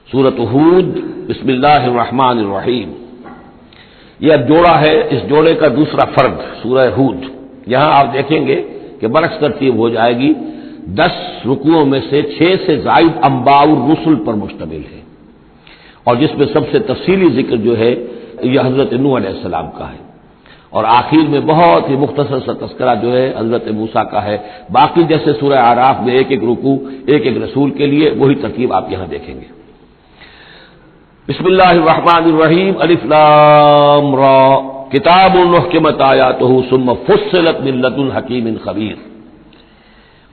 سورۃ ہود بسم اللہ الرحمن الرحیم، یہ اب جوڑا ہے، اس جوڑے کا دوسرا فرد سورہ ہود۔ یہاں آپ دیکھیں گے کہ برعکس ترتیب ہو جائے گی، 10 رکوعوں میں سے 6 سے زائد انباء الرسل پر مشتمل ہے، اور جس میں سب سے تفصیلی ذکر جو ہے یہ حضرت نوح علیہ السلام کا ہے، اور آخر میں بہت ہی مختصر سا تذکرہ جو ہے حضرت موسیٰ کا ہے۔ باقی جیسے سورہ اعراف میں ایک ایک رکوع ایک ایک رسول کے لیے، وہی ترتیب آپ یہاں دیکھیں گے۔ بسم اللہ الرحمن الرحیم، الف لام را، کتاب احکمت آیاتہ ثم فصلت من لدن حکیم خبیر۔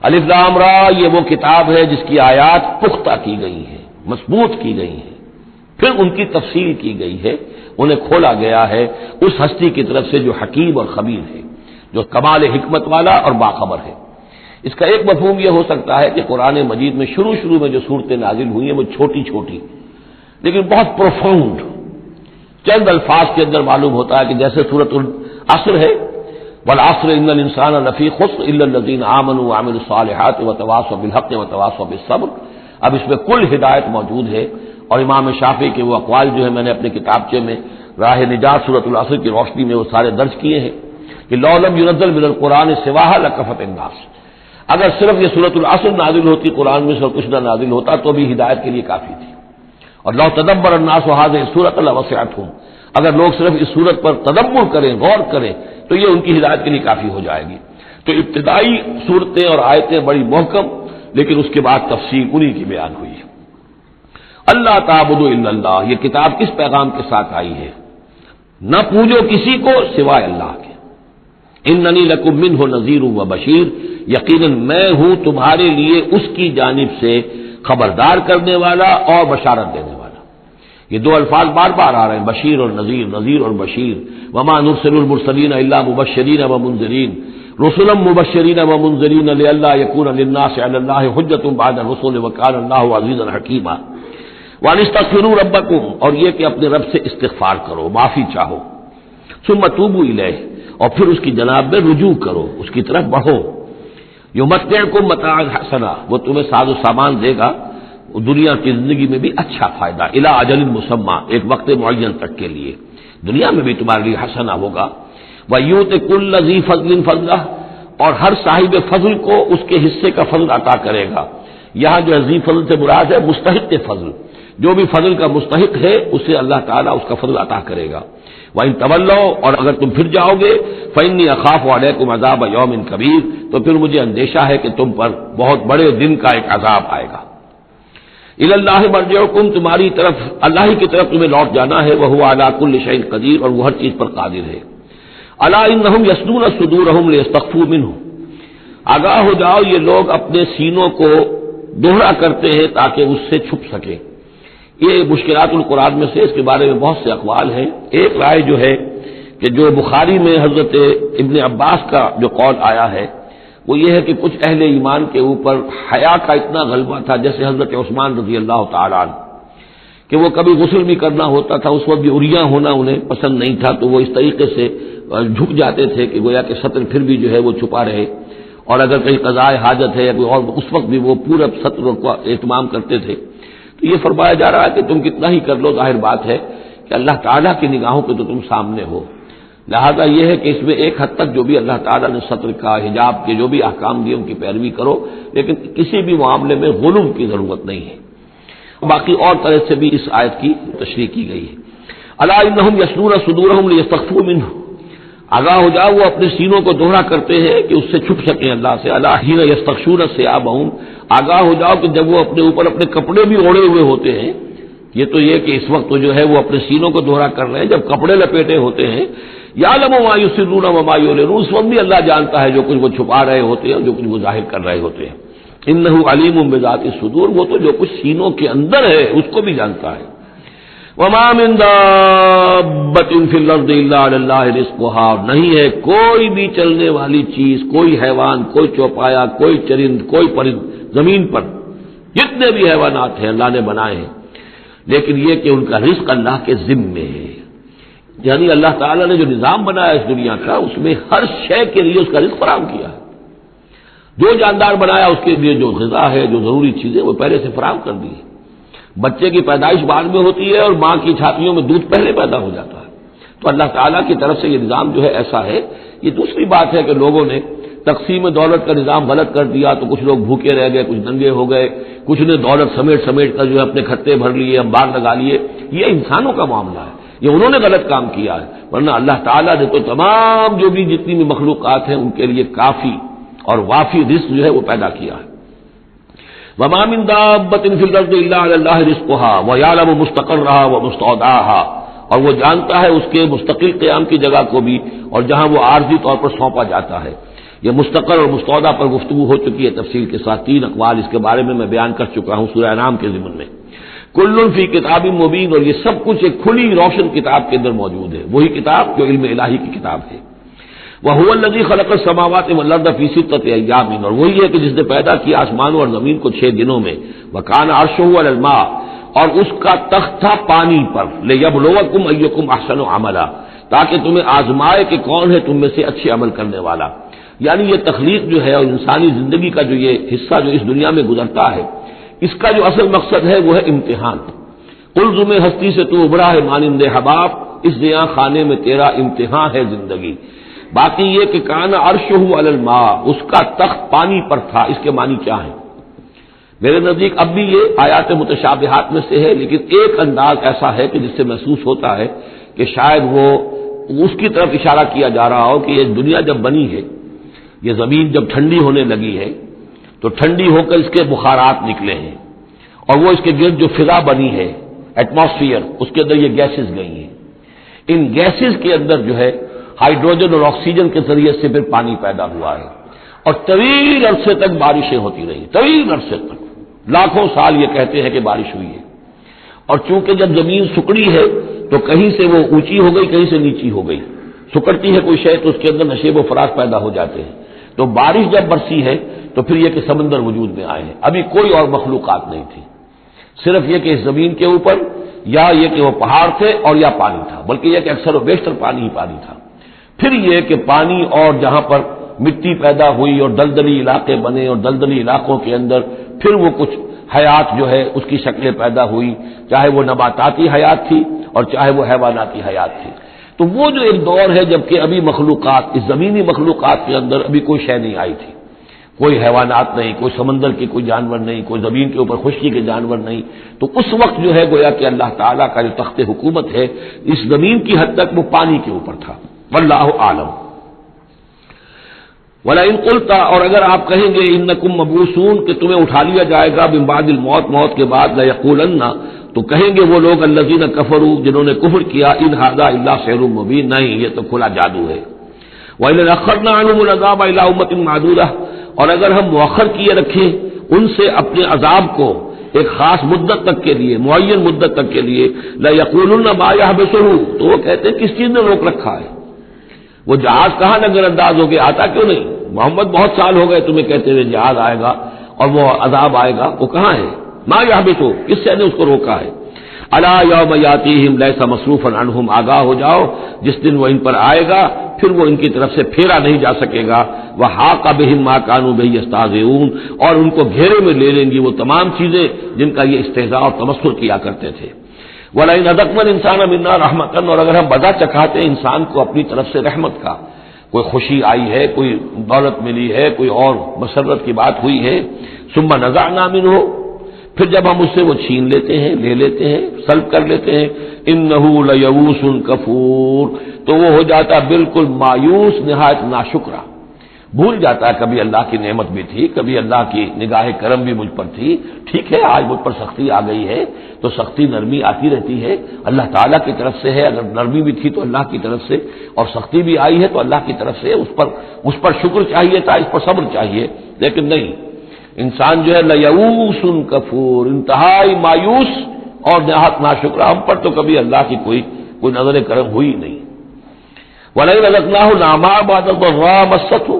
الف لام را، یہ وہ کتاب ہے جس کی آیات پختہ کی گئی ہیں، مضبوط کی گئی ہیں، پھر ان کی تفصیل کی گئی ہے، انہیں کھولا گیا ہے اس ہستی کی طرف سے جو حکیم اور خبیر ہے، جو کمال حکمت والا اور باخبر ہے۔ اس کا ایک مفہوم یہ ہو سکتا ہے کہ قرآن مجید میں شروع میں جو صورتیں نازل ہوئی ہیں وہ چھوٹی چھوٹی لیکن بہت پروفاؤنڈ، چند الفاظ کے اندر معلوم ہوتا ہے کہ جیسے سورۃ العصر ہے، والعصر ان الانسان لفی خسر الا الذین آمنوا وعملوا الصالحات وتواصوا بالحق وتواصوا بالصبر۔ اب اس میں کل ہدایت موجود ہے، اور امام شافعی کے وہ اقوال جو ہے میں نے اپنے کتابچے میں راہ نجات سورۃ العصر کی روشنی میں وہ سارے درج کیے ہیں کہ لو لم ينزل من القرآن سواها لکفت الناس، اگر صرف یہ سورۃ العصر نازل ہوتی، قرآن میں سے کچھ نہ نازل ہوتا تو بھی ہدایت کے لیے کافی تھی۔ اور لو تدبر الناس هذه السورۃ لوسعتهم، اگر لوگ صرف اس سورت پر تدبر کریں، غور کریں، تو یہ ان کی ہدایت کے لیے کافی ہو جائے گی۔ تو ابتدائی صورتیں اور آیتیں بڑی محکم، لیکن اس کے بعد تفصیل انہی کی بیان ہوئی ہے۔ اللہ تعبدوا الا اللہ، یہ کتاب کس پیغام کے ساتھ آئی ہے؟ نہ پوجو کسی کو سوائے اللہ کے۔ اننی لکم منہ نذیر و بشیر، یقیناً میں ہوں تمہارے لیے اس کی جانب سے خبردار کرنے والا اور بشارت دینے والا۔ یہ دو الفاظ بار بار آ رہے ہیں، بشیر اور نذیر، نذیر اور بشیر۔ وما نرسل المرسلین الا مبشرین ومنذرین، رسلا مبشرین ومنذرین لئلا یکون للناس علی اللہ حجۃ بعد الرسل وکان اللہ عزیزا حکیما۔ وان استغفروا ربکم، اور یہ کہ اپنے رب سے استغفار کرو، معافی چاہو۔ ثم توبوا الیہ، اور پھر اس کی جناب میں رجوع کرو، اس کی طرف بڑھو۔ یمتعکم متاعا حسنا، وہ تمہیں ساز و سامان دے گا دنیا کی زندگی میں بھی اچھا فائدہ، الی اجل مسمى، ایک وقت معین تک کے لیے، دنیا میں بھی تمہارے لیے حسنا ہوگا۔ ویؤت کل ذی فضل فضلہ، اور ہر صاحب فضل کو اس کے حصے کا فضل عطا کرے گا۔ یہاں جو ذی فضل سے مراد ہے مستحق فضل، جو بھی فضل کا مستحق ہے اسے اللہ تعالیٰ اس کا فضل عطا کرے گا۔ وَإِن تَوَلَّوْا، اور اگر تم پھر جاؤ گے، فَإِنِّي أَخَافُ عَلَيْكُمْ عَذَابَ يَوْمٍ كَبِيرٍ، تو پھر مجھے اندیشہ ہے کہ تم پر بہت بڑے دن کا ایک عذاب آئے گا۔ إِلَى اللَّهِ مَرْجِعُكُمْ، تمہاری طرف اللہ ہی کی طرف تمہیں لوٹ جانا ہے، وَهُوَ عَلَى كُلِّ شَيْءٍ قَدِيرٌ، اور وہ ہر چیز پر قادر ہے۔ أَلَا إِنَّهُمْ يَثْنُونَ صُدُورَهُمْ لِيَسْتَخْفُوا مِنْهُ، آگاہ ہو جاؤ یہ لوگ اپنے سینوں کو دوہرا کرتے ہیں تاکہ اس سے چھپ سکیں۔ یہ مشکلات القرآن میں سے اس کے بارے میں بہت سے اقوال ہیں۔ ایک رائے جو ہے کہ جو بخاری میں حضرت ابن عباس کا جو قول آیا ہے وہ یہ ہے کہ کچھ اہل ایمان کے اوپر حیا کا اتنا غلبہ تھا، جیسے حضرت عثمان رضی اللہ تعالیٰ عنہ، کہ وہ کبھی غسل بھی کرنا ہوتا تھا، اس وقت بھی عریاں ہونا انہیں پسند نہیں تھا، تو وہ اس طریقے سے جھک جاتے تھے کہ گویا کہ سطر پھر بھی جو ہے وہ چھپا رہے، اور اگر کہیں قضاء حاجت ہے یا کوئی اور، اس وقت بھی وہ پورا سطر کو اہتمام کرتے تھے۔ تو یہ فرمایا جا رہا ہے کہ تم کتنا ہی کر لو، ظاہر بات ہے کہ اللہ تعالیٰ کی نگاہوں پہ تو تم سامنے ہو، لہذا یہ ہے کہ اس میں ایک حد تک جو بھی اللہ تعالیٰ نے سطر کا، حجاب کے جو بھی احکام دیے ان کی پیروی کرو، لیکن کسی بھی معاملے میں غلو کی ضرورت نہیں ہے۔ باقی اور طرح سے بھی اس آیت کی تشریح کی گئی ہے۔ الا انہم یثنون صدورہم لیستخفوا منہ، آگاہ ہو جاؤ وہ اپنے سینوں کو دوہرا کرتے ہیں کہ اس سے چھپ سکیں اللہ سے۔ الا حین یستغشون ثیابہم، آگاہ ہو جاؤ کہ جب وہ اپنے اوپر اپنے کپڑے بھی اوڑھے ہوئے ہوتے ہیں، یہ تو یہ کہ اس وقت تو جو ہے وہ اپنے سینوں کو دوہرا کر رہے ہیں، جب کپڑے لپیٹے ہوتے ہیں، یعلم ما یسرون وما یعلنون، اس وقت بھی اللہ جانتا ہے جو کچھ وہ چھپا رہے ہوتے ہیں، جو کچھ وہ ظاہر کر رہے ہوتے ہیں۔ انہ علیم بذات الصدور، وہ تو جو کچھ سینوں کے اندر ہے اس کو بھی جانتا ہے۔ وما من دابۃ فی الارض الا علی اللہ رزقها، نہیں ہے کوئی بھی چلنے والی چیز، کوئی حیوان، کوئی چوپایا، کوئی چرند، کوئی پرند زمین پر جتنے بھی حیوانات ہیں اللہ نے بنائے ہیں، لیکن یہ کہ ان کا رزق اللہ کے ذمے ہے، یعنی اللہ تعالیٰ نے جو نظام بنایا اس دنیا کا، اس میں ہر شے کے لیے اس کا رزق فراہم کیا ہے۔ جو جاندار بنایا اس کے لیے جو غذا ہے، جو ضروری چیزیں وہ پہلے سے فراہم کر دی ہے۔ بچے کی پیدائش بعد میں ہوتی ہے اور ماں کی چھاتیوں میں دودھ پہلے پیدا ہو جاتا ہے. تو اللہ تعالیٰ کی طرف سے یہ نظام جو ہے ایسا ہے. یہ دوسری بات ہے کہ لوگوں نے تقسیم دولت کا نظام غلط کر دیا تو کچھ لوگ بھوکے رہ گئے، کچھ ننگے ہو گئے، کچھ نے دولت سمیٹ کر جو ہے اپنے کھتے بھر لیے، انبار لگا لیے. یہ انسانوں کا معاملہ ہے، یہ انہوں نے غلط کام کیا ہے. ورنہ اللہ تعالیٰ نے تو تمام جو بھی جتنی بھی مخلوقات ہیں ان کے لیے کافی اور وافی رزق جو ہے وہ پیدا کیا ہے. وما من دابۃ فی الارض الا علی اللہ رزقها ویعلم مستقرها ومستودعها، اور وہ جانتا ہے اس کے مستقل قیام کی جگہ کو بھی اور جہاں وہ عارضی طور پر سونپا جاتا ہے. یہ مستقر اور مستودع پر گفتگو ہو چکی ہے تفصیل کے ساتھ، 3 اقوال اس کے بارے میں بیان کر چکا ہوں سورہ انعام کے ضمن میں. کل فی کتاب مبین، اور یہ سب کچھ ایک کھلی روشن کتاب کے اندر موجود ہے، وہی کتاب جو علم الہی کی کتاب ہے. وَهُوَ الَّذِي خَلَقَ السَّمَاوَاتِ وَالْأَرْضَ فِي سِتَّةِ أَيَّامٍ، اور وہی ہے کہ جس نے پیدا کیا آسمانوں اور زمین کو 6 دنوں میں. وَكَانَ عَرْشُهُ عَلَى الْمَاءِ، اور اس کا تخت تھا پانی پر. لِيَبْلُوَكُمْ أَيُّكُمْ أَحْسَنُ عَمَلًا، تاکہ تمہیں آزمائے کہ کون ہے تم میں سے اچھے عمل کرنے والا. یعنی یہ تخلیق جو ہے اور انسانی زندگی کا جو یہ حصہ جو اس دنیا میں گزرتا ہے، اس کا جو اصل مقصد ہے وہ ہے امتحان. قلزم ہستی سے تو ابھرا ہے مانند حباب، اس دیا خانے میں تیرا امتحان ہے زندگی. باقی یہ کہ کان عرشہ علی الماء، اس کا تخت پانی پر تھا، اس کے معنی کیا ہیں؟ میرے نزدیک اب بھی یہ آیات متشابہات میں سے ہے، لیکن ایک انداز ایسا ہے کہ جس سے محسوس ہوتا ہے کہ شاید وہ اس کی طرف اشارہ کیا جا رہا ہو کہ یہ دنیا جب بنی ہے، یہ زمین جب ٹھنڈی ہونے لگی ہے تو ٹھنڈی ہو کر اس کے بخارات نکلے ہیں، اور وہ اس کے گرد جو فضا بنی ہے، ایٹماسفیئر، اس کے اندر یہ گیسز گئی ہیں. ان گیسز کے اندر جو ہے ہائیڈروجن اور آکسیجن کے ذریعے سے پھر پانی پیدا ہوا ہے، اور طویل عرصے تک بارشیں ہوتی رہی، طویل عرصے تک، لاکھوں سال یہ کہتے ہیں کہ بارش ہوئی ہے. اور چونکہ جب زمین سکڑی ہے تو کہیں سے وہ اونچی ہو گئی، کہیں سے نیچی ہو گئی. سکڑتی ہے کوئی شے تو اس کے اندر نشیب و فراز پیدا ہو جاتے ہیں. تو بارش جب برسی ہے تو پھر یہ کہ سمندر وجود میں آئے ہیں. ابھی کوئی اور مخلوقات نہیں تھی، صرف یہ کہ اس زمین کے اوپر یا یہ کہ وہ پہاڑ تھے اور یا پانی تھا، بلکہ یہ کہ اکثر و بیشتر پانی ہی پانی تھا. پھر یہ کہ پانی اور جہاں پر مٹی پیدا ہوئی اور دلدلی علاقے بنے اور دلدلی علاقوں کے اندر پھر وہ کچھ حیات جو ہے اس کی شکلیں پیدا ہوئی، چاہے وہ نباتاتی حیات تھی اور چاہے وہ حیواناتی حیات تھی. تو وہ جو ایک دور ہے جب کہ ابھی مخلوقات، اس زمینی مخلوقات کے اندر ابھی کوئی شے نہیں آئی تھی، کوئی حیوانات نہیں، کوئی سمندر کے کوئی جانور نہیں، کوئی زمین کے اوپر خشکی کے جانور نہیں. تو اس وقت جو ہے گویا کہ اللہ تعالیٰ کا جو تخت حکومت ہے اس زمین کی حد تک وہ پانی کے اوپر تھا. واللہ عالم. وَلَئِن قُلْتَ، اور اگر آپ کہیں گے انکم مبعوثون، کہ تمہیں اٹھا لیا جائے گا من بعد الموت، موت کے بعد، لَيَقُولَنَّ، تو کہیں گے وہ لوگ الذین کفروا، جنہوں نے کفر کیا، ان ھذا الا سحر مبین، نہیں یہ تو کھلا جادو ہے. وَإِنْ أَخَّرْنَا عَنْهُمُ الْعَذَابَ إِلَىٰ أُمَّةٍ مَّعْدُودَةٍ، اور اگر ہم مؤخر کیے رکھیں ان سے اپنے عذاب کو ایک خاص مدت تک کے لیے، معین مدت تک کے لیے، لَيَقُولُنَّ مَا يَحْبِسُهُ، تو وہ کہتے ہیں کس چیز نے روک رکھا ہے؟ وہ جہاز کہاں نظر انداز ہو کے آتا کیوں نہیں؟ محمد بہت سال ہو گئے تمہیں کہتے ہوئے جہاز آئے گا اور وہ عذاب آئے گا، وہ کہاں ہے؟ ما یحبسو، کس سے نے اس کو روکا ہے؟ الا یوم یاتیہم لیس مصروفا عنہم، آگاہ ہو جاؤ جس دن وہ ان پر آئے گا پھر وہ ان کی طرف سے پھیرا نہیں جا سکے گا. وحاق بہم ما کانوا بہ یستہزئون، اور ان کو گھیرے میں لے لیں گی وہ تمام چیزیں جن کا یہ استہزاء اور تمسخر کیا کرتے تھے. وَلَئِنْ أَذَقْنَا الْإِنسَانَ مِنَّا رَحْمَةً، اور اگر ہم مزہ چکھاتے ہیں انسان کو اپنی طرف سے رحمت کا، کوئی خوشی آئی ہے، کوئی دولت ملی ہے، کوئی اور مسرت کی بات ہوئی ہے، ثُمَّ نَزَعْنَا مِنْهُ، پھر جب ہم اس سے وہ چھین لیتے ہیں، لے لیتے ہیں، سلب کر لیتے ہیں، إِنَّهُ لَيَئُوسٌ كَفُورٌ، تو وہ ہو جاتا بالکل مایوس، نہایت ناشکرا، بھول جاتا ہے کبھی اللہ کی نعمت بھی تھی، کبھی اللہ کی نگاہ کرم بھی مجھ پر تھی، ٹھیک ہے آج مجھ پر سختی آ گئی ہے تو سختی نرمی آتی رہتی ہے، اللہ تعالیٰ کی طرف سے ہے، اگر نرمی بھی تھی تو اللہ کی طرف سے، اور سختی بھی آئی ہے تو اللہ کی طرف سے، اس پر شکر چاہیے تھا، اس پر صبر چاہیے. لیکن نہیں، انسان جو ہے لیئوس کفور، انتہائی مایوس اور نہایت ناشکرا، ہم پر تو کبھی اللہ کی کوئی نظر کرم ہوئی نہیں. وَلَئِنْ أَذَقْنَاهُ نَعْمَاءَ بَعْدَ ضَرَّاءَ مَسَّتْهُ،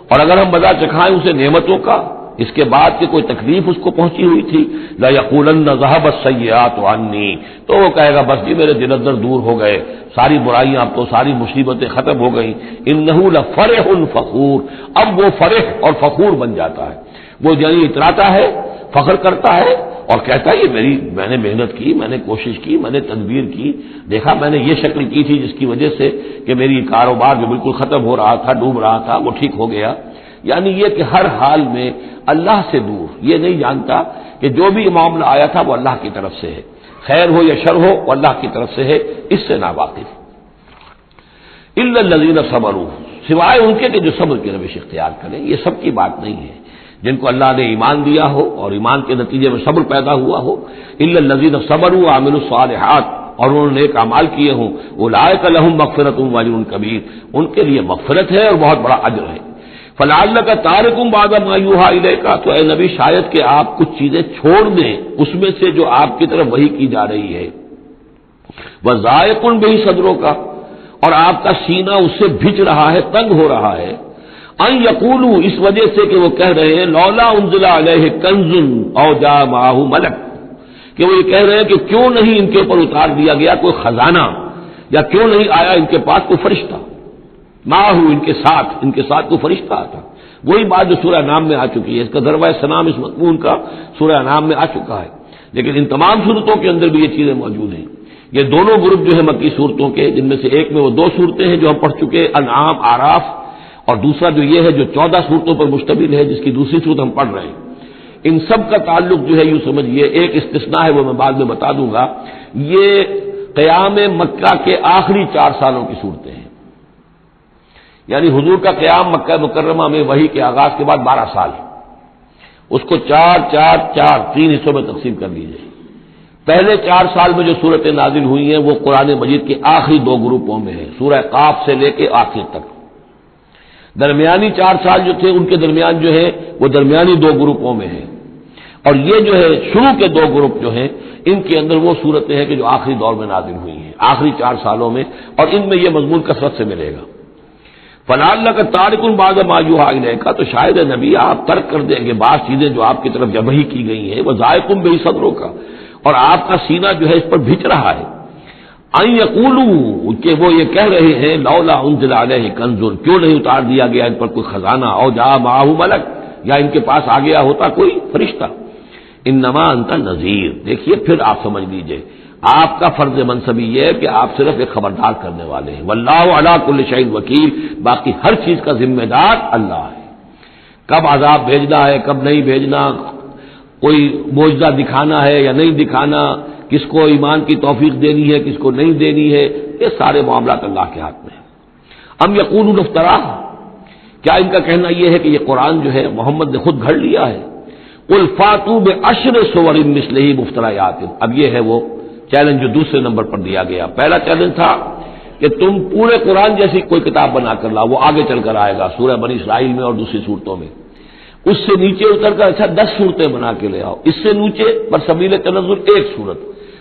اور اگر ہم مزہ چکھائیں اسے نعمتوں کا اس کے بعد کہ کوئی تکلیف اس کو پہنچی ہوئی تھی، لَيَقُولَنَّ ذَهَبَ السَّيِّئَاتُ عَنِّي، تو وہ کہے گا بس جی میرے دل اندر دور ہو گئے، ساری برائیاں اب تو، ساری مصیبتیں ختم ہو گئیں. إِنَّهُ لَفَرِحٌ فَخُورٌ، اب وہ فرح اور فخور بن جاتا ہے، وہ یعنی اتراتا ہے، فخر کرتا ہے اور کہتا ہے میں نے محنت کی، میں نے کوشش کی، میں نے تدبیر کی، دیکھا میں نے یہ شکل کی تھی جس کی وجہ سے کہ میری کاروبار جو بالکل ختم ہو رہا تھا، ڈوب رہا تھا، وہ ٹھیک ہو گیا۔ یعنی یہ کہ ہر حال میں اللہ سے دور، یہ نہیں جانتا کہ جو بھی معاملہ آیا تھا وہ اللہ کی طرف سے ہے، خیر ہو یا شر ہو وہ اللہ کی طرف سے ہے، اس سے ناواقف۔ الا الذین صبروا، سوائے ان کے کہ جو صبر کی روش اختیار کریں۔ یہ سب کی بات نہیں ہے، جن کو اللہ نے ایمان دیا ہو اور ایمان کے نتیجے میں صبر پیدا ہوا ہو۔ الا الذین صبروا وعملوا الصالحات، اور انہوں نے نیک اعمال کیے ہوں، اولئک لہم مغفرۃ واجر کبیر، ان کے لیے مغفرت ہے اور بہت بڑا اجر ہے۔ فلعلک تارک بعض ما یوحی الیک، تو اے نبی شاید کہ آپ کچھ چیزیں چھوڑ دیں اس میں سے جو آپ کی طرف وحی کی جا رہی ہے۔ وضائق بہ صدرک، اور آپ کا سینہ اس سے بھج رہا ہے، تنگ ہو رہا ہے۔ ان یقولوا، اس وجہ سے کہ وہ کہہ رہے ہیں لولا انزل علیہ کنز او جاء معہ ملک، کہ وہ یہ کہہ رہے ہیں کہ کیوں نہیں ان کے اوپر اتار دیا گیا کوئی خزانہ، یا کیوں نہیں آیا ان کے پاس کوئی فرشتہ، معہ ان کے ساتھ کوئی فرشتہ آتا۔ وہی بات جو سورہ نام میں آ چکی ہے، اس کا ذروہ سنام اس مضمون کا سورہ نام میں آ چکا ہے، لیکن ان تمام صورتوں کے اندر بھی یہ چیزیں موجود ہیں۔ یہ دونوں گروپ جو ہے مکی صورتوں کے، جن میں سے ایک میں وہ 2 صورتیں ہیں جو ہم پڑھ چکے، انعام، اعراف، اور دوسرا جو یہ ہے جو 14 صورتوں پر مشتمل ہے جس کی دوسری صورت ہم پڑھ رہے ہیں، ان سب کا تعلق جو ہے یوں سمجھیے، ایک استثناء ہے وہ میں بعد میں بتا دوں گا، یہ قیام مکہ کے آخری 4 سالوں کی صورتیں ہیں۔ یعنی حضور کا قیام مکہ مکرمہ میں وحی کے آغاز کے بعد 12 سال، اس کو 4 حصوں میں تقسیم کر لیجیے۔ پہلے 4 سال میں جو صورتیں نازل ہوئی ہیں وہ قرآن مجید کے آخری 2 گروپوں میں ہیں، سورہ قاف سے لے کے آخر تک۔ درمیانی 4 سال جو تھے ان کے درمیان جو ہے وہ درمیانی 2 گروپوں میں ہیں، اور یہ جو ہے شروع کے 2 گروپ جو ہیں ان کے اندر وہ صورتیں ہیں کہ جو آخری دور میں نازل ہوئی ہیں، آخری 4 سالوں میں، اور ان میں یہ مضمون کثرت سے ملے گا۔ فلعلک تارک بعض ما یوحی الیک، تو شاید نبی آپ ترک کر دیں گے بعض چیزیں جو آپ کی طرف وحی کی گئی ہیں، وضائق بہ صدرک، اور آپ کا سینہ جو ہے اس پر بھج رہا ہے۔ ان یقولوا، کہ وہ یہ کہہ رہے ہیں لولا انزل علیہ کنز، کیوں نہیں اتار دیا گیا ان پر کوئی خزانہ، او جاء معہ ملک، یا ان کے پاس آ گیا ہوتا کوئی فرشتہ۔ انما انت نذیر، دیکھیے پھر آپ سمجھ لیجئے آپ کا فرض منصبی یہ ہے کہ آپ صرف ایک خبردار کرنے والے ہیں، واللہ علی کل شیء وکیل، باقی ہر چیز کا ذمہ دار اللہ ہے۔ کب عذاب بھیجنا ہے، کب نہیں بھیجنا، کوئی معجزہ دکھانا ہے یا نہیں دکھانا، کس کو ایمان کی توفیق دینی ہے، کس کو نہیں دینی ہے، یہ سارے معاملات اللہ کے ہاتھ میں ہیں۔ ام یقولون افتراہ، کیا ان کا کہنا یہ ہے کہ یہ قرآن جو ہے محمد نے خود گھڑ لیا ہے؟ قل فاتوا بعشر سور مثلہ مفتریات، اب یہ ہے وہ چیلنج جو دوسرے نمبر پر دیا گیا۔ پہلا چیلنج تھا کہ تم پورے قرآن جیسی کوئی کتاب بنا کر لاؤ، وہ آگے چل کر آئے گا سورہ بنی اسرائیل میں اور دوسری صورتوں میں۔ اس سے نیچے اتر کر اچھا 10 صورتیں بنا کے لے آؤ، اس سے نیچے پر سبیل تنزل 1 صورت،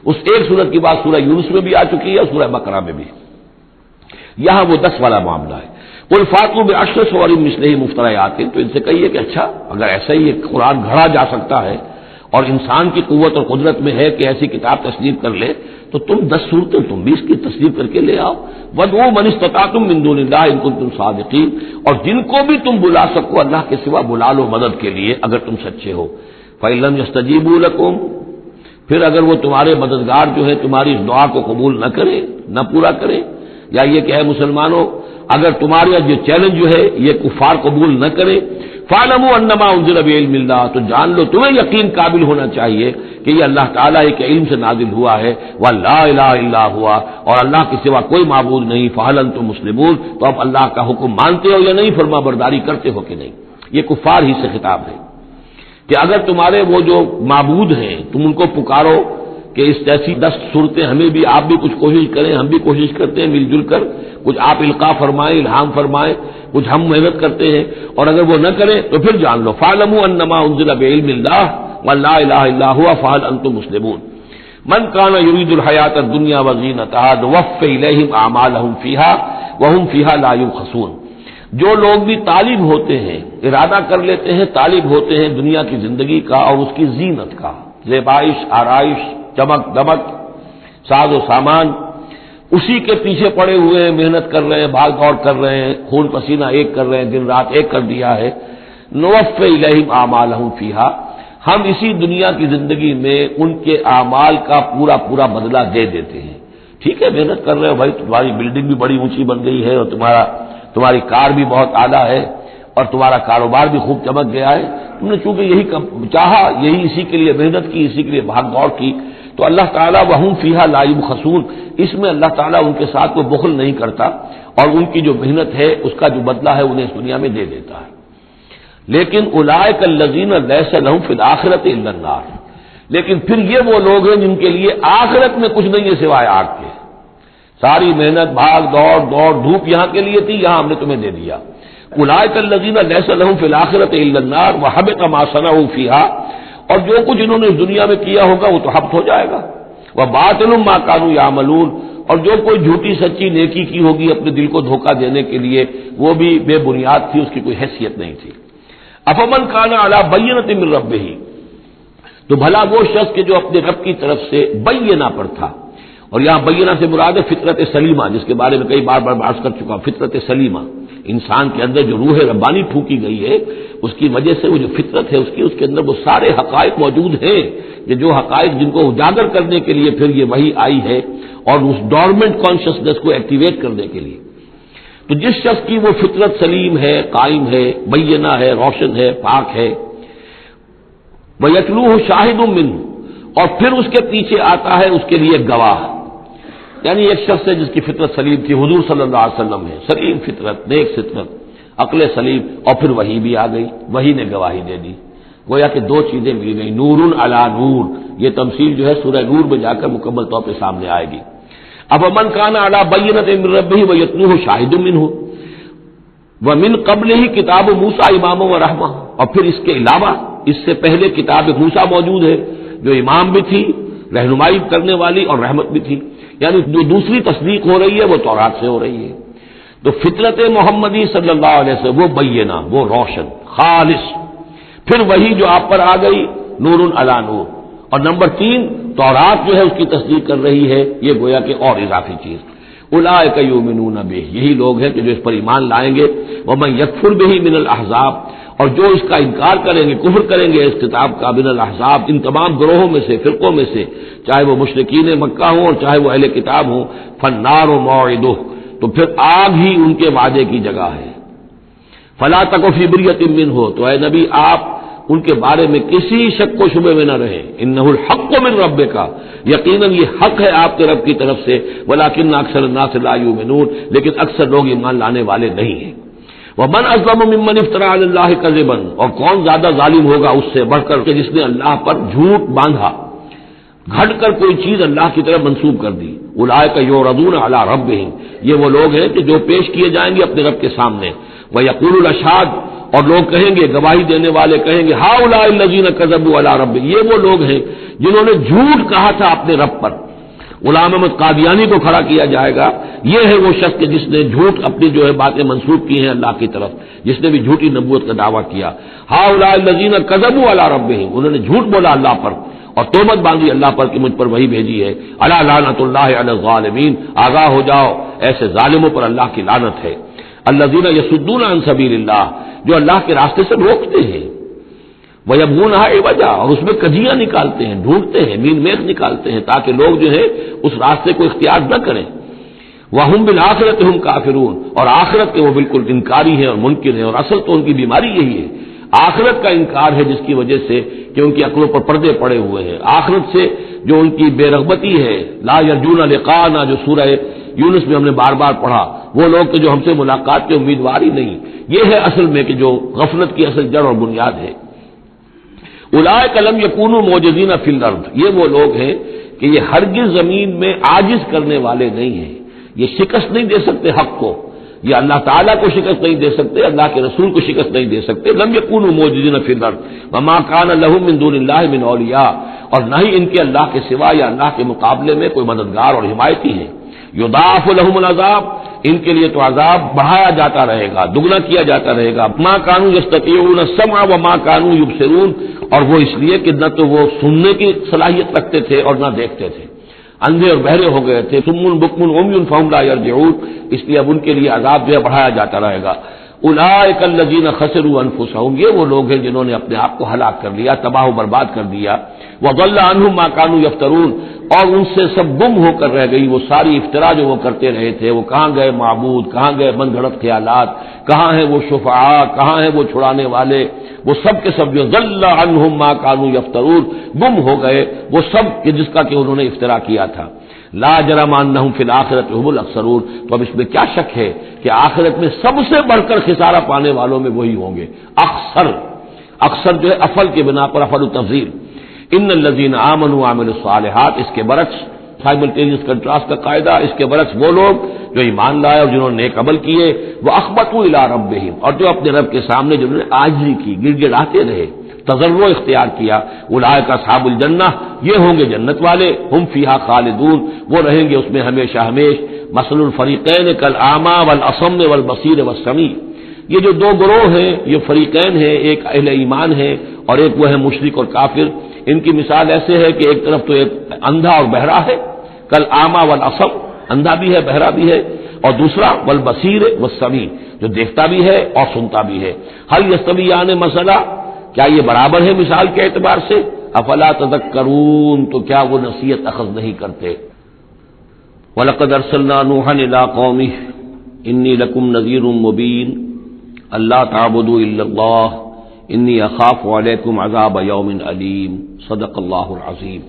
اس 1 صورت کی بات سورہ یونس میں بھی آ چکی ہے اور سورہ بقرہ میں بھی، یہاں وہ 10 والا معاملہ ہے۔ قل فاتوا بعشر سور مثلہ مفتریات، تو ان سے کہیے کہ اچھا اگر ایسا ہی ایک قرآن گھڑا جا سکتا ہے اور انسان کی قوت اور قدرت میں ہے کہ ایسی کتاب تصنیف کر لے، تو تم 10 صورتیں تم بھی اس کی تصنیف کر کے لے آؤ۔ وَادْعُوا مَنِ اسْتَطَعْتُم مِّن دُونِ اللَّهِ إِن كُنتُمْ صَادِقِينَ، اور جن کو بھی تم بلا سکو اللہ کے سوا بلا لو مدد کے لیے اگر تم سچے ہو۔ فَإِن لَّمْ يَسْتَجِيبُوا لَكُمْ، پھر اگر وہ تمہارے مددگار جو ہے تمہاری اس دعا کو قبول نہ کرے، نہ پورا کرے، یا یہ کہ ہے مسلمانوں اگر تمہارا یہ چیلنج جو ہے یہ کفار قبول نہ کرے، فَاعْلَمُوا أَنَّمَا أُنزِلَ بِعِلْمِ اللَّهِ، تو جان لو تمہیں یقین قابل ہونا چاہیے کہ یہ اللہ تعالیٰ کے علم سے نازل ہوا ہے، وَلَا إِلَٰهَ إِلَّا هُوَ، اور اللہ کے سوا کوئی معبود نہیں، فَهَلْ أَنتُم مُسْلِمُونَ، تو اب اللہ کا حکم مانتے ہو یا نہیں، فرما برداری کرتے ہو کہ نہیں۔ یہ کفار ہی سے خطاب ہے کہ اگر تمہارے وہ جو معبود ہیں تم ان کو پکارو کہ اس جیسی 10 صورتیں ہمیں بھی، آپ بھی کچھ کوشش کریں، ہم بھی کوشش کرتے ہیں مل جل کر، کچھ آپ القاء فرمائیں، الہام فرمائیں، کچھ ہم محنت کرتے ہیں، اور اگر وہ نہ کریں تو پھر جان لو فَاعْلَمُوا أَنَّمَا أُنزِلَ بِعِلْمِ اللَّهِ وَلَا إِلَٰهَ إِلَّا هُوَ فَهَلْ أَنتُم مُسْلِمُونَ مَن كَانَ يُرِيدُ الْحَيَاةَ الدُّنْيَا وَزِينَتَهَا نُوَفِّ إِلَيْهِمْ أَعْمَالَهُمْ فِيهَا وَهُمْ فِيهَا لَا يُبْخَسُونَ، جو لوگ بھی طالب ہوتے ہیں، ارادہ کر لیتے ہیں، طالب ہوتے ہیں دنیا کی زندگی کا اور اس کی زینت کا، زیبائش، آرائش، چمک دمک، ساز و سامان، اسی کے پیچھے پڑے ہوئے ہیں، محنت کر رہے ہیں، بھاگ دوڑ کر رہے ہیں، خون پسینہ ایک کر رہے ہیں، دن رات ایک کر دیا ہے۔ نوفِ الیہم اعمالہم فیہا، ہم اسی دنیا کی زندگی میں ان کے اعمال کا پورا پورا بدلہ دے دیتے ہیں. ٹھیک ہے محنت کر رہے ہو بھائی، تمہاری بلڈنگ بھی بڑی اونچی بن گئی ہے اور تمہاری کار بھی بہت اعلیٰ ہے اور تمہارا کاروبار بھی خوب چمک گیا ہے. تم نے چونکہ یہی چاہا، یہی اسی کے لیے محنت کی، اسی کے لیے بھاگ دوڑ کی، تو اللہ تعالیٰ وہم فیہا لا یبخسون، اس میں اللہ تعالیٰ ان کے ساتھ کوئی بخل نہیں کرتا اور ان کی جو محنت ہے اس کا جو بدلہ ہے انہیں اس دنیا میں دے دیتا ہے. لیکن اولئک الذین لیس لہم فی الآخرۃ الا النار، لیکن پھر یہ وہ لوگ ہیں جن کے لیے آخرت میں کچھ نہیں ہے سوائے آگ کے. ساری محنت بھاگ دوڑ دھوپ یہاں کے لیے تھی، یہاں ہم نے تمہیں دے دیا. اولئک الذین لیس لہم فی الآخرۃ الا النار وحبط ما صنعوا فیہا، اور جو کچھ انہوں نے اس دنیا میں کیا ہوگا وہ تو حبط ہو جائے گا. وباطل ما کانوا یعملون، اور جو کوئی جھوٹی سچی نیکی کی ہوگی اپنے دل کو دھوکہ دینے کے لیے وہ بھی بے بنیاد تھی، اس کی کوئی حیثیت نہیں تھی. افمن کان علی بینۃ من ربہ، تو بھلا وہ شخص کہ جو اپنے رب کی طرف سے بینہ پر تھا، اور یہاں بینہ سے مراد ہے فطرت سلیمہ، جس کے بارے میں کئی بار بحث کر چکا. فطرت سلیمہ، انسان کے اندر جو روح ربانی پھونکی گئی ہے اس کی وجہ سے وہ جو فطرت ہے اس کے اندر وہ سارے حقائق موجود ہیں کہ جو حقائق جن کو اجاگر کرنے کے لیے پھر یہ وحی آئی ہے اور اس ڈورمنٹ کانشسنس کو ایکٹیویٹ کرنے کے لیے. تو جس شخص کی وہ فطرت سلیم ہے، قائم ہے، بینہ ہے، روشن ہے، پاک ہے، وَيَتْلُوهُ شَاهِدٌ مِّنْهُ، اور پھر اس کے پیچھے آتا ہے اس کے لیے گواہ. یعنی ایک شخص ہے جس کی فطرت سلیم تھی، حضور صلی اللہ علیہ وسلم ہے، سلیم فطرت، نیک فطرت، عقل سلیم، اور پھر وحی بھی آ گئی، وحی نے گواہی دے دی. گویا کہ دو چیزیں مل گئی، نور علی نور. یہ تمثیل جو ہے سورہ نور میں جا کر مکمل طور پہ سامنے آئے گی. اب من کان علی بینۃ من ربہ ویتلوہ شاہد منہ ومن قبلہ کتاب موسیٰ اماما ورحمہ، اور پھر اس کے علاوہ اس سے پہلے کتاب موسیٰ موجود ہے جو امام بھی تھی، رہنمائی کرنے والی، اور رحمت بھی تھی. یعنی جو دوسری تصدیق ہو رہی ہے وہ تورات سے ہو رہی ہے. تو فطرت محمدی صلی اللہ علیہ وسلم وہ بینہ، وہ روشن خالص. پھر وہی جو آپ پر آ گئی نور علی نور. اور نمبر 3 تورات جو ہے اس کی تصدیق کر رہی ہے، یہ گویا کہ اور اضافی چیز. اولئک یؤمنون بہ، یہی لوگ ہیں کہ جو اس پر ایمان لائیں گے. ومن یکفر بہ من الاحزاب، اور جو اس کا انکار کریں گے، کفر کریں گے اس کتاب کا، من الاحزاب، ان تمام گروہوں میں سے، فرقوں میں سے، چاہے وہ مشرکین مکہ ہوں اور چاہے وہ اہل کتاب ہوں، فالنار موعدہ، تو پھر آگ ہی ان کے وعدے کی جگہ ہے. فلا تک فی مریۃ منہ، تو اے نبی آپ ان کے بارے میں کسی شک و شبے میں نہ رہیں. انہ الحق من ربک، یقیناً یہ حق ہے آپ کے رب کی طرف سے. ولکن اکثر الناس لا یؤمنون، لیکن اکثر لوگ ایمان لانے والے نہیں ہیں. ومن اظلم ممن افترى على الله كذبا، اور کون زیادہ ظالم ہوگا اس سے بڑھ کر کہ جس نے اللہ پر جھوٹ باندھا، گھڑ کر کوئی چیز اللہ کی طرف منسوب کر دی. اولئک یعرضون علی ربهم، یہ وہ لوگ ہیں کہ جو پیش کیے جائیں گے اپنے رب کے سامنے. ویقول الاشہاد، اور لوگ کہیں گے، گواہی دینے والے کہیں گے، ہؤلاء الذین کذبوا علی ربهم، یہ وہ لوگ ہیں جنہوں نے جھوٹ کہا تھا اپنے رب پر. غلام احمد قادیانی کو کھڑا کیا جائے گا، یہ ہے وہ شخص جس نے جھوٹ اپنی جو ہے باتیں منسوب کی ہیں اللہ کی طرف، جس نے بھی جھوٹی نبوت کا دعویٰ کیا. ہؤلاء الذین کذبوا علی ربهم، انہوں نے جھوٹ بولا اللہ پر اور تہمت باندھی اللہ پر کہ مجھ پر وہی بھیجی ہے. الا لعنۃ اللہ علی الظالمین، آگاہ ہو جاؤ ایسے ظالموں پر اللہ کی لعنت ہے. الذین یصدون عن سبیل اللہ، جو اللہ کے راستے سے روکتے ہیں. وَيَبْغُونَهَا عِوَجًا، اور اس میں کجیاں نکالتے ہیں، ڈھونڈتے ہیں، مین میخ نکالتے ہیں تاکہ لوگ جو ہے اس راستے کو اختیار نہ کریں. وَهُمْ بِالْآخِرَةِ هُمْ كَافِرُونَ، اور آخرت کے وہ بالکل انکاری ہیں اور منکر ہیں. اور اصل تو ان کی بیماری یہی ہے، آخرت کا انکار ہے، جس کی وجہ سے کہ ان کی عقلوں پر پردے پڑے ہوئے ہیں. آخرت سے جو ان کی بے رغبتی ہے، لا یرجون لقاءنا، جو سورہ یونس میں ہم نے بار بار پڑھا، وہ لوگ کہ جو ہم سے ملاقات کے امیدوار ہی نہیں. یہ ہے اصل میں کہ جو غفلت کی اصل جڑ اور بنیاد ہے. اولئک لم یکونوا معجزین فی الارض، یہ وہ لوگ ہیں کہ یہ ہرگز زمین میں عاجز کرنے والے نہیں ہیں. یہ شکست نہیں دے سکتے حق کو، یہ اللہ تعالیٰ کو شکست نہیں دے سکتے، اللہ کے رسول کو شکست نہیں دے سکتے. لم یکونوا معجزین فی الارض وما کان لهم من دون اللہ من اولیاء، اور نہ ہی ان کے اللہ کے سوا یا اللہ کے مقابلے میں کوئی مددگار اور حمایتی ہیں. یضاعف لهم العذاب، ان کے لیے تو عذاب بڑھایا جاتا رہے گا، دگنا کیا جاتا رہے گا. ما كانوا يستطيعون السمع وما كانوا يبصرون، اور وہ اس لیے کہ نہ تو وہ سننے کی صلاحیت رکھتے تھے اور نہ دیکھتے تھے، اندھے اور بہرے ہو گئے تھے. صم بکم عمی فهم لا يرجعون، اس لیے اب ان کے لیے عذاب جو ہے بڑھایا جاتا رہے گا. اولئک الذین خسروا انفسهم، یہ وہ لوگ ہیں جنہوں نے اپنے آپ کو ہلاک کر لیا، تباہ و برباد کر دیا. وضل عنہم ما كانوا یفترون، اور ان سے سب گم ہو کر رہ گئی وہ ساری افترا جو وہ کرتے رہے تھے. وہ کہاں گئے معبود، کہاں گئے من گھڑت خیالات، کہاں ہیں وہ شفعاء، کہاں ہیں وہ چھڑانے والے، وہ سب کے سب جو ضل عنہم ما كانوا یفترون، گم ہو گئے وہ سب کہ جس کا کہ انہوں نے افترا کیا تھا. لا جرم انہم فی الآخرۃ هم الاخسرون، تو اب اس میں کیا شک ہے کہ آخرت میں سب سے بڑھ کر خسارہ پانے والوں میں وہی ہوں گے. اکثر جو ہے افل کے بنا پر افل التفضیل. ان الذین آمنوا وعملوا الصالحات، اس کے برعکس سائملٹینیس کنٹراسٹ کا قاعدہ، اس کے برعکس وہ لوگ جو ایمان لائے اور جنہوں نے نیک عمل کیے، واخبتوا الی ربہم، اور جو اپنے رب کے سامنے جنہوں نے عاجزی کی، گڑ گڑاتے رہے، تضرع اختیار کیا. اولئک اصحاب الجنہ، یہ ہوں گے جنت والے، ہم فیہا خالدون، وہ رہیں گے اس میں ہمیشہ ہمیش. مثل الفریقین کالاعمی والاصم والبصیر والسمیع، یہ جو دو گروہ ہیں، یہ فریقین ہیں، ایک اہل ایمان ہے اور ایک وہ ہے مشرک اور کافر. ان کی مثال ایسے ہے کہ ایک طرف تو ایک اندھا اور بہرا ہے، کالاعمی والاصم، اندھا بھی ہے بہرا بھی ہے، اور دوسرا والبصیر والسمیع، جو دیکھتا بھی ہے اور سنتا بھی ہے. هل یستویان مثلا، کیا یہ برابر ہے مثال کے اعتبار سے؟ افلا تذکرون، تو کیا وہ نصیحت اخذ نہیں کرتے؟ وَلَقَدْ أَرْسَلْنَا نُوحًا إِلَىٰ قَوْمِهِ إِنِّي لَكُمْ نَذِيرٌ مُّبِينٌ أَلَّا تَعْبُدُوا إِلَّا اللَّهَ إِنِّي أَخَافُ عَلَيْكُمْ عَذَابَ يَوْمٍ أَلِيمٍ. صدق اللہ العظیم.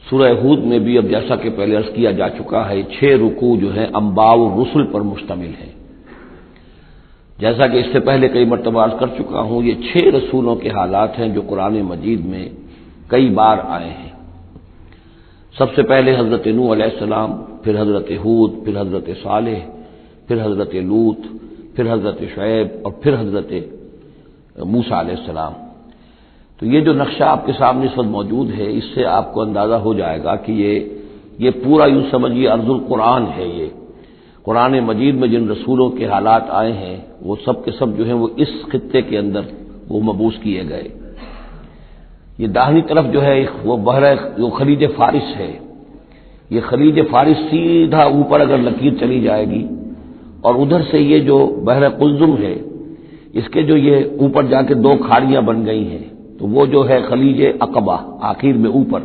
سورہ ہود میں بھی اب جیسا کہ پہلے عرض کیا جا چکا ہے 6 رکوع جو ہیں انباء الرسل پر مشتمل ہیں. جیسا کہ اس سے پہلے کئی مرتبہ عرض کر چکا ہوں، یہ 6 رسولوں کے حالات ہیں جو قرآن مجید میں کئی بار آئے ہیں. سب سے پہلے حضرت نوح علیہ السلام، پھر حضرت ہود، پھر حضرت صالح، پھر حضرت لوط، پھر حضرت شعیب اور پھر حضرت موسیٰ علیہ السلام. تو یہ جو نقشہ آپ کے سامنے اس وقت موجود ہے، اس سے آپ کو اندازہ ہو جائے گا کہ یہ پورا یوں سمجھیے ارض القرآن ہے. یہ قرآن مجید میں جن رسولوں کے حالات آئے ہیں وہ سب کے سب جو ہیں وہ اس خطے کے اندر وہ مبعوث کیے گئے. یہ داہنی طرف جو ہے وہ بحر جو خلیج فارس ہے، یہ خلیج فارس سیدھا اوپر اگر لکیر چلی جائے گی اور ادھر سے یہ جو بحر قلزم ہے، اس کے جو یہ اوپر جا کے 2 کھاڑیاں بن گئی ہیں، تو وہ جو ہے خلیج عقبہ آخر میں اوپر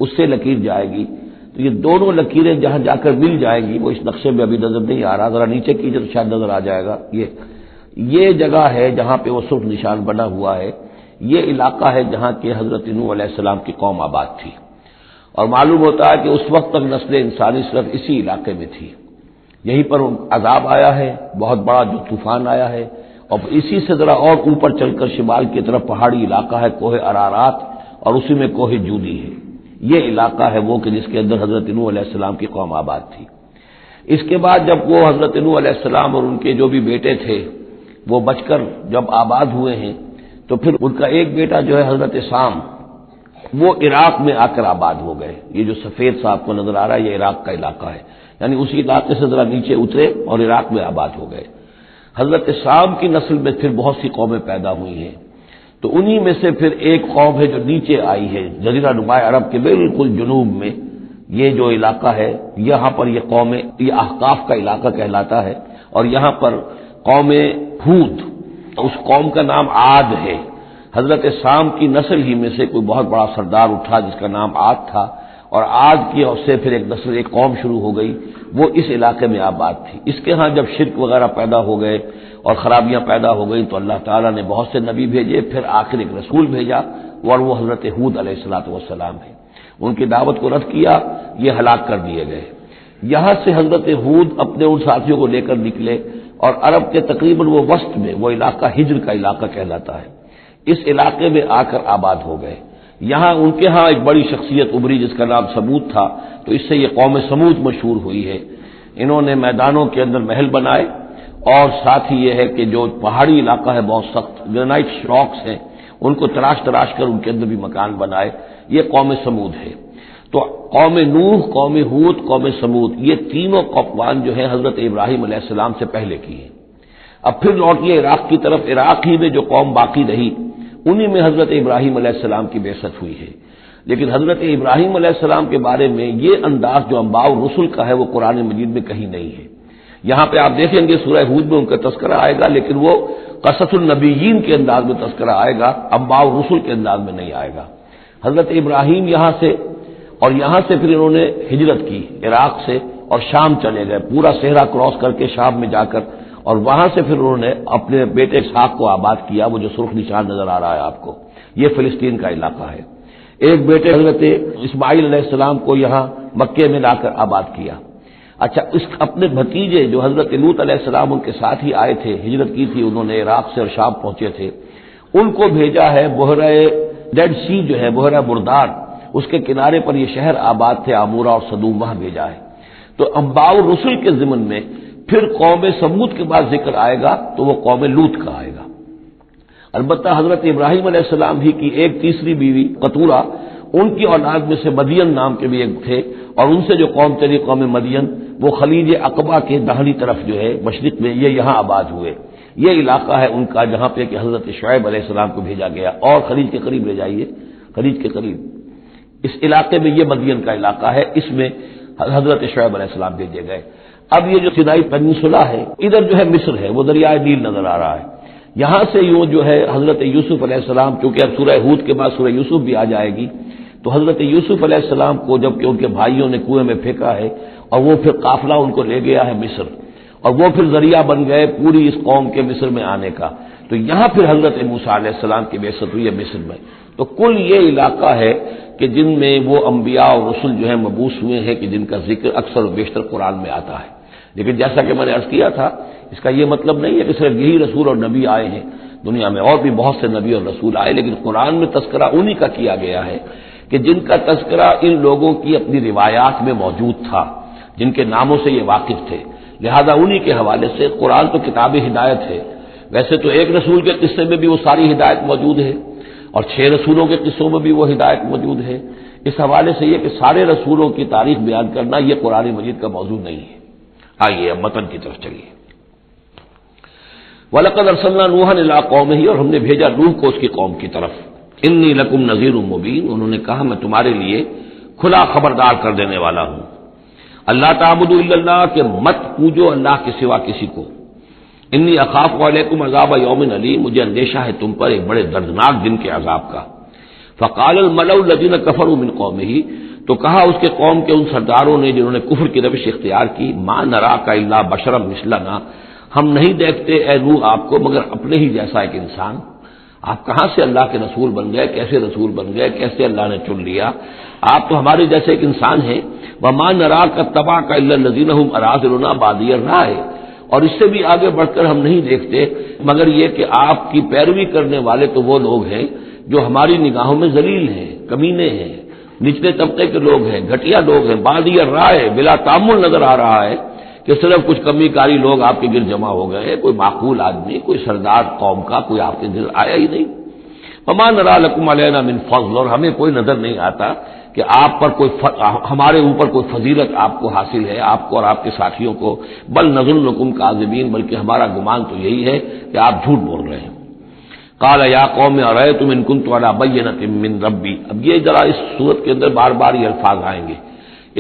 اس سے لکیر جائے گی. تو یہ دونوں لکیریں جہاں جا کر مل جائیں گی، وہ اس نقشے میں ابھی نظر نہیں آ رہا، ذرا نیچے کیجیے تو شاید نظر آ جائے گا. یہ جگہ ہے جہاں پہ وہ سرخ نشان بنا ہوا ہے. یہ علاقہ ہے جہاں کہ حضرت نوح علیہ السلام کی قوم آباد تھی، اور معلوم ہوتا ہے کہ اس وقت تک نسل انسانی صرف اسی علاقے میں تھی. یہیں پر عذاب آیا ہے، بہت بڑا جو طوفان آیا ہے، اور اسی سے ذرا اور اوپر چل کر شمال کی طرف پہاڑی علاقہ ہے کوہ ارارات، اور اسی میں کوہ جودی ہے. یہ علاقہ ہے وہ کہ جس کے اندر حضرت نوح علیہ السلام کی قوم آباد تھی. اس کے بعد جب وہ حضرت نوح علیہ السلام اور ان کے جو بھی بیٹے تھے وہ بچ کر جب آباد ہوئے ہیں، تو پھر ان کا ایک بیٹا جو ہے حضرت سام، وہ عراق میں آ کر آباد ہو گئے. یہ جو سفید صاحب کو نظر آ رہا ہے یہ عراق کا علاقہ ہے، یعنی اسی علاقے سے ذرا نیچے اترے اور عراق میں آباد ہو گئے. حضرت سام کی نسل میں پھر بہت سی قومیں پیدا ہوئی ہیں. تو انہی میں سے پھر ایک قوم ہے جو نیچے آئی ہے جزیرہ نما عرب کے بالکل جنوب میں. یہ جو علاقہ ہے یہاں پر یہ قوم، یہ احقاف کا علاقہ کہلاتا ہے، اور یہاں پر قوم ہود، اس قوم کا نام عاد ہے. حضرت سام کی نسل ہی میں سے کوئی بہت بڑا سردار اٹھا جس کا نام عاد تھا، اور عاد کی اور سے پھر ایک نسل، ایک قوم شروع ہو گئی، وہ اس علاقے میں آباد تھی. اس کے ہاں جب شرک وغیرہ پیدا ہو گئے اور خرابیاں پیدا ہو گئیں تو اللہ تعالیٰ نے بہت سے نبی بھیجے، پھر آخر ایک رسول بھیجا اور وہ حضرت ہود علیہ السلام ہے. ان کی دعوت کو رد کیا، یہ ہلاک کر دیے گئے. یہاں سے حضرت ہود اپنے ان ساتھیوں کو لے کر نکلے اور عرب کے تقریباً وہ وسط میں وہ علاقہ ہجر کا علاقہ کہلاتا ہے، اس علاقے میں آ کر آباد ہو گئے. یہاں ان کے ہاں ایک بڑی شخصیت ابری جس کا نام سمود تھا، تو اس سے یہ قوم سمود مشہور ہوئی ہے. انہوں نے میدانوں کے اندر محل بنائے، اور ساتھ ہی یہ ہے کہ جو پہاڑی علاقہ ہے بہت سخت گرینائٹ راکس ہیں، ان کو تراش کر ان کے اندر بھی مکان بنائے. یہ قوم سمود ہے. تو قوم نوح، قوم ہود، قوم سمود، یہ تینوں قومان جو ہیں حضرت ابراہیم علیہ السلام سے پہلے کی ہیں. اب پھر لوٹیے عراق کی طرف. عراق ہی میں جو قوم باقی رہی انہی میں حضرت ابراہیم علیہ السلام کی بعثت ہوئی ہے. لیکن حضرت ابراہیم علیہ السلام کے بارے میں یہ انداز جو انباء الرسل کا ہے وہ قرآن مجید میں کہیں نہیں ہے. یہاں پہ آپ دیکھیں گے سورہ ہود میں ان کا تذکرہ آئے گا، لیکن وہ قصص النبیین کے انداز میں تذکرہ آئے گا، انباء الرسل کے انداز میں نہیں آئے گا۔ حضرت ابراہیم یہاں سے اور یہاں سے پھر انہوں نے ہجرت کی عراق سے اور شام چلے گئے، پورا صحرا کراس کر کے شام میں جا کر، اور وہاں سے پھر انہوں نے اپنے بیٹے اسحاق کو آباد کیا، وہ جو سرخ نشان نظر آ رہا ہے آپ کو، یہ فلسطین کا علاقہ ہے۔ ایک بیٹے حضرت اسماعیل علیہ السلام کو یہاں مکے میں لا کر آباد کیا۔ اچھا، اس اپنے بھتیجے جو حضرت لوط علیہ السلام ان کے ساتھ ہی آئے تھے، ہجرت کی تھی انہوں نے، عراق سے اور شام پہنچے تھے، ان کو بھیجا ہے بحیرہ ڈیڈ سی جو ہے، بحیرہ مردار، اس کے کنارے پر یہ شہر آباد تھے، عمورہ اور صدوم، وہاں بھیجا ہے۔ تو انباء الرسل کے ضمن میں پھر قوم سمود کے بعد ذکر آئے گا تو وہ قوم لوط کا آئے گا۔ البتہ حضرت ابراہیم علیہ السلام ہی کی ایک تیسری بیوی قطورہ، ان کی اولاد میں سے مدین نام کے بھی ایک تھے، اور ان سے جو قوم چلی قوم مدین، وہ خلیج عقبہ کے داہنی طرف جو ہے مشرق میں، یہ یہاں آباد ہوئے۔ یہ علاقہ ہے ان کا جہاں پہ کہ حضرت شعیب علیہ السلام کو بھیجا گیا، اور خلیج کے قریب لے جائیے، خلیج کے قریب اس علاقے میں یہ مدین کا علاقہ ہے، اس میں حضرت شعیب علیہ السلام بھیجے گئے۔ اب یہ جو سینائی پیننسولا ہے، ادھر جو ہے مصر ہے، وہ دریائے نیل نظر آ رہا ہے۔ یہاں سے یوں جو ہے حضرت یوسف علیہ السلام، کیونکہ اب سورہ ہود کے بعد سورہ یوسف بھی آ جائے گی، تو حضرت یوسف علیہ السلام کو جب کہ ان کے بھائیوں نے کنویں میں پھینکا ہے، اور وہ پھر قافلہ ان کو لے گیا ہے مصر، اور وہ پھر ذریعہ بن گئے پوری اس قوم کے مصر میں آنے کا، تو یہاں پھر حضرت موسیٰ علیہ السلام کی بعثت ہوئی ہے مصر میں۔ تو کل یہ علاقہ ہے کہ جن میں وہ انبیاء اور رسل جو ہیں مبعوث ہوئے ہیں، کہ جن کا ذکر اکثر و بیشتر قرآن میں آتا ہے۔ لیکن جیسا کہ میں نے عرض کیا تھا، اس کا یہ مطلب نہیں ہے کہ صرف یہی رسول اور نبی آئے ہیں، دنیا میں اور بھی بہت سے نبی اور رسول آئے، لیکن قرآن میں تذکرہ انہی کا کیا گیا ہے کہ جن کا تذکرہ ان لوگوں کی اپنی روایات میں موجود تھا، جن کے ناموں سے یہ واقف تھے، لہذا انہی کے حوالے سے قرآن تو کتاب ہدایت ہے۔ ویسے تو ایک رسول کے قصے میں بھی وہ ساری ہدایت موجود ہے، اور 6 رسولوں کے قصوں میں بھی وہ ہدایت موجود ہے۔ اس حوالے سے یہ کہ سارے رسولوں کی تاریخ بیان کرنا یہ قرآن مجید کا موضوع نہیں ہے۔ آئیے اب متن کی طرف چلیے۔ وَلَقَدْ أَرْسَلْنَا نُوحًا إِلَىٰ قَوْمِهِ، اور ہم نے بھیجا نوح کو اس کی قوم کی طرف۔ إِنِّي لَكُمْ نَذِيرٌ مُّبِينٌ، انہوں نے کہا میں تمہارے لیے کھلا خبردار کر دینے والا ہوں۔ اللہ تعبدوا الا اللہ، کہ مت پوجو اللہ کے سوا کسی کو۔ انی اخاف علیکم عذاب یوم علیم، مجھے اندیشہ ہے تم پر ایک بڑے دردناک دن کے عذاب کا۔ فقال الملأ الذین کفروا من قومہ، تو کہا اس کے قوم کے ان سرداروں نے جنہوں نے کفر کی روش اختیار کی، ما نراک الا بشرا مثلنا، ہم نہیں دیکھتے اے نوح آپ کو مگر اپنے ہی جیسا ایک انسان۔ آپ کہاں سے اللہ کے رسول بن گئے، کیسے رسول بن گئے، کیسے اللہ نے چن لیا؟ آپ تو ہمارے جیسے ایک انسان ہیں۔ وما نراک اتبعک الا الذین هم اراذلنا بادی الرائے، اور اس سے بھی آگے بڑھ کر ہم نہیں دیکھتے مگر یہ کہ آپ کی پیروی کرنے والے تو وہ لوگ ہیں جو ہماری نگاہوں میں ذلیل ہیں، کمینے ہیں، نچلے طبقے کے لوگ ہیں، گھٹیا لوگ ہیں، بادی الرائے، بلا تعمل نظر آ رہا ہے کہ صرف کچھ کمی کاری لوگ آپ کے گرد جمع ہو گئے، کوئی معقول آدمی، کوئی سردار قوم کا کوئی آپ کے گرد آیا ہی نہیں۔ وما نرى لكم علينا من فضل، اور ہمیں کوئی نظر نہیں آتا کہ آپ پر کوئی ہمارے اوپر کوئی فضیلت آپ کو حاصل ہے، آپ کو اور آپ کے ساتھیوں کو، بل نظنکم کاذبین، بلکہ ہمارا گمان تو یہی ہے کہ آپ جھوٹ بول رہے ہیں۔ قال یا قوم ارأیتم ان كنت على بینۃ من ربی، اب یہ ذرا اس صورت کے اندر بار بار یہ الفاظ آئیں گے۔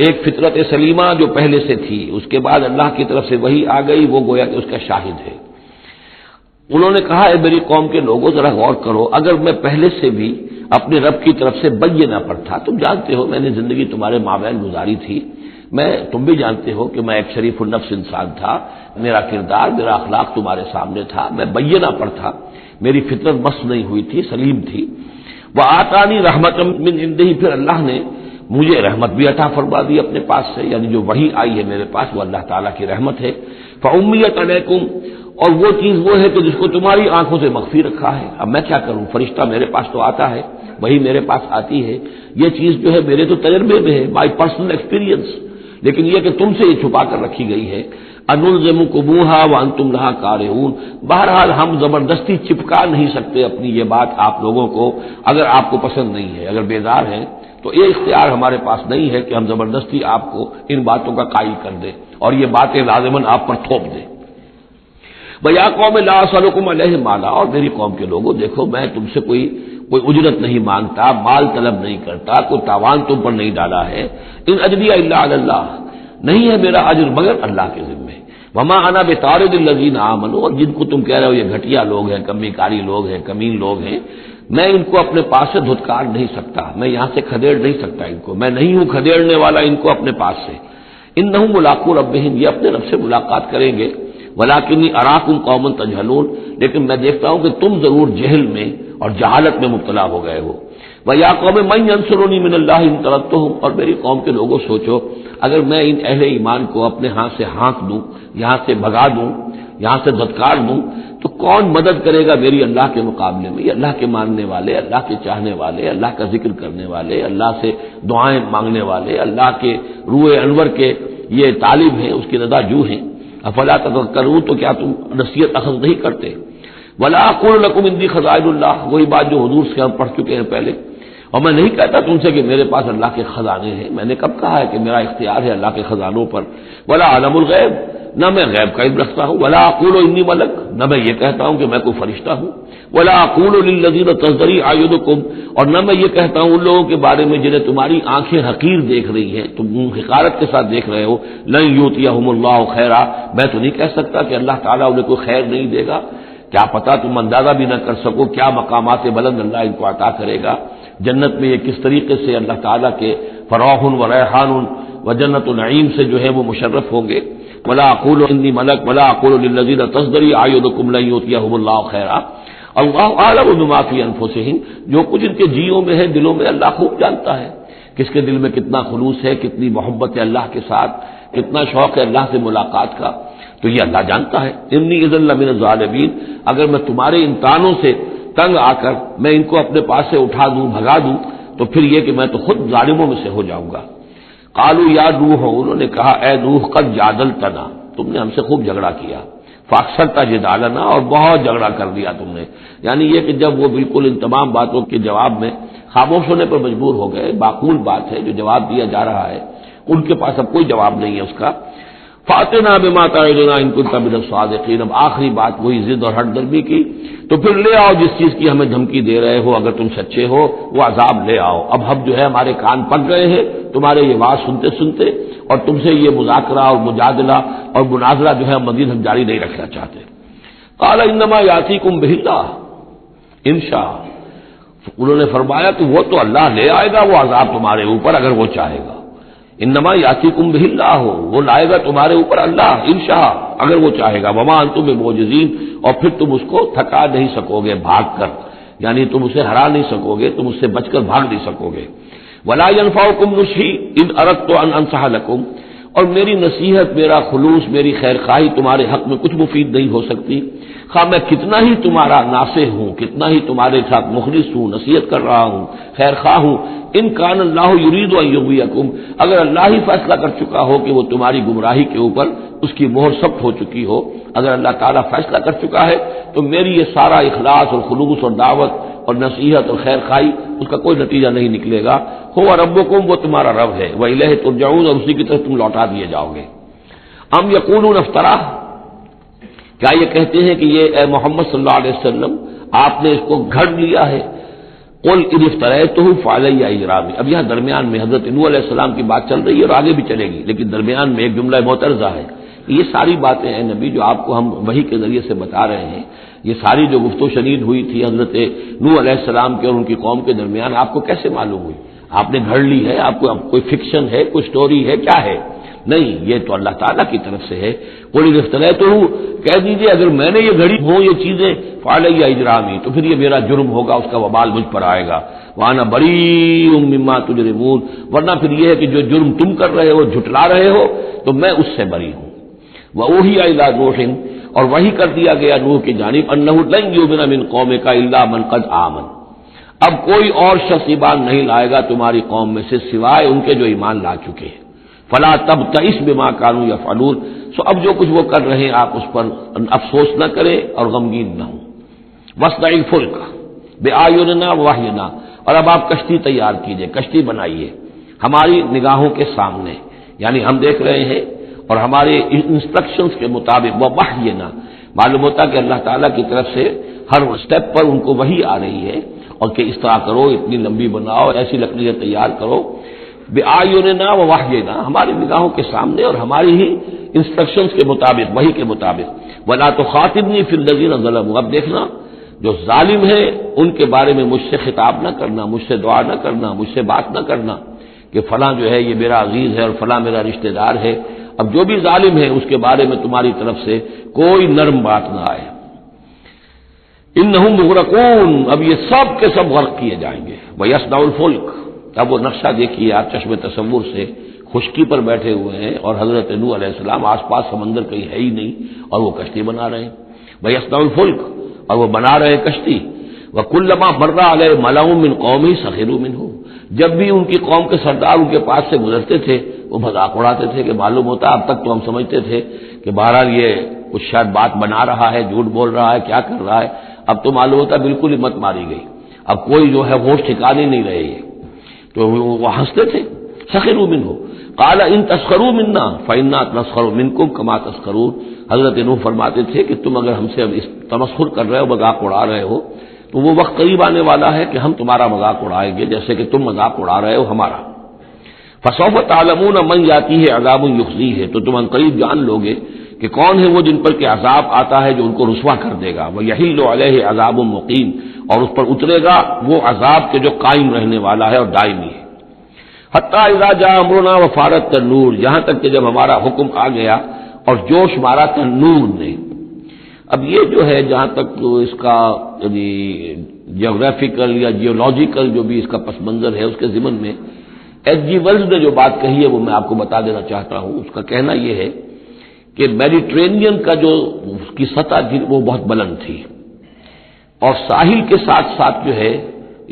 ایک فطرت سلیمہ جو پہلے سے تھی، اس کے بعد اللہ کی طرف سے وحی آ گئی، وہ گویا کہ اس کا شاہد ہے۔ انہوں نے کہا اے میری قوم کے لوگوں ذرا غور کرو، اگر میں پہلے سے بھی اپنے رب کی طرف سے بینہ پر تھا، تم جانتے ہو میں نے زندگی تمہارے مابین گزاری تھی، تم بھی جانتے ہو کہ میں ایک شریف النفس انسان تھا، میرا کردار میرا اخلاق تمہارے سامنے تھا، میں بینہ پر تھا، میری فطرت مس نہیں ہوئی تھی، سلیم تھی۔ وآتانی رحمۃ من عنده، پھر اللہ نے مجھے رحمت بھی عطا فرما دی اپنے پاس سے، یعنی جو وحی آئی ہے میرے پاس وہ اللہ تعالیٰ کی رحمت ہے۔ فأمیت علیکم، اور وہ چیز وہ ہے کہ جس کو تمہاری آنکھوں سے مخفی رکھا ہے، اب میں کیا کروں، فرشتہ میرے پاس تو آتا ہے، وہی میرے پاس آتی ہے، یہ چیز جو ہے میرے تو تجربے میں ہے، بائی پرسنل ایکسپیرینس، لیکن یہ کہ تم سے یہ چھپا کر رکھی گئی ہے۔ انلزمکموہا وانتم لہا کارہون، بہرحال ہم زبردستی چپکا نہیں سکتے اپنی یہ بات آپ لوگوں کو، اگر آپ کو پسند نہیں ہے، اگر بیزار ہیں تو یہ اختیار ہمارے پاس نہیں ہے کہ ہم زبردستی آپ کو ان باتوں کا قائل کر دیں اور یہ باتیں لازماً آپ پر تھوپ دیں۔ بیا قوم لا اسألکم علیہ مالا، اور میری قوم کے لوگوں دیکھو میں تم سے کوئی اجرت نہیں مانگتا، مال طلب نہیں کرتا، کوئی تاوان تم پر نہیں ڈالا ہے۔ ان اجریہ الا علی اللہ، نہیں ہے میرا اجر مگر اللہ کے ذمے۔ وما انا بطارد الذین آمنوا، اور جن کو تم کہہ رہے ہو یہ گھٹیا لوگ ہیں، کمی کاری لوگ ہیں، کمین لوگ ہیں، میں ان کو اپنے پاس سے دھتکار نہیں سکتا، میں یہاں سے کھدیڑ نہیں سکتا ان کو، میں نہیں ہوں کھدیڑنے والا ان کو اپنے پاس سے۔ انہم ملاقو ربہم، یہ اپنے رب سے ملاقات کریں گے، ولکنی اراکم قوما تجہلون، لیکن میں دیکھتا ہوں کہ تم ضرور جہل میں اور جہالت میں مبتلا ہو گئے ہو۔ وَيَا قَوْمِ مَن يَنصُرُنِي مِنَ اللَّهِ إِن طَرَدتُّهُمْ، اور میری قوم کے لوگوں سوچو اگر میں ان اہل ایمان کو اپنے ہاتھ سے ہانک دوں، یہاں سے بھگا دوں، یہاں سے دھتکار دوں، تو کون مدد کرے گا میری اللہ کے مقابلے میں؟ یہ اللہ کے ماننے والے، اللہ کے چاہنے والے، اللہ کا ذکر کرنے والے، اللہ سے دعائیں مانگنے والے، اللہ کے روح انور کے یہ طالب ہیں، اس کی رضا جو ہیں۔ افلا تذکرون، تو کیا تم نصیحت اخذ نہیں کرتے؟ ولا اقول لکم عندی خزائن اللہ، وہی بات جو حضور سے ہم پڑھ چکے ہیں پہلے، اور میں نہیں کہتا تم سے کہ میرے پاس اللہ کے خزانے ہیں، میں نے کب کہا ہے کہ میرا اختیار ہے اللہ کے خزانوں پر؟ ولا عالم الغیب، نہ میں غیب کا علم رکھتا ہوں، ولا اقول انی ملک، نہ میں یہ کہتا ہوں کہ میں کوئی فرشتہ ہوں، ولا اقول للذین تزدری اعینکم، اور نہ میں یہ کہتا ہوں ان لوگوں کے بارے میں جنہیں تمہاری آنکھیں حقیر دیکھ رہی ہیں، تم حقارت کے ساتھ دیکھ رہے ہو، لن یؤتیہم اللہ خیرا، میں تو نہیں کہہ سکتا کہ اللہ تعالیٰ انہیں کوئی خیر نہیں دے گا، کیا پتا تم اندازہ بھی نہ کر سکو کیا مقامات بلند اللہ ان کو عطا کرے گا، جنت میں یہ کس طریقے سے اللہ تعالیٰ کے فراح و ریحان و جنت و نعیم سے جو ہے وہ مشرف ہوں گے۔ ولا اقول انی ملک ولا اقول للذین تزدری اعینکم لن یؤتیہم اللہ خیرا، اللہ اعلم بما فی انفسہم، جو کچھ ان کے جیوں میں ہے، دلوں میں، اللہ خوب جانتا ہے کس کے دل میں کتنا خلوص ہے، کتنی محبت ہے اللہ کے ساتھ، کتنا شوق ہے اللہ سے ملاقات کا، تو یہ اللہ جانتا ہے۔ انی اذا لمن الظالمین، اگر میں تمہارے امتحانوں سے تنگ آ کر میں ان کو اپنے پاس سے اٹھا دوں، بھگا دوں، تو پھر یہ کہ میں تو خود ظالموں میں سے ہو جاؤں گا۔ قالوا یا نوح، انہوں نے کہا اے نوح قد جادلتنا، تم نے ہم سے خوب جھگڑا کیا، فاکثرت جدالنا، اور بہت جھگڑا کر دیا تم نے، یعنی یہ کہ جب وہ بالکل ان تمام باتوں کے جواب میں خاموش ہونے پر مجبور ہو گئے، معقول بات ہے جو جواب دیا جا رہا ہے، ان کے پاس اب کوئی جواب نہیں ہے اس کا۔ فاتنا بما تعدنا ان كنت من الصادقین، اب آخری بات وہی ضد اور ہٹ درمی کی، تو پھر لے آؤ جس چیز کی ہمیں دھمکی دے رہے ہو، اگر تم سچے ہو وہ عذاب لے آؤ۔ اب ہم جو ہے ہمارے کان پک گئے ہیں تمہارے یہ بات سنتے سنتے، اور تم سے یہ مذاکرہ اور مجادلہ اور مناظرہ جو ہے مزید ہم جاری نہیں رکھنا چاہتے۔ قال انما یاتیکم بہ اللہ ان شاء، انہوں نے فرمایا کہ وہ تو اللہ لے آئے گا وہ عذاب تمہارے اوپر اگر وہ چاہے گا، انما یاتیکم بہ اللہ، وہ لائے گا تمہارے اوپر اللہ انشاء اگر وہ چاہے گا، وما انتم بمعجزین، اور پھر تم اس کو تھکا نہیں سکو گے بھاگ کر، یعنی تم اسے ہرا نہیں سکو گے، تم اس سے بچ کر بھاگ نہیں سکو گے۔ ولا ينفعکم نصحی ان اردت ان انصح لکم، اور میری نصیحت، میرا خلوص، میری خیر خواہی تمہارے حق میں کچھ مفید نہیں ہو سکتی، خواہ میں کتنا ہی تمہارا ناصح ہوں، کتنا ہی تمہارے ساتھ مخلص ہوں، نصیحت کر رہا ہوں، خیر خواہ ہوں۔ ان کان اللہ یرید ان یغویکم، اگر اللہ ہی فیصلہ کر چکا ہو کہ وہ تمہاری گمراہی کے اوپر اس کی مہر ثبت ہو چکی ہو، اگر اللہ تعالیٰ فیصلہ کر چکا ہے تو میری یہ سارا اخلاص اور خلوص اور دعوت اور نصیحت اور خیر خواہی اس کا کوئی نتیجہ نہیں نکلے گا۔ هو ربکم، وہ تمہارا رب ہے، وإلیہ ترجعون، اور اسی کی طرف تم لوٹا دیے جاؤ گے۔ ام یقولون افترا، کیا یہ کہتے ہیں کہ یہ اے محمد صلی اللہ علیہ وسلم آپ نے اس کو گھڑ لیا ہے؟ قل ان افتریتہ فعلی اجرامی، اب یہاں درمیان میں حضرت نوح علیہ السلام کی بات چل رہی ہے اور آگے بھی چلے گی، لیکن درمیان میں ایک جملہ معترضہ ہے۔ یہ ساری باتیں ہیں نبی جو آپ کو ہم وحی کے ذریعے سے بتا رہے ہیں، یہ ساری جو گفت و شنید ہوئی تھی حضرت نوح علیہ السلام کے اور ان کی قوم کے درمیان، آپ کو کیسے معلوم ہوئی؟ آپ نے گھڑ لی ہے؟ آپ کو کوئی فکشن ہے، کوئی سٹوری ہے، کیا ہے؟ نہیں، یہ تو اللہ تعالیٰ کی طرف سے ہے۔ قل ان افتریتہ، کہہ دیجئے اگر میں نے یہ گھڑی ہوں یہ چیزیں، فعلی اجرامی، تو پھر یہ میرا جرم ہوگا، اس کا وبال مجھ پر آئے گا۔ وانا بریء مما تجرمون، ورنہ پھر یہ ہے کہ جو جرم تم کر رہے ہو، جھٹلا رہے ہو، تو میں اس سے بری ہوں۔ وأوحی الی نوح، اور وحی کر دیا گیا نوح کی جانب، انہ لن یؤمن من قومک الا من قد آمن، اب کوئی اور شخص ایمان نہیں لائے گا تمہاری قوم میں سے سوائے ان کے جو ایمان لا چکے ہیں۔ فلا تبتئس بما كانوا يفعلون، سو اب جو کچھ وہ کر رہے ہیں آپ اس پر افسوس نہ کریں اور غمگین نہ ہوں۔ واصنع الفلک بأعیننا ووحینا، اور اب آپ کشتی تیار کیجئے، کشتی بنائیے ہماری نگاہوں کے سامنے، یعنی ہم دیکھ رہے ہیں اور ہمارے انسٹرکشنز کے مطابق، ووحینا معلوم ہوتا کہ اللہ تعالیٰ کی طرف سے ہر سٹیپ پر ان کو وحی آ رہی ہے، اور کہ اس طرح کرو، اتنی لمبی بناؤ، ایسی لکڑیاں تیار کرو، بِأَعْيُنِنَا وَوَحْيِنَا، ہماری نگاہوں کے سامنے اور ہماری ہی انسٹرکشنز کے مطابق، وحی کے مطابق. ولا تخاطبنی فی الذین ظلموا، اب دیکھنا جو ظالم ہے ان کے بارے میں مجھ سے خطاب نہ کرنا، مجھ سے دعا نہ کرنا، مجھ سے بات نہ کرنا کہ فلاں جو ہے یہ میرا عزیز ہے اور فلاں میرا رشتہ دار ہے. اب جو بھی ظالم ہے اس کے بارے میں تمہاری طرف سے کوئی نرم بات نہ آئے. انہم مغرقون، اب یہ سب کے سب غرق کیے جائیں گے. ویصنع الفلک، اب وہ نقشہ دیکھیے آپ چشم تصور سے، خشکی پر بیٹھے ہوئے ہیں اور حضرت نوح علیہ السلام آس پاس سمندر کہیں ہے ہی نہیں اور وہ کشتی بنا رہے ہیں. ویصنع الفلک، اور وہ بنا رہے ہیں کشتی. وکلما مر علیہ ملأ من قومہ سخروا منہ، جب بھی ان کی قوم کے سردار ان کے پاس سے گزرتے تھے وہ مذاق اڑاتے تھے کہ معلوم ہوتا اب تک تو ہم سمجھتے تھے کہ بہرحال یہ کچھ شاید بات بنا رہا ہے، جھوٹ بول رہا ہے، کیا کر رہا ہے، اب تو معلوم ہوتا بالکل ہی مت ماری گئی، اب کوئی جو ہے ہوش ٹھکانے نہیں رہے. تو وہ ہنستے تھے. سخروا منہ قال ان تسخروا منا فإنا نسخر منکم کما تسخرون، حضرت نوح فرماتے تھے کہ تم اگر ہم سے اب اس تمسخر کر رہے ہو، مذاق اڑا رہے ہو، تو وہ وقت قریب آنے والا ہے کہ ہم تمہارا مذاق اڑائیں گے جیسے کہ تم مذاق اڑا رہے ہو ہمارا. فسوف تعلمون من یاتیہ عذاب یخزیہ، تو تم ان قریب جان لوگے کہ کون ہے وہ جن پر کہ عذاب آتا ہے جو ان کو رسوا کر دے گا. ویحل علیہ عذاب مقیم، اور اس پر اترے گا وہ عذاب کے جو قائم رہنے والا ہے اور دائمی ہے. حتی اذا جاء امرنا وفارت التنور، یہاں تک کہ جب ہمارا حکم آ گیا اور جوش مارا تنور نے. اب یہ جو ہے جہاں تک اس کا یعنی جیوگرافیکل یا جیولوجیکل جو بھی اس کا پس منظر ہے اس کے ضمن میں ایچ جی ویلز نے جو بات کہی ہے وہ میں آپ کو بتا دینا چاہتا ہوں. اس کا کہنا یہ ہے کہ میڈیٹرینین کا جو اس کی سطح تھی وہ بہت بلند تھی، اور ساحل کے ساتھ ساتھ جو ہے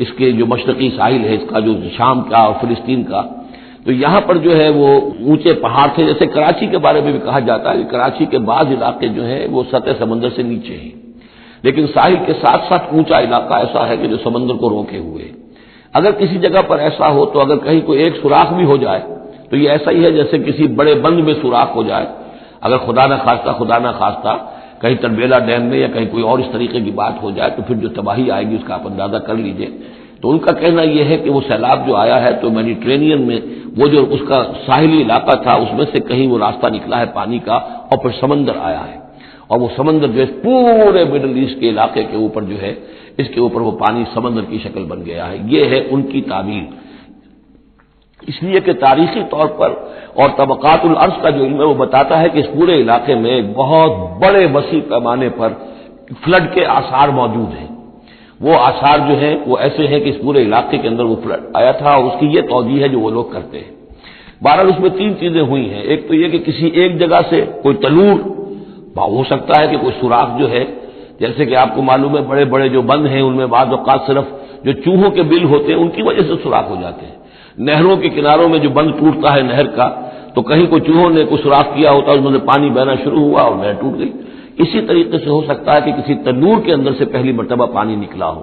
اس کے جو مشرقی ساحل ہے اس کا جو شام کا اور فلسطین کا، تو یہاں پر جو ہے وہ اونچے پہاڑ تھے. جیسے کراچی کے بارے میں بھی کہا جاتا ہے کہ کراچی کے بعض علاقے جو ہیں وہ سطح سمندر سے نیچے ہیں، لیکن ساحل کے ساتھ ساتھ اونچا علاقہ ایسا ہے کہ جو سمندر کو روکے ہوئے. اگر کسی جگہ پر ایسا ہو تو اگر کہیں کوئی ایک سوراخ بھی ہو جائے تو یہ ایسا ہی ہے جیسے کسی بڑے بند میں سوراخ ہو جائے. اگر خدا نہ خواستہ کہیں تربیلا ڈیم میں یا کہیں کوئی اور اس طریقے کی بات ہو جائے تو پھر جو تباہی آئے گی اس کا آپ اندازہ کر لیجئے. تو ان کا کہنا یہ ہے کہ وہ سیلاب جو آیا ہے تو میڈیٹرینین میں وہ جو اس کا ساحلی علاقہ تھا اس میں سے کہیں وہ راستہ نکلا ہے پانی کا اور پھر سمندر آیا ہے، اور وہ سمندر جو ہے پورے مڈل ایسٹ کے علاقے کے اوپر جو ہے اس کے اوپر وہ پانی سمندر کی شکل بن گیا ہے. یہ ہے ان کی تعبیر. اس لیے کہ تاریخی طور پر اور طبقات الارض کا جو علم ہے وہ بتاتا ہے کہ اس پورے علاقے میں ایک بہت بڑے وسیع پیمانے پر فلڈ کے آثار موجود ہیں. وہ آثار جو ہیں وہ ایسے ہیں کہ اس پورے علاقے کے اندر وہ فلڈ آیا تھا، اور اس کی یہ توجیہ ہے جو وہ لوگ کرتے ہیں. بہرحال اس میں تین چیزیں ہوئی ہیں. ایک تو یہ کہ کسی ایک جگہ سے کوئی تنور ہو سکتا ہے کہ کوئی سوراخ جو ہے، جیسے کہ آپ کو معلوم ہے بڑے بڑے جو بند ہیں ان میں بعض اوقات صرف جو چوہوں کے بل ہوتے ہیں ان کی وجہ سے سوراخ ہو جاتے ہیں. نہروں کے کناروں میں جو بند ٹوٹتا ہے نہر کا، تو کہیں کوئی چوہوں نے کوئی سوراخ کیا ہوتا ہے، اس میں سے پانی بہنا شروع ہوا اور نہر ٹوٹ گئی. اسی طریقے سے ہو سکتا ہے کہ کسی تنور کے اندر سے پہلی مرتبہ پانی نکلا ہو.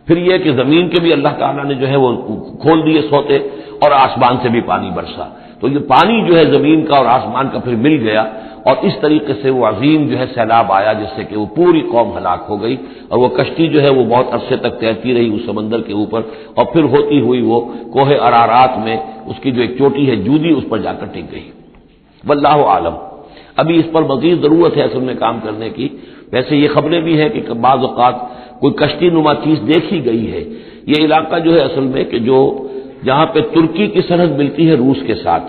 پھر یہ کہ زمین کے بھی اللہ تعالیٰ نے جو ہے وہ کھول دیے سوتے اور آسمان سے بھی پانی برسا، تو یہ پانی جو ہے زمین کا اور آسمان کا پھر مل گیا، اور اس طریقے سے وہ عظیم جو ہے سیلاب آیا جس سے کہ وہ پوری قوم ہلاک ہو گئی. اور وہ کشتی جو ہے وہ بہت عرصے تک تیرتی رہی اس سمندر کے اوپر، اور پھر ہوتی ہوئی وہ کوہ ارارات میں اس کی جو ایک چوٹی ہے جودی اس پر جا کر ٹک گئی. واللہ عالم. ابھی اس پر مزید ضرورت ہے اصل میں کام کرنے کی. ویسے یہ خبریں بھی ہیں کہ بعض اوقات کوئی کشتی نما چیز دیکھی گئی ہے. یہ علاقہ جو ہے اصل میں کہ جو جہاں پہ ترکی کی سرحد ملتی ہے روس کے ساتھ،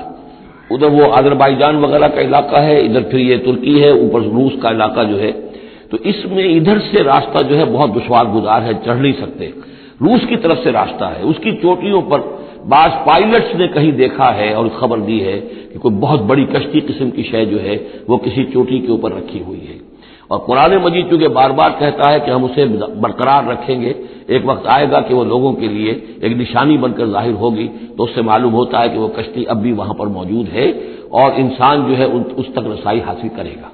ادھر وہ آذربائیجان وغیرہ کا علاقہ ہے، ادھر پھر یہ ترکی ہے، اوپر روس کا علاقہ جو ہے، تو اس میں ادھر سے راستہ جو ہے بہت دشوار گزار ہے، چڑھ نہیں سکتے. روس کی طرف سے راستہ ہے، اس کی چوٹیوں پر بعض پائلٹس نے کہیں دیکھا ہے اور خبر دی ہے کہ کوئی بہت بڑی کشتی قسم کی شے جو ہے وہ کسی چوٹی کے اوپر رکھی ہوئی ہے. اور قرآن مجید چونکہ بار بار کہتا ہے کہ ہم اسے برقرار رکھیں گے، ایک وقت آئے گا کہ وہ لوگوں کے لیے ایک نشانی بن کر ظاہر ہوگی، تو اس سے معلوم ہوتا ہے کہ وہ کشتی اب بھی وہاں پر موجود ہے اور انسان جو ہے اس تک رسائی حاصل کرے گا.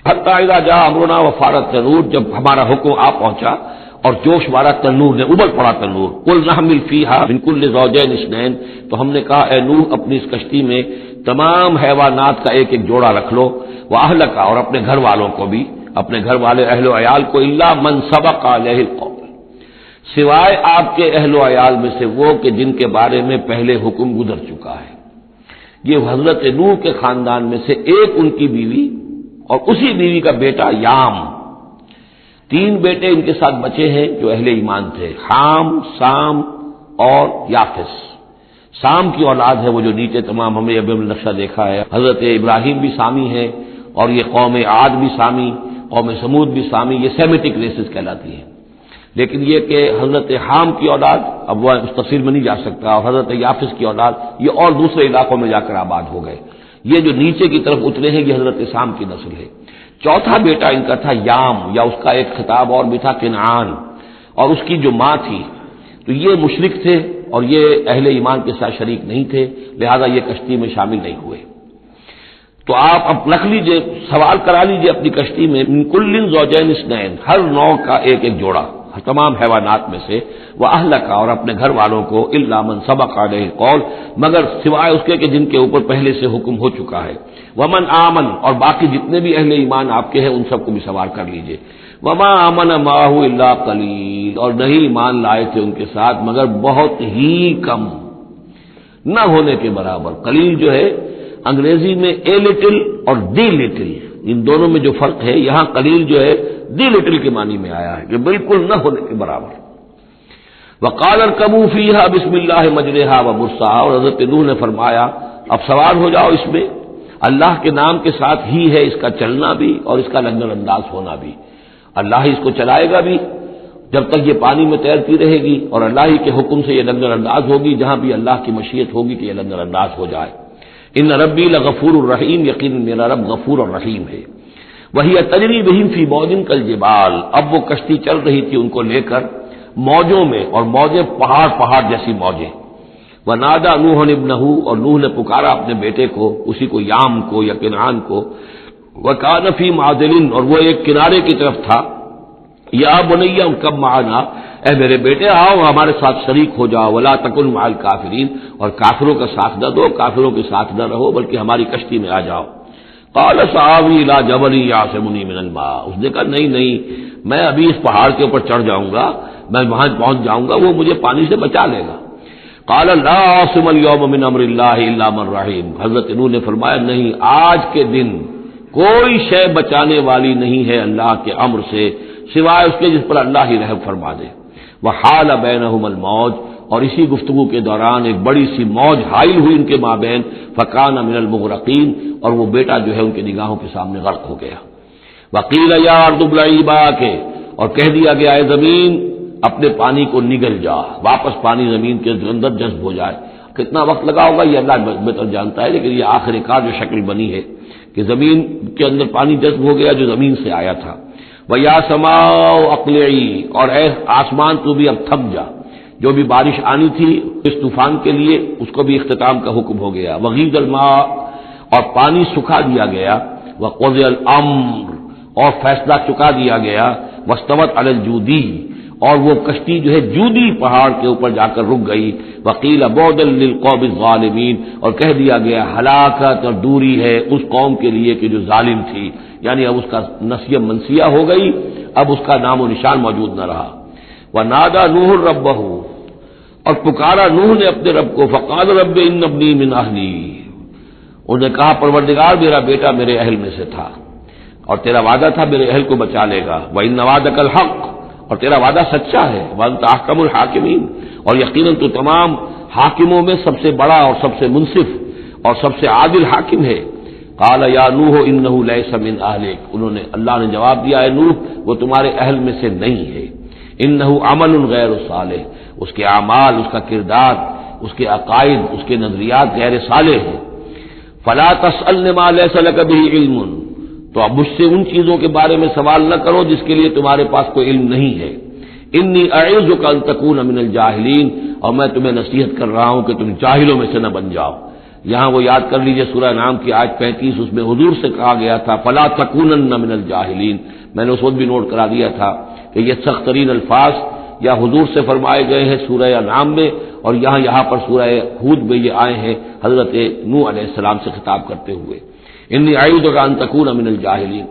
حتی اذا جاء امرنا وفارت التنور، جب ہمارا حکم آ پہنچا اور جوش مارا تنور نے، ابل پڑا تنور. قل نحمل فیہا من کل زوجین اثنین، تو ہم نے کہا اے نوح اپنی اس کشتی میں تمام حیوانات کا ایک ایک جوڑا رکھ لو، واہلک، اور اپنے گھر والوں کو بھی، اپنے گھر والے اہل و عیال کو، الا من سبق علیہ القول، سوائے آپ کے اہل و عیال میں سے وہ کہ جن کے بارے میں پہلے حکم گزر چکا ہے. یہ حضرت نوح کے خاندان میں سے ایک ان کی بیوی اور اسی بیوی کا بیٹا یام، تین بیٹے ان کے ساتھ بچے ہیں جو اہل ایمان تھے، حام، سام اور یافس۔ سام کی اولاد ہے وہ جو نیچے تمام ہمیں ابھی نقشہ دیکھا ہے، حضرت ابراہیم بھی سامی ہے اور یہ قوم عاد بھی سامی، قوم سمود بھی سامی، یہ سیمیٹک ریسز کہلاتی ہیں۔ لیکن یہ کہ حضرت حام کی اولاد، اب وہ اس تفصیل میں نہیں جا سکتا، اور حضرت یافس کی اولاد یہ اور دوسرے علاقوں میں جا کر آباد ہو گئے۔ یہ جو نیچے کی طرف اترے ہیں یہ حضرت سام کی نسل ہے۔ چوتھا بیٹا ان کا تھا یام، یا اس کا ایک خطاب اور بھی تھا کنعان، اور اس کی جو ماں تھی تو یہ مشرک تھے اور یہ اہل ایمان کے ساتھ شریک نہیں تھے، لہذا یہ کشتی میں شامل نہیں ہوئے۔ تو آپ اب رکھ لیجئے، سوال کرا لیجئے اپنی کشتی میں، من کل زوجین اثنین، ہر نوع کا ایک ایک جوڑا تمام حیوانات میں سے، وہ اہلک، اور اپنے گھر والوں کو، الا من سبق علیہ القول، مگر سوائے اس کے کہ جن کے اوپر پہلے سے حکم ہو چکا ہے، ومن آمن، اور باقی جتنے بھی اہل ایمان آپ کے ہیں ان سب کو بھی سوار کر لیجئے، وما آمن معه الا قلیل، اور نہیں ایمان لائے تھے ان کے ساتھ مگر بہت ہی کم، نہ ہونے کے برابر۔ قلیل جو ہے انگریزی میں اے لٹل اور دی لٹل، ان دونوں میں جو فرق ہے، یہاں قلیل جو ہے دی لٹل کے معنی میں آیا ہے کہ بالکل نہ ہونے کے برابر۔ وقال اركبوا فيها بسم الله مجريها ومرساها، اور حضرت نوح نے فرمایا اب سوار ہو جاؤ اس میں، اللہ کے نام کے ساتھ ہی ہے اس کا چلنا بھی اور اس کا لنگر انداز ہونا بھی، اللہ ہی اس کو چلائے گا بھی جب تک یہ پانی میں تیرتی رہے گی، اور اللہ ہی کے حکم سے یہ لنگر انداز ہوگی جہاں بھی اللہ کی مشیت ہوگی کہ یہ لنگر انداز ہو جائے۔ ان ربی لغفور الرحیم، یقین میرا رب غفور اور رحیم ہے۔ وہی تجری بہم فی موج کالجبال، اب وہ کشتی چل رہی تھی ان کو لے کر موجوں میں، اور موجیں پہاڑ پہاڑ جیسی موجیں۔ ونادى نوح ابنہ، اور نوح نے پکارا اپنے بیٹے کو، اسی کو یام کو یا کنعان کو، وکان فی معدل، اور وہ ایک کنارے کی طرف تھا، یا بنی ارکب معنا، اے میرے بیٹے آؤ ہمارے ساتھ شریک ہو جاؤ، ولا تکن مع الکافرین، اور کافروں کا ساتھ نہ دو، کافروں کے ساتھ نہ رہو بلکہ ہماری کشتی میں آ جاؤ۔ قال سآوی الی جبل یعصمنی من الماء، اس نے کہا نہیں نہیں، میں ابھی اس پہاڑ کے اوپر چڑھ جاؤں گا، میں وہاں پہنچ جاؤں گا، وہ مجھے پانی سے بچا لے گا۔ قال لا عاصم اليوم من امر اللہ الا من رحم، حضرت نوح نے فرمایا نہیں، آج کے دن کوئی شے بچانے والی نہیں ہے اللہ کے امر سے سوائے اس کے جس پر اللہ ہی رحم فرما دے۔ وحال بینہم الموج، اور اسی گفتگو کے دوران ایک بڑی سی موج حائل ہوئی ان کے مابین، فکان من المغرقین، اور وہ بیٹا جو ہے ان کی نگاہوں کے سامنے غرق ہو گیا۔ وقیل یا ارض ابلعی ماءک، اور کہہ دیا گیا اے زمین اپنے پانی کو نگل جا، واپس پانی زمین کے اندر جذب ہو جائے۔ کتنا وقت لگا ہوگا یہ اللہ بہتر جانتا ہے، لیکن یہ آخر کار جو شکل بنی ہے کہ زمین کے اندر پانی جذب ہو گیا جو زمین سے آیا تھا۔ وَيَا سَمَاءُ أَقْلِعِي، اور اے آسمان تو بھی اب تھم جا، جو بھی بارش آنی تھی اس طوفان کے لیے اس کو بھی اختتام کا حکم ہو گیا۔ وَغِيضَ الْمَاءُ، اور پانی سکھا دیا گیا۔ وَقُضِيَ الْأَمْرُ، اور فیصلہ چکا دیا گیا۔ وَاسْتَوَتْ عَلَى الْجُودِيِّ، اور وہ کشتی جو ہے جودی پہاڑ کے اوپر جا کر رک گئی۔ وَقِيلَ بُعْدًا لِلْقَوْمِ الظَّالِمِينَ، اور کہہ دیا گیا ہلاکت اور دوری ہے اس قوم کے لیے کہ جو ظالم تھی، یعنی اب اس کا نسیہ منسیہ ہو گئی، اب اس کا نام و نشان موجود نہ رہا۔ وَنَادَى نُوحٌ رَبَّهُ، اور پکارا نوح نے اپنے رب کو، فقال رب ان ابنی من اہلی، انہوں نے کہا پروردگار میرا بیٹا میرے اہل میں سے تھا اور تیرا وعدہ تھا میرے اہل کو بچا لے گا۔ وَإِنَّ وَعْدَكَ الْحَقُّ، اور تیرا وعدہ سچا ہے۔ وَأَنْتَ أَحْكَمُ الْحَاكِمِينَ، اور یقیناً تو تمام حاکموں میں سب سے بڑا اور سب سے منصف اور سب سے عادل حاکم ہے۔ قال یا نوح انہ لیس من اہلک، انہوں نے اللہ نے جواب دیا اے نوح وہ تمہارے اہل میں سے نہیں ہے۔ انہ عمل غیر صالح، اس کے اعمال، اس کا کردار، اس کے عقائد، اس کے نظریات غیر صالح ہیں۔ فلا تسألن ما لیس لک بہ علم، تو اب مجھ سے ان چیزوں کے بارے میں سوال نہ کرو جس کے لیے تمہارے پاس کوئی علم نہیں ہے۔ انی اعظک ان تکون من الجاہلین، اور میں تمہیں نصیحت کر رہا ہوں کہ تم جاہلوں میں سے نہ بن جاؤ۔ یہاں وہ یاد کر لیجئے سورہ انعام کی آیت 35، اس میں حضور سے کہا گیا تھا فلا تکونن من الجاہلین، میں نے اس وقت بھی نوٹ کرا دیا تھا کہ یہ سخت ترین الفاظ یا حضور سے فرمائے گئے ہیں سورہ انعام میں، اور یہاں پر سورہ ہود میں یہ آئے ہیں حضرت نوح علیہ السلام سے خطاب کرتے ہوئے، انی اعوذک ان تکون من الجاہلین۔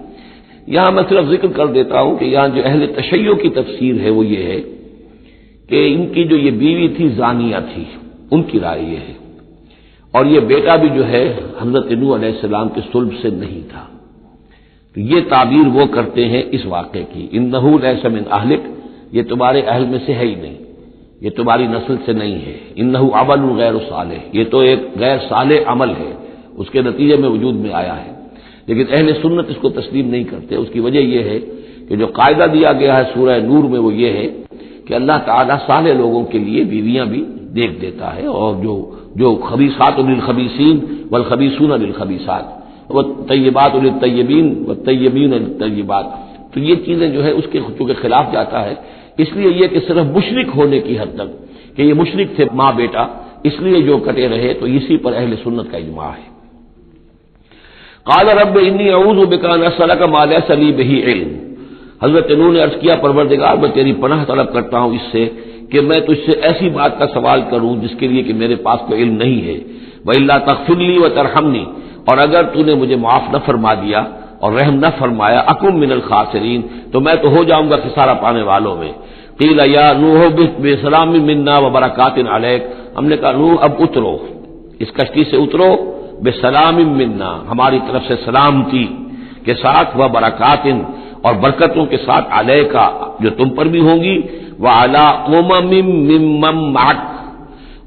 یہاں میں صرف ذکر کر دیتا ہوں کہ یہاں جو اہل تشیع کی تفسیر ہے وہ یہ ہے کہ ان کی جو یہ بیوی تھی زانیہ تھی، ان کی رائے یہ ہے، اور یہ بیٹا بھی جو ہے حضرت نوح علیہ السلام کے صلب سے نہیں تھا۔ تو یہ تعبیر وہ کرتے ہیں اس واقعے کی، انہ لیس من اہلک، یہ تمہارے اہل میں سے ہے ہی نہیں، یہ تمہاری نسل سے نہیں ہے، انہ عمل غیر صالح، یہ تو ایک غیر صالح عمل ہے، اس کے نتیجے میں وجود میں آیا ہے۔ لیکن اہل سنت اس کو تسلیم نہیں کرتے۔ اس کی وجہ یہ ہے کہ جو قاعدہ دیا گیا ہے سورہ نور میں وہ یہ ہے کہ اللہ تعالیٰ صالح لوگوں کے لیے بیویاں بھی دیکھ دیتا ہے، اور جو خبیثات للخبیثین والخبیثون للخبیثات والطیبات للطیبین والطیبین للطیبات، تو یہ چیزیں جو ہے اس کے چونکہ خلاف جاتا ہے، اس لیے یہ کہ صرف مشرک ہونے کی حد تک کہ یہ مشرک تھے ماں بیٹا، اس لیے جو کٹے رہے، تو اسی پر اہل سنت کا اجماع ہے۔ قال رب انی اعوذ بک ان اسألک ما لیس لی بہ علم، حضرت نوح نے عرض کیا پروردگار میں تیری پناہ طلب کرتا ہوں اس سے کہ میں تجھ سے ایسی بات کا سوال کروں جس کے لیے کہ میرے پاس کوئی علم نہیں ہے، وَإِلَّا تَغْفِرْ لِي وَتَرْحَمْنِي، اور اگر تو نے مجھے معاف نہ فرما دیا اور رحم نہ فرمایا، اکم من الخاسرین، تو میں تو ہو جاؤں گا خسارہ پانے والوں میں۔ قیل یا نوح اہبط بسلام منا وبرکات علیک، ہم نے کہا نوح اب اترو، اس کشتی سے اترو، بسلام منا، ہماری طرف سے سلامتی کے ساتھ، وبرکات، اور برکتوں کے ساتھ، علیکا، جو تم پر بھی ہوں گی، وعلی امم ممن معک،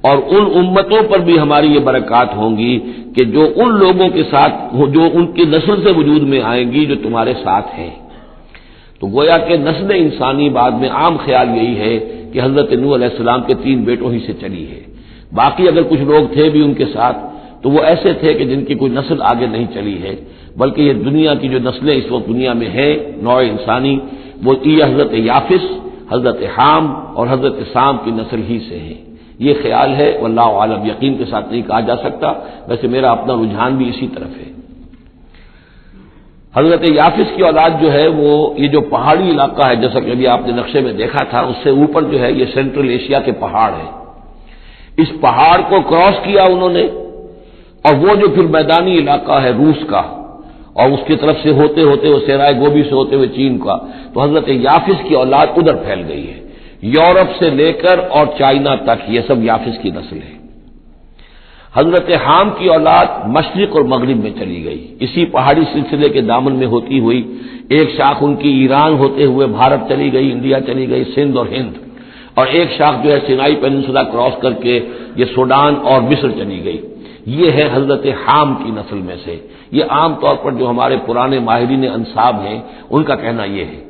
اور ان امتوں پر بھی ہماری یہ برکات ہوں گی کہ جو ان لوگوں کے ساتھ، جو ان کی نسل سے وجود میں آئیں گی جو تمہارے ساتھ ہیں۔ تو گویا کہ نسل انسانی بعد میں عام خیال یہی ہے کہ حضرت نوح علیہ السلام کے 3 بیٹوں ہی سے چلی ہے، باقی اگر کچھ لوگ تھے بھی ان کے ساتھ تو وہ ایسے تھے کہ جن کی کوئی نسل آگے نہیں چلی ہے، بلکہ یہ دنیا کی جو نسلیں اس وقت دنیا میں ہیں نوع انسانی، وہ یہ حضرت یافس، حضرت حام اور حضرت سام کی نسل ہی سے ہیں۔ یہ خیال ہے، واللہ عالم، یقین کے ساتھ نہیں کہا جا سکتا، ویسے میرا اپنا رجحان بھی اسی طرف ہے۔ حضرت یافس کی اولاد جو ہے وہ یہ جو پہاڑی علاقہ ہے، جیسا کہ ابھی آپ نے نقشے میں دیکھا تھا، اس سے اوپر جو ہے یہ سینٹرل ایشیا کے پہاڑ ہیں، اس پہاڑ کو کراس کیا انہوں نے، اور وہ جو پھر میدانی علاقہ ہے روس کا، اور اس کی طرف سے ہوتے ہوتے وہ سیرائے گوبی سے ہوتے ہوئے چین کا، تو حضرت یافس کی اولاد ادھر پھیل گئی ہے، یورپ سے لے کر اور چائنا تک، یہ سب یافس کی نسل ہے۔ حضرت حام کی اولاد مشرق اور مغرب میں چلی گئی، اسی پہاڑی سلسلے کے دامن میں ہوتی ہوئی، ایک شاخ ان کی ایران ہوتے ہوئے بھارت چلی گئی، انڈیا چلی گئی، سندھ اور ہند، اور ایک شاخ جو ہے سینائی پیننسولا کراس کر کے یہ سوڈان اور مصر چلی گئی۔ یہ ہے حضرت حام کی نسل میں سے۔ یہ عام طور پر جو ہمارے پرانے ماہرین انساب ہیں ان کا کہنا یہ ہے۔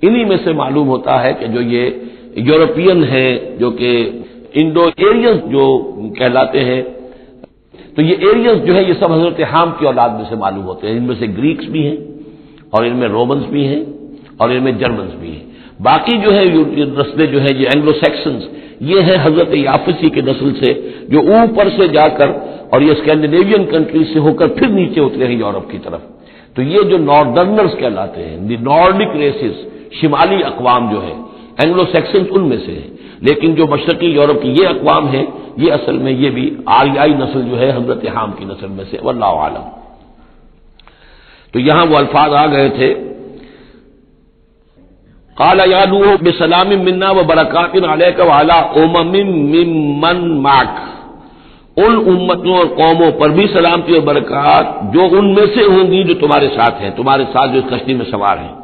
انہی میں سے معلوم ہوتا ہے کہ جو یہ یورپین ہیں، جو کہ انڈو ایرینز جو کہلاتے ہیں، تو یہ ایرینز جو ہے یہ سب حضرت حام کی اولاد میں سے معلوم ہوتے ہیں۔ ان میں سے گریکس بھی ہیں، اور ان میں رومنز بھی ہیں، اور ان میں جرمنز بھی ہیں۔ باقی جو ہے نسلیں جو ہیں یہ اینگلو سیکسنز، یہ ہے حضرت یافسی کے نسل سے، جو اوپر سے جا کر اور یہ اسکینڈینیوین کنٹری سے ہو کر پھر نیچے اترے ہیں یورپ کی طرف۔ تو یہ جو ناردرنرز کہلاتے ہیں، دی نارڈک ریسز، شمالی اقوام جو ہے، اینگلو سیکسنز ان میں سے ہیں، لیکن جو مشرقی یورپ کی یہ اقوام ہیں، یہ اصل میں یہ بھی آریائی نسل جو ہے حضرت حام کی نسل میں سے، واللہ عالم۔ تو یہاں وہ الفاظ آ گئے تھے، قال یا نوح بسلام منا وبرکات علیک وعلی امم ممن معک، ان امتوں اور قوموں پر بھی سلامتی اور برکات جو ان میں سے ہوں گی جو تمہارے ساتھ ہیں، تمہارے ساتھ جو اس کشتی میں سوار ہیں،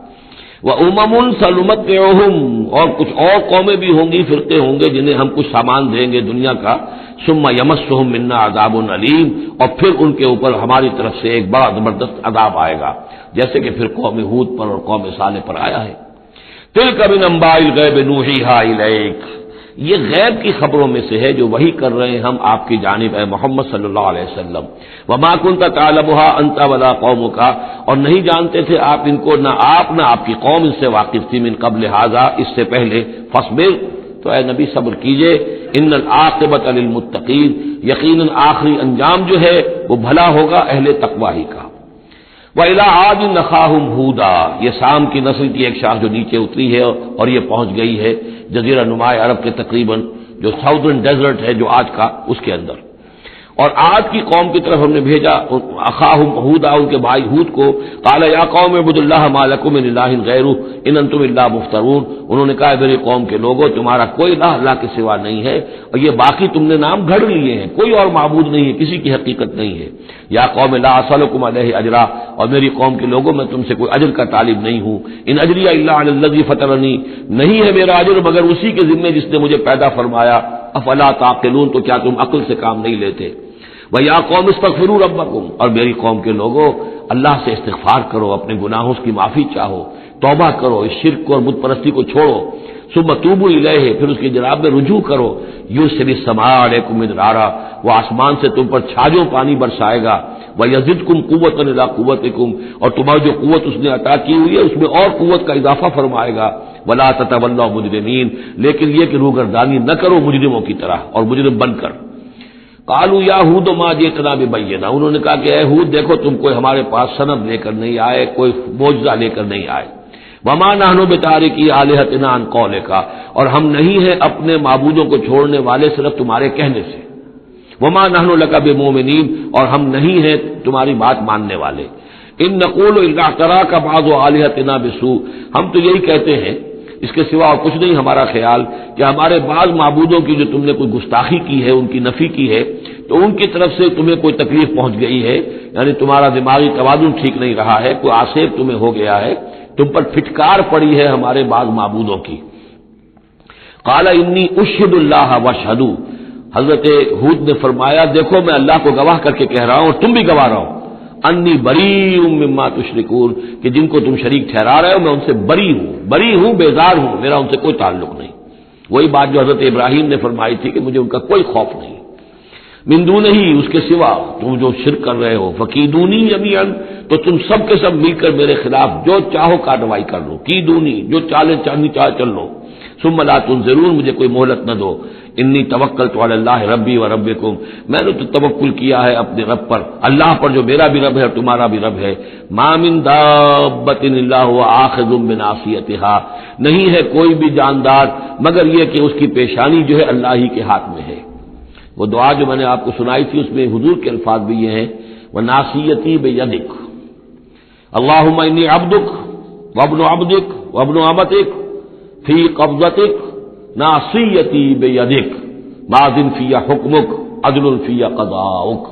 وامم سنمتعہم، اور کچھ اور قومیں بھی ہوں گی، فرقے ہوں گے جنہیں ہم کچھ سامان دیں گے دنیا کا، ثم یمسہم منا عذاب علیم، اور پھر ان کے اوپر ہماری طرف سے ایک بڑا زبردست عذاب آئے گا، جیسے کہ پھر قوم ہود پر اور قوم صالح پر آیا ہے۔ تلک من انباء الغیب نوحیھا الیک، یہ غیب کی خبروں میں سے ہے جو وحی کر رہے ہیں ہم آپ کی جانب اے محمد صلی اللہ علیہ وسلم۔ وما کنت تعلمها انت ولا قومک، اور نہیں جانتے تھے آپ ان کو، نہ آپ نہ آپ کی قوم ان سے واقف تھی، من قبل ھذا، اس سے پہلے، فاصبر، تو اے نبی صبر کیجئے، ان العاقبۃ للمتقین، یقیناً آخری انجام جو ہے وہ بھلا ہوگا اہل تقوی ہی کا۔ وَإِلَىٰ عَادٍ أَخَاهُمْ هُودًا، یہ سام کی نسل کی ایک شاخ جو نیچے اتری ہے اور یہ پہنچ گئی ہے جزیرہ نما عرب کے تقریباً جو ساؤدرن ڈیزرٹ ہے جو آج کا، اس کے اندر۔ اور عاد کی قوم کی طرف ہم نے بھیجا اخاہم ہودا، ان کے بھائی ہود کو، قال یا قوم اعبدوا اللہ ما لکم من الہ غیرہ ان انتم الا مفترون، انہوں نے کہا میری قوم کے لوگوں تمہارا کوئی الہ اللہ کے سوا نہیں ہے، اور یہ باقی تم نے نام گھڑ لیے ہیں، کوئی اور معبود نہیں ہے، کسی کی حقیقت نہیں ہے۔ یا قوم لا اسألکم علیہ اجرا، اور میری قوم کے لوگوں میں تم سے کوئی اجر کا طالب نہیں ہوں، ان اجری الا علی الذی فطرنی، نہیں ہے میرا اجر مگر اسی کے ذمے جس نے مجھے پیدا فرمایا، افلا تعقلون، تو کیا تم عقل سے کام نہیں لیتے؟ وَيَا قَوْمِ اسْتَغْفِرُوا رَبَّكُمْ، اور میری قوم کے لوگوں اللہ سے استغفار کرو، اپنے گناہوں کی معافی چاہو، توبہ کرو، اس شرک کو اور بت پرستی کو چھوڑو، ثُمَّ تُوبُوا إِلَيْهِ، پھر اس کی جناب میں رجوع کرو، يُرْسِلِ السَّمَاءَ عَلَيْكُم مِّدْرَارًا، وہ آسمان سے تم پر چھاجوں پانی برسائے گا، وَيَزِدْكُمْ قُوَّةً إِلَىٰ قُوَّتِكُمْ، اور تمہاری جو قوت اس نے عطا کی ہوئی ہے اس میں اور قوت کا اضافہ فرمائے گا، وَلَا تَتَوَلَّوْا مُجْرِمِينَ، لیکن یہ کہ روگردانی نہ کرو مجرموں کی طرح اور مجرم بن کر۔ قالوا یا ہود ما جئتنا ببینہ، انہوں نے کہا کہ اے ہود دیکھو تم کوئی ہمارے پاس سند لے کر نہیں آئے، کوئی معجزہ لے کر نہیں آئے، وما نحن بتارکی آلہتنا عن قولک، اور ہم نہیں ہیں اپنے معبودوں کو چھوڑنے والے صرف تمہارے کہنے سے، وما نحن لک بمؤمنین، اور ہم نہیں ہیں تمہاری بات ماننے والے، ان نقول الا اعتراک بعض آلہتنا بسوء، ہم تو یہی کہتے ہیں اس کے سوا اور کچھ نہیں ہمارا خیال کہ ہمارے بعض معبودوں کی جو تم نے کوئی گستاخی کی ہے، ان کی نفی کی ہے، تو ان کی طرف سے تمہیں کوئی تکلیف پہنچ گئی ہے، یعنی تمہارا دماغی توازن ٹھیک نہیں رہا ہے، کوئی آسیب تمہیں ہو گیا ہے، تم پر پھٹکار پڑی ہے ہمارے بعض معبودوں کی۔ قال انی اشہد اللہ واشہدوا، حضرت ہود نے فرمایا دیکھو میں اللہ کو گواہ کر کے کہہ رہا ہوں اور تم بھی گواہ رہو، انی بریء مما تشرکون، کہ جن کو تم شریک ٹھہرا رہے ہو میں ان سے بری ہوں، بیزار ہوں، میرا ان سے کوئی تعلق نہیں۔ وہی بات جو حضرت ابراہیم نے فرمائی تھی کہ مجھے ان کا کوئی خوف نہیں، من دونہ ہی، اس کے سوا تم جو شرک کر رہے ہو، فکیدونی جمیعا، تو تم سب کے سب مل کر میرے خلاف جو چاہو کارروائی کر لو، کیدونی، جو چالیں چاہے چل لو، ثم لا تنظرون، مجھے کوئی مہلت نہ دو، انی توکلت علی اللہ ربی و ربکم، میں نے تو توکل کیا ہے اپنے رب پر، اللہ پر جو میرا بھی رب ہے اور تمہارا بھی رب ہے، ما من دابۃ الا هو آخذ بناصیتها، نہیں ہے کوئی بھی جاندار مگر یہ کہ اس کی پیشانی جو ہے اللہ ہی کے ہاتھ میں ہے۔ وہ دعا جو میں نے آپ کو سنائی تھی اس میں حضور کے الفاظ بھی یہ ہیں، وَنَاصِيَتِي بِيَدِكَ اللہم انی عبدک وابن عبدک وابن امتک فی قبضتک ناصیتی بیدک ماض فی حکمک عدل فی قضاؤک۔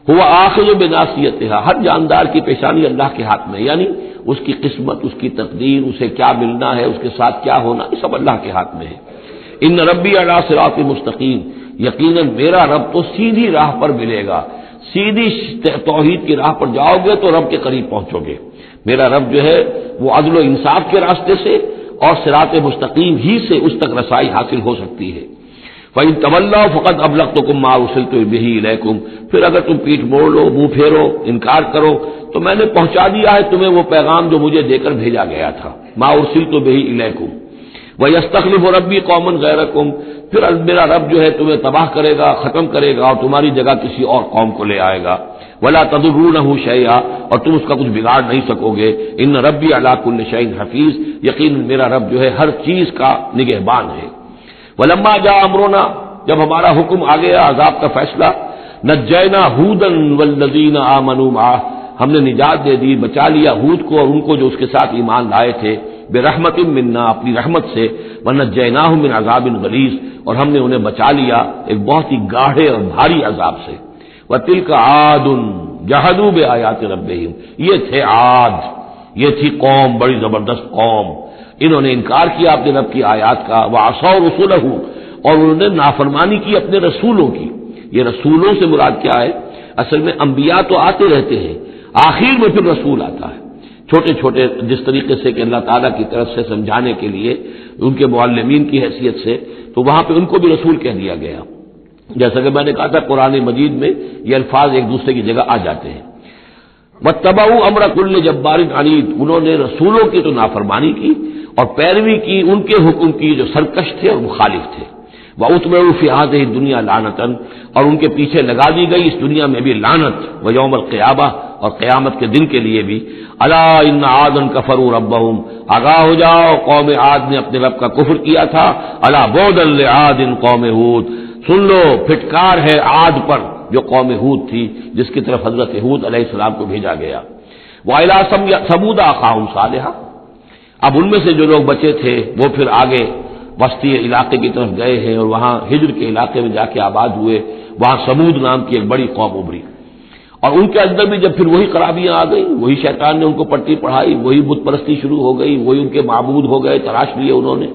ہوا آخذ بناصیتها، ہر جاندار کی پیشانی اللہ کے ہاتھ میں، یعنی اس کی قسمت، اس کی تقدیر، اسے کیا ملنا ہے، اس کے ساتھ کیا ہونا، یہ سب اللہ کے ہاتھ میں ہے۔ ان ربی علی صراط مستقیم، یقیناً میرا رب تو سیدھی راہ پر ملے گا، سیدھی توحید کی راہ پر جاؤ گے تو رب کے قریب پہنچو گے۔ میرا رب جو ہے وہ عدل و انصاف کے راستے سے اور صراط مستقیم ہی سے اس تک رسائی حاصل ہو سکتی ہے۔ فَإِن تَوَلَّوْا فَقَدْ أَبْلَغْتُكُم مَّا أُرْسِلْتُ بِهِ إِلَيْكُمْ، پھر اگر تم پیٹھ موڑ لو، منہ پھیرو، انکار کرو، تو میں نے پہنچا دیا ہے تمہیں وہ پیغام جو مجھے دے کر بھیجا گیا تھا، مَا أُرْسِلْتُ بِهِ إِلَيْكُمْ۔ وَيَسْتَخْلِفُ رَبِّي قَوْمًا غَيْرَكُمْ، پھر میرا رب جو ہے تمہیں تباہ کرے گا، ختم کرے گا اور تمہاری جگہ کسی اور قوم کو لے آئے گا۔ وَلَا تَضُرُّونَهُ شَيْئًا، اور تم اس کا کچھ بگاڑ نہیں سکو گے۔ إِنَّ رَبِّي عَلَىٰ كُلِّ شَيْءٍ حَفِيظٌ، یقیناً میرا رب جو ہے ہر چیز کا نگہبان ہے۔ وَلَمَّا جَاءَ أَمْرُنَا، جب ہمارا حکم آ گیا، عذاب کا فیصلہ، نَجَّيْنَا هُودًا وَالَّذِينَ آمَنُوا مَعَهُ، ہم نے نجات دے دی، بچا لیا ہود کو اور ان کو جو اس کے ساتھ ایمان لائے تھے، برحمت منا، اپنی رحمت سے، ونجیناہم من عذاب غلیظ، اور ہم نے انہیں بچا لیا ایک بہت ہی گاڑھے اور بھاری عذاب سے۔ وتلک عاد جحدوا بآیات ربہم، یہ تھے عاد، یہ تھی قوم، بڑی زبردست قوم، انہوں نے انکار کیا اپنے رب کی آیات کا، وعصوا رسلہ، اور انہوں نے نافرمانی کی اپنے رسولوں کی۔ یہ رسولوں سے مراد کیا ہے؟ اصل میں انبیاء تو آتے رہتے ہیں، آخر میں پھر رسول آتا ہے، چھوٹے چھوٹے جس طریقے سے کہ اللہ تعالیٰ کی طرف سے سمجھانے کے لیے ان کے معلمین کی حیثیت سے، تو وہاں پہ ان کو بھی رسول کہہ دیا گیا۔ جیسا کہ میں نے کہا تھا قرآن مجید میں یہ الفاظ ایک دوسرے کی جگہ آ جاتے ہیں۔ واتبعوا امر کل جبار عنید، انہوں نے رسولوں کی تو نافرمانی کی اور پیروی کی ان کے حکم کی جو سرکش تھے اور مخالف تھے۔ وَأُتْبِعُوا فِي هَٰذِهِ الدُّنْيَا لَعْنَةً، اور ان کے پیچھے لگا دی گئی اس دنیا میں بھی لعنت، وَيَوْمَ الْقِيَامَةِ، اور قیامت کے دن کے لیے بھی۔ أَلَا إِنَّ عَادًا كَفَرُوا رَبَّهُمْ، آگاہ ہو جاؤ قوم عاد نے اپنے رب کا کفر کیا تھا۔ أَلَا بُعْدًا لِعَادٍ قوم ہود، سن لو پھٹکار ہے عاد پر جو قوم ہود تھی جس کی طرف حضرت ہود علیہ السلام کو بھیجا گیا. وَإِلَىٰ ثَمُودَ أَخَاهُمْ صَالِحًا. اب ان میں سے جو لوگ بچے تھے وہ پھر آگے وسطی علاقے کی طرف گئے ہیں اور وہاں ہجر کے علاقے میں جا کے آباد ہوئے. وہاں سمود نام کی ایک بڑی قوم ابھری اور ان کے اندر بھی جب پھر وہی خرابیاں آ گئی, وہی شیطان نے ان کو پٹی پڑھائی, وہی بت پرستی شروع ہو گئی, وہی ان کے معبود ہو گئے, تراش لیے انہوں نے.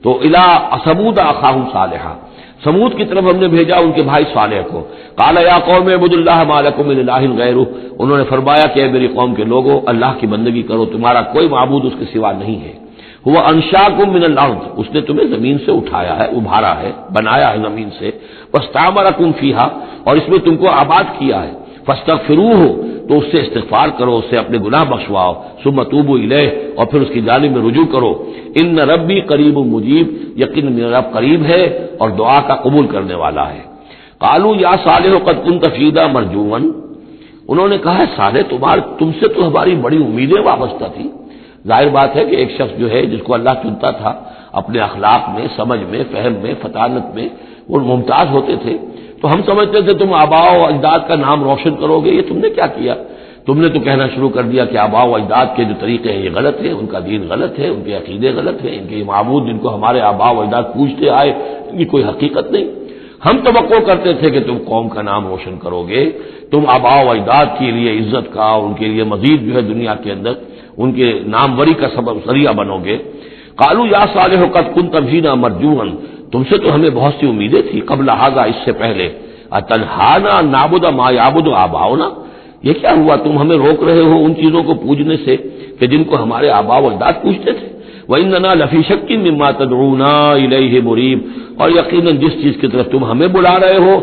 تو الی ثمود اخاہم صالحا, سمود کی طرف ہم نے بھیجا ان کے بھائی صالح کو. قال یا قوم اعبدوا اللہ ما لکم من الہ غیرہ, انہوں نے فرمایا کہ اے میری قوم کے لوگو اللہ کی بندگی کرو, تمہارا کوئی معبود اس کے سوا نہیں ہے. هو انشاکم من الارض, اس نے تمہیں زمین سے اٹھایا ہے, ابھارا ہے, بنایا ہے زمین سے. واستعمرکم فیہا, اور اس میں تم کو آباد کیا ہے. فاستغفروہ, تو اس سے استغفار کرو, اس سے اپنے گناہ بخشواؤ. ثم توبوا الیہ, اور پھر اس کی جانب میں رجوع کرو. ان ربی قریب مجیب, یقین میرا رب قریب ہے اور دعا کا قبول کرنے والا ہے. قالوا یا صالح قد كنت فینا مرجوا, انہوں نے کہا ہے صالح تم سے تو ہماری بڑی امیدیں وابستہ تھی. ظاہر بات ہے کہ ایک شخص جو ہے جس کو اللہ چنتا تھا اپنے اخلاق میں, سمجھ میں, فہم میں, فطانت میں وہ ممتاز ہوتے تھے, تو ہم سمجھتے تھے تم آباء و اجداد کا نام روشن کرو گے. یہ تم نے کیا کیا؟ تم نے تو کہنا شروع کر دیا کہ آباء و اجداد کے جو طریقے ہیں یہ غلط ہیں, ان کا دین غلط ہے, ان کے عقیدے غلط ہیں, ان کے معبود جن کو ہمارے آباء و اجداد پوجتے آئے ان کی کوئی حقیقت نہیں. ہم توقع کرتے تھے کہ تم قوم کا نام روشن کرو گے, تم آباء و اجداد کے لیے عزت کا اور ان کے لیے مزید جو ہے دنیا کے اندر ان کے ناموری کا سبب ذریعہ بنو گے. قالوا یا صالح قد كنت فینا مرجوا, تم سے تو ہمیں بہت سی امیدیں تھی قبل ھذا, اس سے پہلے. اتنہانا نعبد ما یعبد آباؤنا, یہ کیا ہوا تم ہمیں روک رہے ہو ان چیزوں کو پوجنے سے کہ جن کو ہمارے آباء و اجداد پوجتے تھے. وَإِنَّنَا لَفِي شَكٍّ مِّمَّا تَدْعُونَا إِلَيْهِ مُرِيبٍ, اور یقیناً جس چیز کی طرف تم ہمیں بلا رہے ہو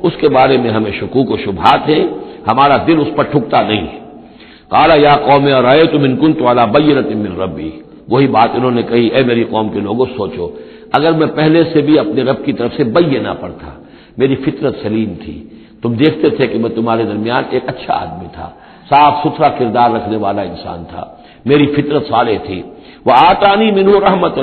اس کے بارے میں ہمیں شکوک و شبہات ہیں, ہمارا دل اس پر ٹھکتا نہیں ہے. قال یا قوم ارأیتم ان كنت علی بینۃ من ربی, وہی بات انہوں نے کہی, اے میری قوم کے لوگوں سوچو اگر میں پہلے سے بھی اپنے رب کی طرف سے بینہ پر تھا, میری فطرت سلیم تھی, تم دیکھتے تھے کہ میں تمہارے درمیان ایک اچھا آدمی تھا, صاف ستھرا کردار رکھنے والا انسان تھا, میری فطرت صالح تھی. وآتانی منہ رحمۃ,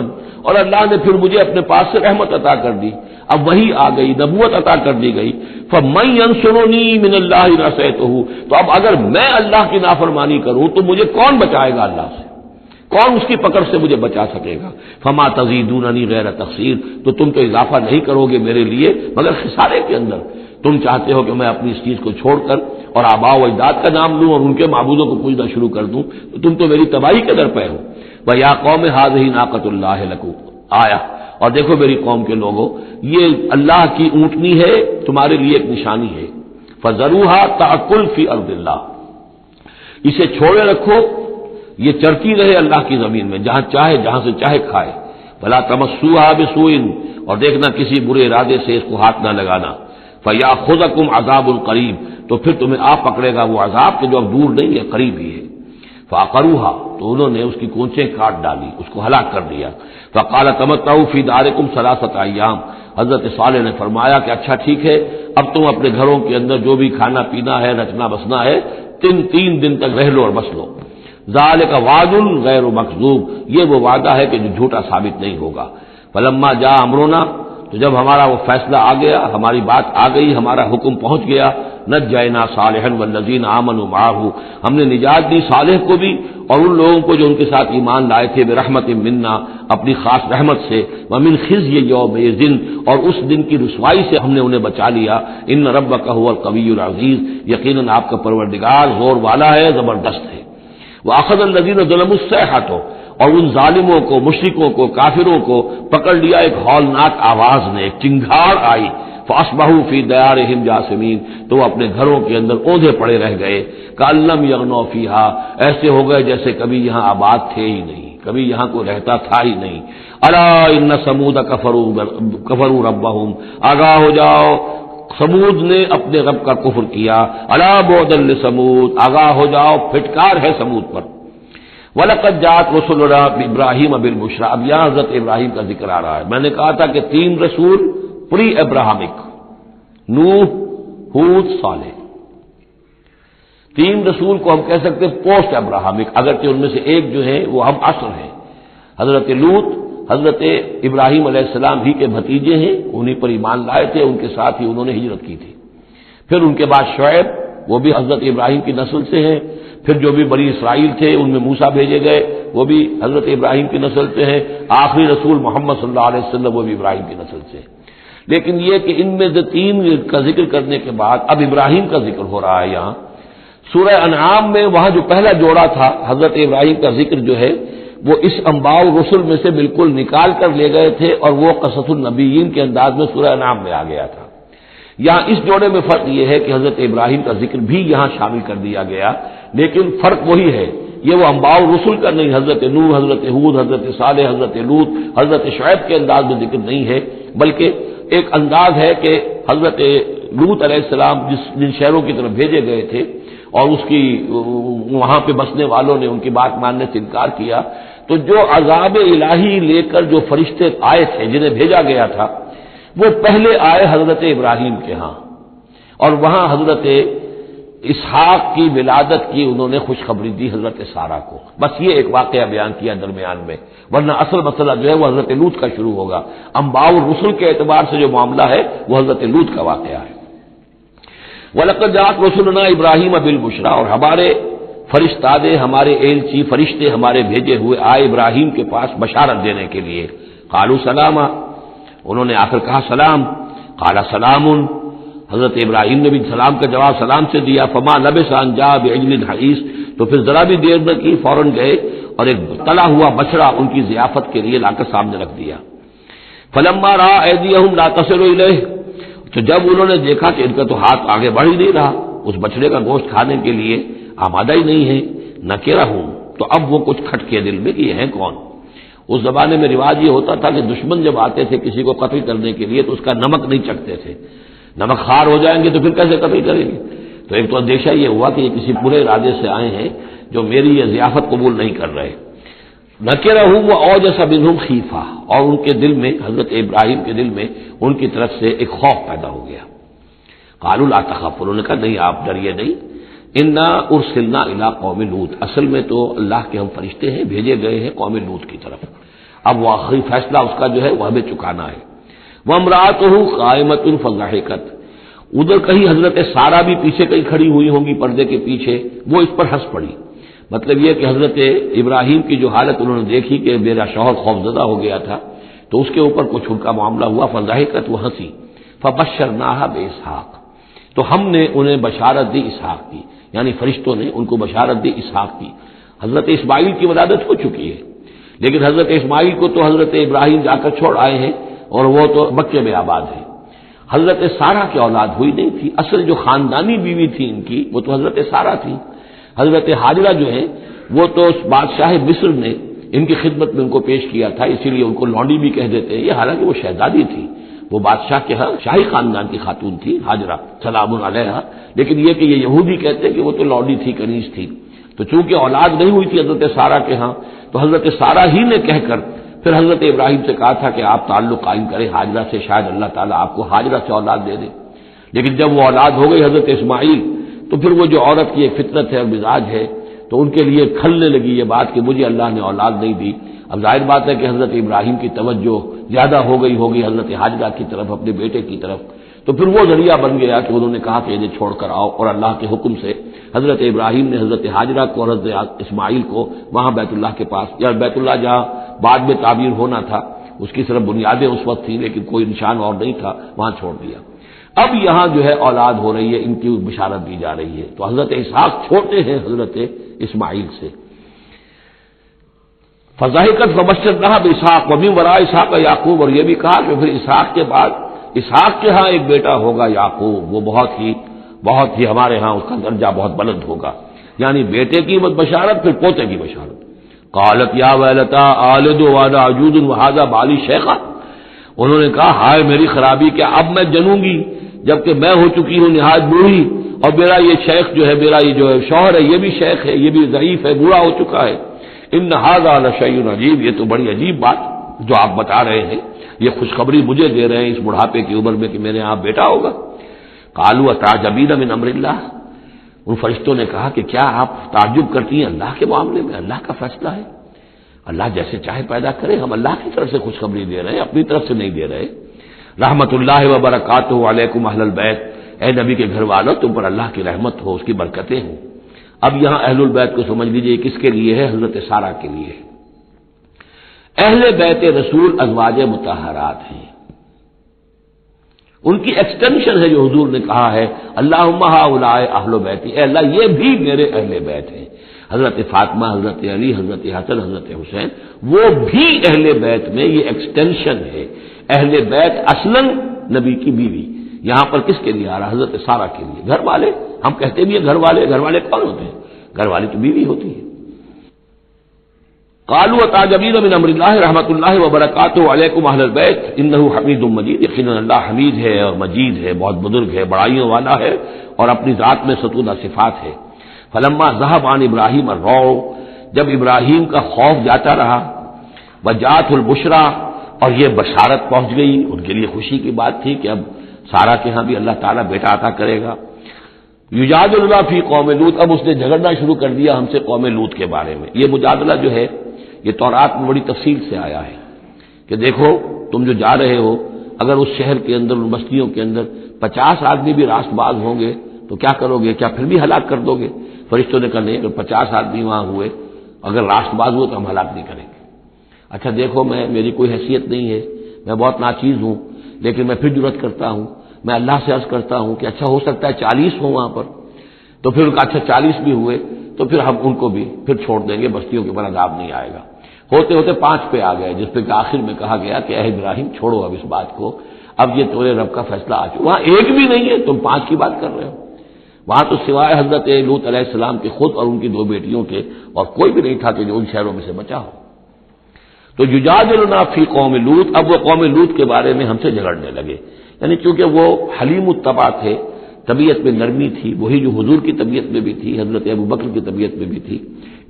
اور اللہ نے پھر مجھے اپنے پاس سے رحمت عطا کر دی, اب وہی آ گئی, نبوت عطا کر دی گئی. فمن ینصرنی من اللہ ان عصیتہ, تو اب اگر میں اللہ کی نافرمانی کروں تو مجھے کون بچائے گا اللہ سے, کون اس کی پکڑ سے مجھے بچا سکے گا. فما تزیدوننی غیر تقصیر, تو تم تو اضافہ نہیں کرو گے میرے لیے مگر خسارے کے اندر. تم چاہتے ہو کہ میں اپنی اس چیز کو چھوڑ کر اور آباء و اجداد کا نام لوں اور ان کے معبودوں کو پوجنا شروع کر دوں, تو تم تو میری تباہی کے در پہ ہو. وَيَا قَوْمِ هَٰذِهِ نَاقَةُ اللَّهِ لَكُمْ آیَةٌ, اور دیکھو میری قوم کے لوگوں یہ اللہ کی اونٹنی ہے, تمہارے لیے ایک نشانی ہے. فَذَرُوهَا تَأْكُلْ فِي أَرْضِ اللَّهِ, اسے چھوڑے رکھو, یہ چرتی رہے اللہ کی زمین میں, جہاں چاہے جہاں سے چاہے کھائے. فَلَا تَمَسُّوهَا بِسُوءٍ, اور دیکھنا کسی برے ارادے سے اس کو ہاتھ نہ لگانا. فَيَأْخُذَكُمْ عَذَابٌ قَرِيبٌ, تو پھر تمہیں آ پکڑے گا وہ عذاب کہ جو اب دور نہیں ہے, قریب ہی ہے. فَعَقَرُوهَا, تو انہوں نے اس کی کونچیں کاٹ ڈالی, اس کو ہلاک کر دیا. فَقَالَ تَمَتَّعُوا فِي دَارِكُمْ ثَلَاثَةَ أَيَّامٍ, حضرت صالح نے فرمایا کہ اچھا ٹھیک ہے, اب تم اپنے گھروں کے اندر جو بھی کھانا پینا ہے, رچنا بسنا ہے, تین دن تک رہ لو اور بس لو. ذَلِكَ وَعْدٌ غَيْرُ مَكْذُوبٍ, یہ وہ وعدہ ہے کہ جو جھوٹا ثابت نہیں ہوگا. فَلَمَّا جَاءَ أَمْرُنَا, تو جب ہمارا وہ فیصلہ آ گیا, ہماری بات آ گئی, ہمارا حکم پہنچ گیا. نجینا صالحا والذین آمنوا معه, ہم نے نجات دی صالح کو بھی اور ان لوگوں کو جو ان کے ساتھ ایمان لائے تھے, برحمت منا, اپنی خاص رحمت سے. ومن خزي یومئذ, اور اس دن کی رسوائی سے ہم نے انہیں بچا لیا. ان ربک هو القوی العزیز, یقیناً آپ کا پروردگار زور والا ہے, زبردست ہے. واخذ الذین ظلموا الصیحۃ, اور ان ظالموں کو, مشرکوں کو, کافروں کو پکڑ لیا ایک ہولناک آواز نے, ایک چنگھاڑ آئی. فاصبحوا فی دیارہم جاثمین, تو وہ اپنے گھروں کے اندر اوندھے پڑے رہ گئے. کأن لم یغنوا فیہا, ایسے ہو گئے جیسے کبھی یہاں آباد تھے ہی نہیں, کبھی یہاں کوئی رہتا تھا ہی نہیں. الا ان ثمود کفروا ربہم, آگاہ ہو جاؤ سمود نے اپنے رب کا کفر کیا. الا بعدا لثمود, آگاہ ہو جاؤ پھٹکار ہے سمود پر. وَلَقَدْ جَاءَتْ رُسُلُنَا بِإِبْرَاهِيمَ بِالْبُشْرَىٰ, اب یہاں حضرت ابراہیم کا ذکر آ رہا ہے. میں نے کہا تھا کہ 3 رسول پری ابراہمک, نوح, ہود, صالح. 3 رسول کو ہم کہہ سکتے ہیں پوسٹ ابراہمک, اگرچہ ان میں سے ایک جو ہے وہ ہم عصر ہیں, حضرت لوط, حضرت ابراہیم علیہ السلام ہی کے بھتیجے ہیں، انہی پر ایمان لائے تھے، ان کے ساتھ ہی انہوں نے ہجرت کی تھی۔ پھر ان کے بعد شعیب، وہ بھی حضرت ابراہیم کی نسل سے ہیں۔ پھر جو بھی بنی اسرائیل تھے ان میں موسیٰ بھیجے گئے، وہ بھی حضرت ابراہیم کی نسل سے ہیں۔ آخری رسول محمد صلی اللہ علیہ وسلم وہ بھی ابراہیم کی نسل سے ہیں۔ لیکن یہ کہ ان میں سے تین کا ذکر کرنے کے بعد اب ابراہیم کا ذکر ہو رہا ہے یہاں سورہ انعام میں۔ وہاں جو پہلا جوڑا تھا حضرت ابراہیم کا ذکر جو ہے وہ اس انباء الرسل میں سے بالکل نکال کر لے گئے تھے، اور وہ قصص النبیین کے انداز میں سورہ انعام میں آ گیا تھا۔ یہاں اس جوڑے میں فرق یہ ہے کہ حضرت ابراہیم کا ذکر بھی یہاں شامل کر دیا گیا، لیکن فرق وہی ہے، یہ وہ انباء الرسل کا نہیں، حضرت نوح، حضرت ہود، حضرت صالح، حضرت لوط، حضرت شعیب کے انداز میں ذکر نہیں ہے، بلکہ ایک انداز ہے کہ حضرت لوط علیہ السلام جن شہروں کی طرف بھیجے گئے تھے اور اس کی وہاں پہ بسنے والوں نے ان کی بات ماننے سے انکار کیا، تو جو عذاب الہی لے کر جو فرشتے آئے تھے جنہیں بھیجا گیا تھا، وہ پہلے آئے حضرت ابراہیم کے ہاں، اور وہاں حضرت اسحاق کی ولادت کی انہوں نے خوشخبری دی حضرت سارہ کو۔ بس یہ ایک واقعہ بیان کیا درمیان میں، ورنہ اصل مسئلہ جو ہے وہ حضرت لوط کا شروع ہوگا۔ انباء الرسل کے اعتبار سے جو معاملہ ہے وہ حضرت لوط کا واقعہ ہے۔ وَلَقَدْ جَاءَتْ رُسُلُنَا إِبْرَاهِيمَ بِالْبُشْرَىٰ، اور ہمارے فرشتادے، ہمارے ایلچی فرشتے ہمارے بھیجے ہوئے آئے ابراہیم کے پاس بشارت دینے کے لیے۔ قالوا سلاما، انہوں نے آ کر کہا سلام۔ قال سلام، حضرت ابراہیم نے بھی سلام کا جواب سلام سے دیا۔ فما لبث ان جاء بعجل حنیذ، تو پھر ذرا بھی دیر نہ کی، فوراً گئے اور ایک تلا ہوا بچڑا ان کی ضیافت کے لیے لا کر سامنے رکھ دیا۔ فلما رأى أيديهم لا تصل إليه، تو جب انہوں نے دیکھا کہ ان کا تو ہاتھ آگے بڑھ ہی نہیں رہا، اس بچڑے کا گوشت کھانے کے لیے آمادہ ہی نہیں ہے، نکرہم، تو اب وہ کچھ کھٹ کے دل میں کہ یہ ہیں کون۔ اس زمانے میں رواج یہ ہوتا تھا کہ دشمن جب آتے تھے کسی کو قتل کرنے کے لیے تو اس کا نمک نہیں چکھتے تھے، نمک خار ہو جائیں گے تو پھر کیسے قتل کریں گے۔ تو ایک تو اندیشہ یہ ہوا کہ یہ کسی برے ارادے سے آئے ہیں جو میری یہ ضیافت قبول نہیں کر رہے۔ نکرہم وأوجس منهم خیفہ، اور ان کے دل میں، حضرت ابراہیم کے دل میں ان کی طرف سے ایک خوف پیدا ہو گیا۔ قالوا لا تخف، انہوں نے کہا نہیں آپ ڈریے نہیں، انا ارسلنا الی قوم لوط، اصل میں تو اللہ کے ہم فرشتے ہیں، بھیجے گئے ہیں قوم لوط کی طرف۔ اب وہ آخری فیصلہ اس کا جو ہے وہ ہمیں چکانا ہے۔ وامرأتہ قائمۃ فضحکت، ادھر کہیں حضرت سارہ بھی پیچھے کہیں کھڑی ہوئی ہوں گی پردے کے پیچھے، وہ اس پر ہنس پڑی۔ مطلب یہ کہ حضرت ابراہیم کی جو حالت انہوں نے دیکھی کہ میرا شوہر خوفزدہ ہو گیا تھا، تو اس کے اوپر کچھ ان کا معاملہ ہوا، فضحکت، وہ ہنسی۔ فبشرناها باسحاق، تو ہم نے انہیں بشارت دی اسحاق کی، یعنی فرشتوں نے ان کو بشارت دی اسحاق کی۔ حضرت اسماعیل کی ولادت ہو چکی ہے، لیکن حضرت اسماعیل کو تو حضرت ابراہیم جا کر چھوڑ آئے ہیں اور وہ تو مکے میں آباد ہے۔ حضرت سارہ کی اولاد ہوئی نہیں تھی، اصل جو خاندانی بیوی تھی ان کی وہ تو حضرت سارہ تھی۔ حضرت ہاجرہ جو ہے وہ تو بادشاہ مصر نے ان کی خدمت میں ان کو پیش کیا تھا، اسی لیے ان کو لونڈی بھی کہہ دیتے ہیں، یہ حالانکہ وہ شہزادی تھی، وہ بادشاہ کے ہاں شاہی خاندان کی خاتون تھی ہاجرہ سلام علیہا، لیکن یہ کہ یہ یہودی کہتے ہیں کہ وہ تو لونڈی تھی، کنیز تھی۔ تو چونکہ اولاد نہیں ہوئی تھی حضرت سارہ کے ہاں، تو حضرت سارہ ہی نے کہہ کر پھر حضرت ابراہیم سے کہا تھا کہ آپ تعلق قائم کریں ہاجرہ سے، شاید اللہ تعالیٰ آپ کو ہاجرہ سے اولاد دے دے۔ لیکن جب وہ اولاد ہو گئی حضرت اسماعیل، تو پھر وہ جو عورت کی ایک فطرت ہے اور مزاج ہے، تو ان کے لیے کھلنے لگی یہ بات کہ مجھے اللہ نے اولاد نہیں دی۔ اب ظاہر بات ہے کہ حضرت ابراہیم کی توجہ زیادہ ہو گئی ہوگی حضرت ہاجرہ کی طرف، اپنے بیٹے کی طرف، تو پھر وہ ذریعہ بن گیا کہ انہوں نے کہا کہ انہیں چھوڑ کر آؤ، اور اللہ کے حکم سے حضرت ابراہیم نے حضرت ہاجرہ کو اور حضرت اسماعیل کو وہاں بیت اللہ کے پاس، یا بیت اللہ جہاں بعد میں تعبیر ہونا تھا، اس کی صرف بنیادیں اس وقت تھیں لیکن کوئی نشان اور نہیں تھا، وہاں چھوڑ دیا۔ اب یہاں جو ہے اولاد ہو رہی ہے، ان کی بشارت دی جا رہی ہے۔ تو حضرت اسحاق چھوٹے ہیں حضرت اسماعیل سے۔ فضحکت فبشرناها باسحاق ومن وراء اسحاق یعقوب، اور یہ بھی کہا کہ پھر اسحاق کے بعد اسحاق کے ہاں ایک بیٹا ہوگا یعقوب، وہ بہت ہی ہمارے ہاں اس کا درجہ بہت بلند ہوگا، یعنی بیٹے کی بشارت پھر پوتے کی بشارت۔ قالت یا ویلتا آلد وانا عجوز وہذا بالی شیخا، انہوں نے کہا ہائے میری خرابی، کہ اب میں جنوں گی جبکہ میں ہو چکی ہوں نہایت بوڑھی، اور میرا یہ شیخ جو ہے، میرا یہ جو شوہر ہے یہ بھی شیخ ہے، یہ بھی ضعیف ہے، بوڑھا ہو چکا ہے۔ ان ھذا لشیء عجیب، یہ تو بڑی عجیب بات جو آپ بتا رہے ہیں، یہ خوشخبری مجھے دے رہے ہیں اس بڑھاپے کی عمر میں کہ میرے یہاں بیٹا ہوگا۔ قالوا اتعجبین من امر اللہ، ان فرشتوں نے کہا کہ کیا آپ تعجب کرتی ہیں اللہ کے معاملے میں، اللہ کا فیصلہ ہے۔ اللہ جیسے چاہے پیدا کرے، ہم اللہ کی طرف سے خوشخبری دے رہے ہیں، اپنی طرف سے نہیں دے رہے۔ رحمت اللہ وبرکاتہ علیکم اہل البیت، اے نبی کے گھر والوں تم پر اللہ کی رحمت ہو، اس کی برکتیں ہوں۔ اب یہاں اہل البیت کو سمجھ لیجئے کس کے لیے ہے؟ حضرت سارہ کے لیے۔ اہل بیت رسول ازواج مطہرات ہیں، ان کی ایکسٹینشن ہے جو حضور نے کہا ہے اللہم ہؤلاء اہل بیتی، اے اللہ یہ بھی میرے اہل بیت ہیں۔ حضرت فاطمہ، حضرت علی، حضرت حسن، حضرت حسین، وہ بھی اہل بیت میں، یہ ایکسٹینشن ہے۔ اہل بیت اصلاً نبی کی بیوی، یہاں پر کس کے لیے آ رہا؟ حضرت سارہ کے لیے۔ گھر والے، ہم کہتے بھی ہیں گھر والے، گھر والے کون ہوتے ہیں؟ گھر والی تو بیوی ہوتی ہے۔ قالوا اتعجبین من امر اللہ رحمت اللہ وبرکاتہ علیکم اہل البیت انہ حمید مجید، یقیناً اللہ حمید ہے اور مجید ہے، بہت بزرگ ہے، بڑائیوں والا ہے، اور اپنی ذات میں ستونہ صفات ہے۔ فلما ذهب عن ابراہیم الروع، جب ابراہیم کا خوف جاتا رہا، وجاءت البشرا، اور یہ بشارت پہنچ گئی، ان کے لیے خوشی کی بات تھی کہ اب سارہ کے ہاں بھی اللہ تعالیٰ بیٹا عطا کرے گا۔ یجادلنا فی قوم لوط، اب اس نے جھگڑنا شروع کر دیا ہم سے قوم لوط کے بارے میں۔ یہ مجادلہ جو ہے یہ تورات میں بڑی تفصیل سے آیا ہے کہ دیکھو تم جو جا رہے ہو، اگر اس شہر کے اندر، ان بستیوں کے اندر 50 آدمی بھی راست باز ہوں گے تو کیا کرو گے؟ کیا پھر بھی ہلاک کر دو گے؟ فرشتوں نے کہا نہیں، اگر 50 آدمی وہاں ہوئے، اگر راست باز ہوئے تو ہم ہلاک نہیں کریں گے۔ اچھا دیکھو، میری کوئی حیثیت نہیں ہے، میں بہت ناچیز ہوں، لیکن میں پھر جرأت کرتا ہوں، میں اللہ سے عرض کرتا ہوں کہ اچھا ہو سکتا ہے 40 ہوں وہاں پر، تو پھر ان کا اچھا 40 بھی ہوئے تو پھر ہم ان کو بھی پھر چھوڑ دیں گے، بستیوں کے اوپر عذاب نہیں آئے گا۔ ہوتے ہوتے 5 پہ آ گئے، جس پہ کہ آخر میں کہا گیا کہ اے ابراہیم چھوڑو اب اس بات کو، اب یہ تمہارے رب کا فیصلہ آ چکا۔ وہاں ایک بھی نہیں ہے، تم 5 کی بات کر رہے ہو۔ وہاں تو سوائے حضرت لوط علیہ السلام کے خود اور ان کی 2 بیٹیوں کے اور کوئی بھی نہیں تھا کہ جو ان شہروں میں سے بچا ہو۔ تو یجادلنا فی قوم لوط، اب وہ قوم لوط کے بارے میں ہم سے جھگڑنے لگے، یعنی چونکہ وہ حلیم الطبع تھے، طبیعت میں نرمی تھی، وہی جو حضور کی طبیعت میں بھی تھی، حضرت ابوبکر کی طبیعت میں بھی تھی،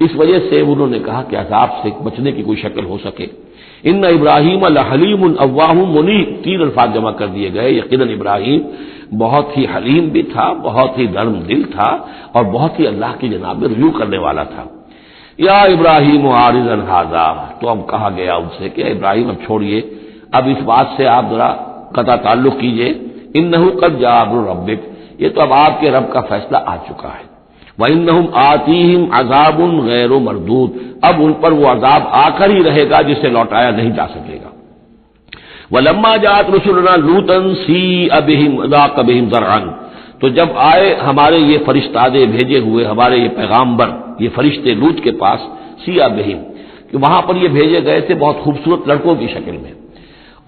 اس وجہ سے انہوں نے کہا کہ عذاب سے بچنے کی کوئی شکل ہو سکے۔ ان ابراہیم لحلیم اواہ منیب، 3 الفاظ جمع کر دیے گئے۔ یقیناً ابراہیم بہت ہی حلیم بھی تھا، بہت ہی نرم دل تھا، اور بہت ہی اللہ کی جناب میں رجوع کرنے والا تھا۔ یا ابراہیم عارض عن ھذا، تو اب کہا گیا ان سے کہ ابراہیم اب چھوڑیے، اب اس بات سے آپ ذرا قطع تعلق کیجئے۔ انہ قد جاء امر ربک، یہ تو اب آپ کے رب کا فیصلہ آ چکا ہے۔ وَإِنَّهُمْ آتِيهِمْ عَذَابٌ غَيْرُ مَرْدُودٌ، اب ان پر وہ عذاب آ کر ہی رہے گا جسے لوٹایا نہیں جا سکے گا۔ وَلَمَّا جَاءَتْ رُسُلُنَا لُوطًا سِيءَ بِهِمْ وَضَاقَ بِهِمْ ذَرْعًا، تو جب آئے ہمارے یہ فرشتادے بھیجے ہوئے، ہمارے یہ پیغامبر، یہ فرشتے لوط کے پاس، سِيءَ بِهِمْ، کہ وہاں پر یہ بھیجے گئے تھے بہت خوبصورت لڑکوں کی شکل میں،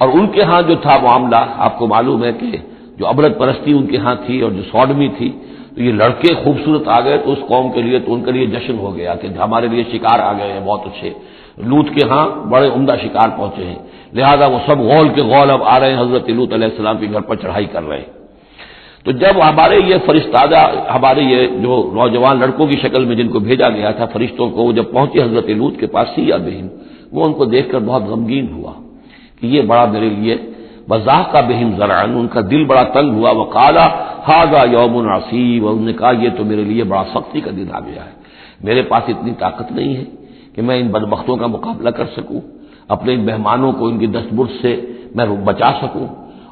اور ان کے ہاں جو تھا معاملہ، آپ کو معلوم ہے کہ جو عبرت پرستی ان کے ہاں تھی اور جو سوڈمی تھی، تو یہ لڑکے خوبصورت آ گئے تو اس قوم کے لیے، تو ان کے لیے جشن ہو گیا کہ ہمارے لیے شکار آ گئے ہیں بہت اچھے، لوط کے ہاں بڑے عمدہ شکار پہنچے ہیں، لہذا وہ سب غول کے غول اب آ رہے ہیں، حضرت لوط علیہ السلام کے گھر پر چڑھائی کر رہے ہیں۔ تو جب ہمارے یہ فرشتادہ، ہمارے یہ جو نوجوان لڑکوں کی شکل میں جن کو بھیجا گیا تھا فرشتوں کو، وہ جب پہنچے حضرت لوط کے پاس، سیئ بہم، وہ ان کو دیکھ کر بہت غمگین ہوا کہ یہ بڑا میرے لیے، وضاق بہم ذرعا، ان کا دل بڑا تنگ ہوا، وقال ھذا یوم عصیب، اور انہوں نے کہا یہ تو میرے لیے بڑا سختی کا دن آ گیا ہے، میرے پاس اتنی طاقت نہیں ہے کہ میں ان بدبختوں کا مقابلہ کر سکوں، اپنے ان مہمانوں کو ان کی دستبرد سے میں بچا سکوں۔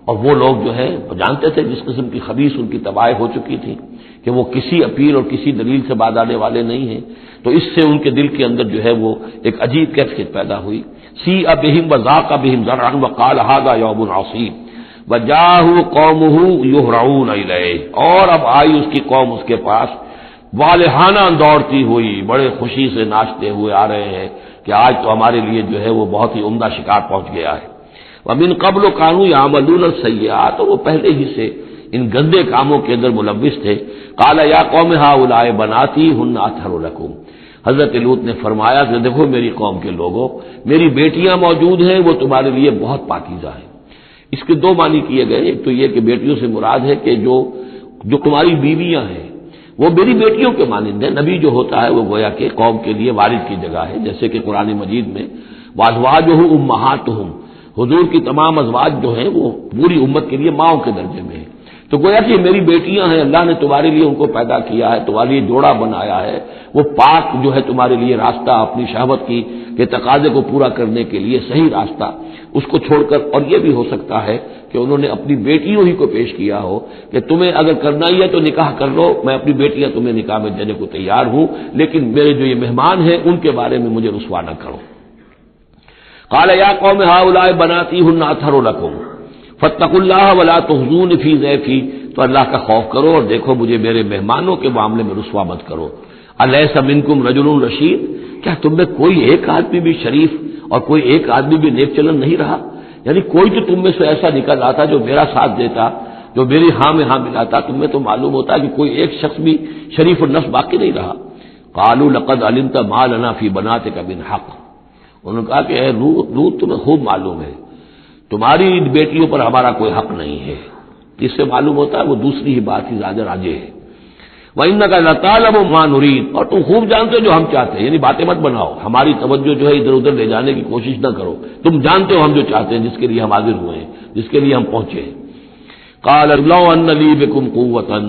اور وہ لوگ جو ہے جانتے تھے جس قسم کی خبیث ان کی تباہی ہو چکی تھی کہ وہ کسی اپیل اور کسی دلیل سے باز آنے والے نہیں ہیں، تو اس سے ان کے دل کے اندر جو ہے وہ ایک عجیب کیفیت پیدا ہوئی۔ سیء بہم وضاق بہم ذرعا وقال ھذا یوم عصیب وجاءہ قومہ یہرعون الیہ، اور اب آئی اس کی قوم اس کے پاس والہانہ دوڑتی ہوئی، بڑے خوشی سے ناچتے ہوئے آ رہے ہیں کہ آج تو ہمارے لیے جو ہے وہ بہت ہی عمدہ شکار پہنچ گیا ہے۔ وَمِن قَبْلُ كَانُوا يَعْمَلُونَ السَّيِّئَاتِ، تو وہ پہلے ہی سے ان گندے کاموں کے اندر ملوث تھے۔ قَالَ يَا قَوْمِ هَؤُلَاءِ بَنَاتِي هُنَّ أَطْهَرُ لَكُمْ، حضرت لوط نے فرمایا کہ دیکھو میری قوم کے لوگوں، میری بیٹیاں موجود ہیں، وہ تمہارے لیے بہت پاکیزہ ہیں۔ اس کے 2 معنی کیے گئے، ایک تو یہ کہ بیٹیوں سے مراد ہے کہ جو تمہاری بیویاں ہیں وہ میری بیٹیوں کے مانند ہیں۔ نبی جو ہوتا ہے وہ گویا کہ قوم کے لیے والد کی جگہ ہے، جیسے کہ قرآن مجید میں وَأَزْوَاجُهُ أُمَّهَاتُهُمْ، حضور کی تمام ازواج جو ہیں وہ پوری امت کے لیے ماؤں کے درجے میں ہیں، تو گویا کہ میری بیٹیاں ہیں، اللہ نے تمہارے لیے ان کو پیدا کیا ہے، تمہارے لیے جوڑا بنایا ہے، وہ پاک جو ہے تمہارے لیے راستہ اپنی شہوت کی کہ تقاضے کو پورا کرنے کے لیے صحیح راستہ اس کو چھوڑ کر، اور یہ بھی ہو سکتا ہے کہ انہوں نے اپنی بیٹیوں ہی کو پیش کیا ہو کہ تمہیں اگر کرنا ہی ہے تو نکاح کر لو، میں اپنی بیٹیاں تمہیں نکاح میں دینے کو تیار ہوں، لیکن میرے جو یہ مہمان ہیں ان کے بارے میں مجھے رسوا نہ کرو۔ قال یا قوم هؤلاء بناتی هن اطہر لکم فاتقوا اللہ ولا تخزون فی ضیفی، تو اللہ کا خوف کرو اور دیکھو مجھے میرے مہمانوں کے معاملے میں رسوا مت کرو۔ الیس منکم رجل رشید، کیا تم میں کوئی ایک آدمی بھی شریف اور کوئی ایک آدمی بھی نیک چلن نہیں رہا؟ یعنی کوئی تو تم میں سے ایسا نکل آتا جو میرا ساتھ دیتا، جو میری ہاں میں ہاں ملاتا، تم میں تو معلوم ہوتا کہ کوئی ایک شخص بھی شریف النفس باقی نہیں رہا۔ قالوا لقد علمت ما لنا فی بناتک من حق، انہوں نے کہا کہ اے لوط تمہیں خوب معلوم ہے تمہاری بیٹیوں پر ہمارا کوئی حق نہیں ہے۔ اس سے معلوم ہوتا ہے وہ دوسری ہی بات ہی زیادہ راجے ہے۔ وَإِنَّكَ لَتَعْلَمُ مَا نُرِيدُ، اور تم خوب جانتے ہو جو ہم چاہتے ہیں، یعنی باتیں مت بناؤ، ہماری توجہ جو ہے ادھر ادھر لے جانے کی کوشش نہ کرو، تم جانتے ہو ہم جو چاہتے ہیں، جس کے لیے ہم حاضر ہوئے ہیں، جس کے لیے ہم پہنچے ہیں۔ قَالَ لَوْ أَنَّ لِي بِكُمْ قُوَّةً،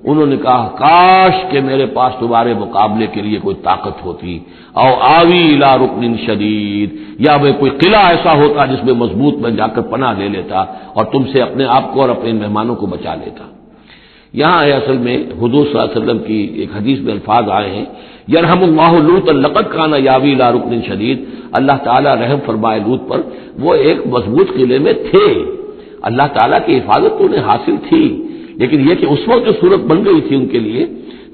انہوں نے کہا کاش کہ میرے پاس تمہارے مقابلے کے لیے کوئی طاقت ہوتی، او آوی الی رکن شدید، یا میں کوئی قلعہ ایسا ہوتا جس میں مضبوط میں جا کر پناہ لے لیتا اور تم سے اپنے آپ کو اور اپنے مہمانوں کو بچا لیتا۔ یہاں ہے اصل میں حضور صلی اللہ علیہ وسلم کی ایک حدیث میں الفاظ آئے ہیں، یرحم اللہ لوطا لقد کان یاوی الی رکن شدید، اللہ تعالیٰ رحم فرمائے لوط پر، وہ ایک مضبوط قلعے میں تھے، اللہ تعالیٰ کی حفاظت تو انہیں حاصل تھی، لیکن یہ کہ اس وقت جو صورت بن گئی تھی ان کے لیے،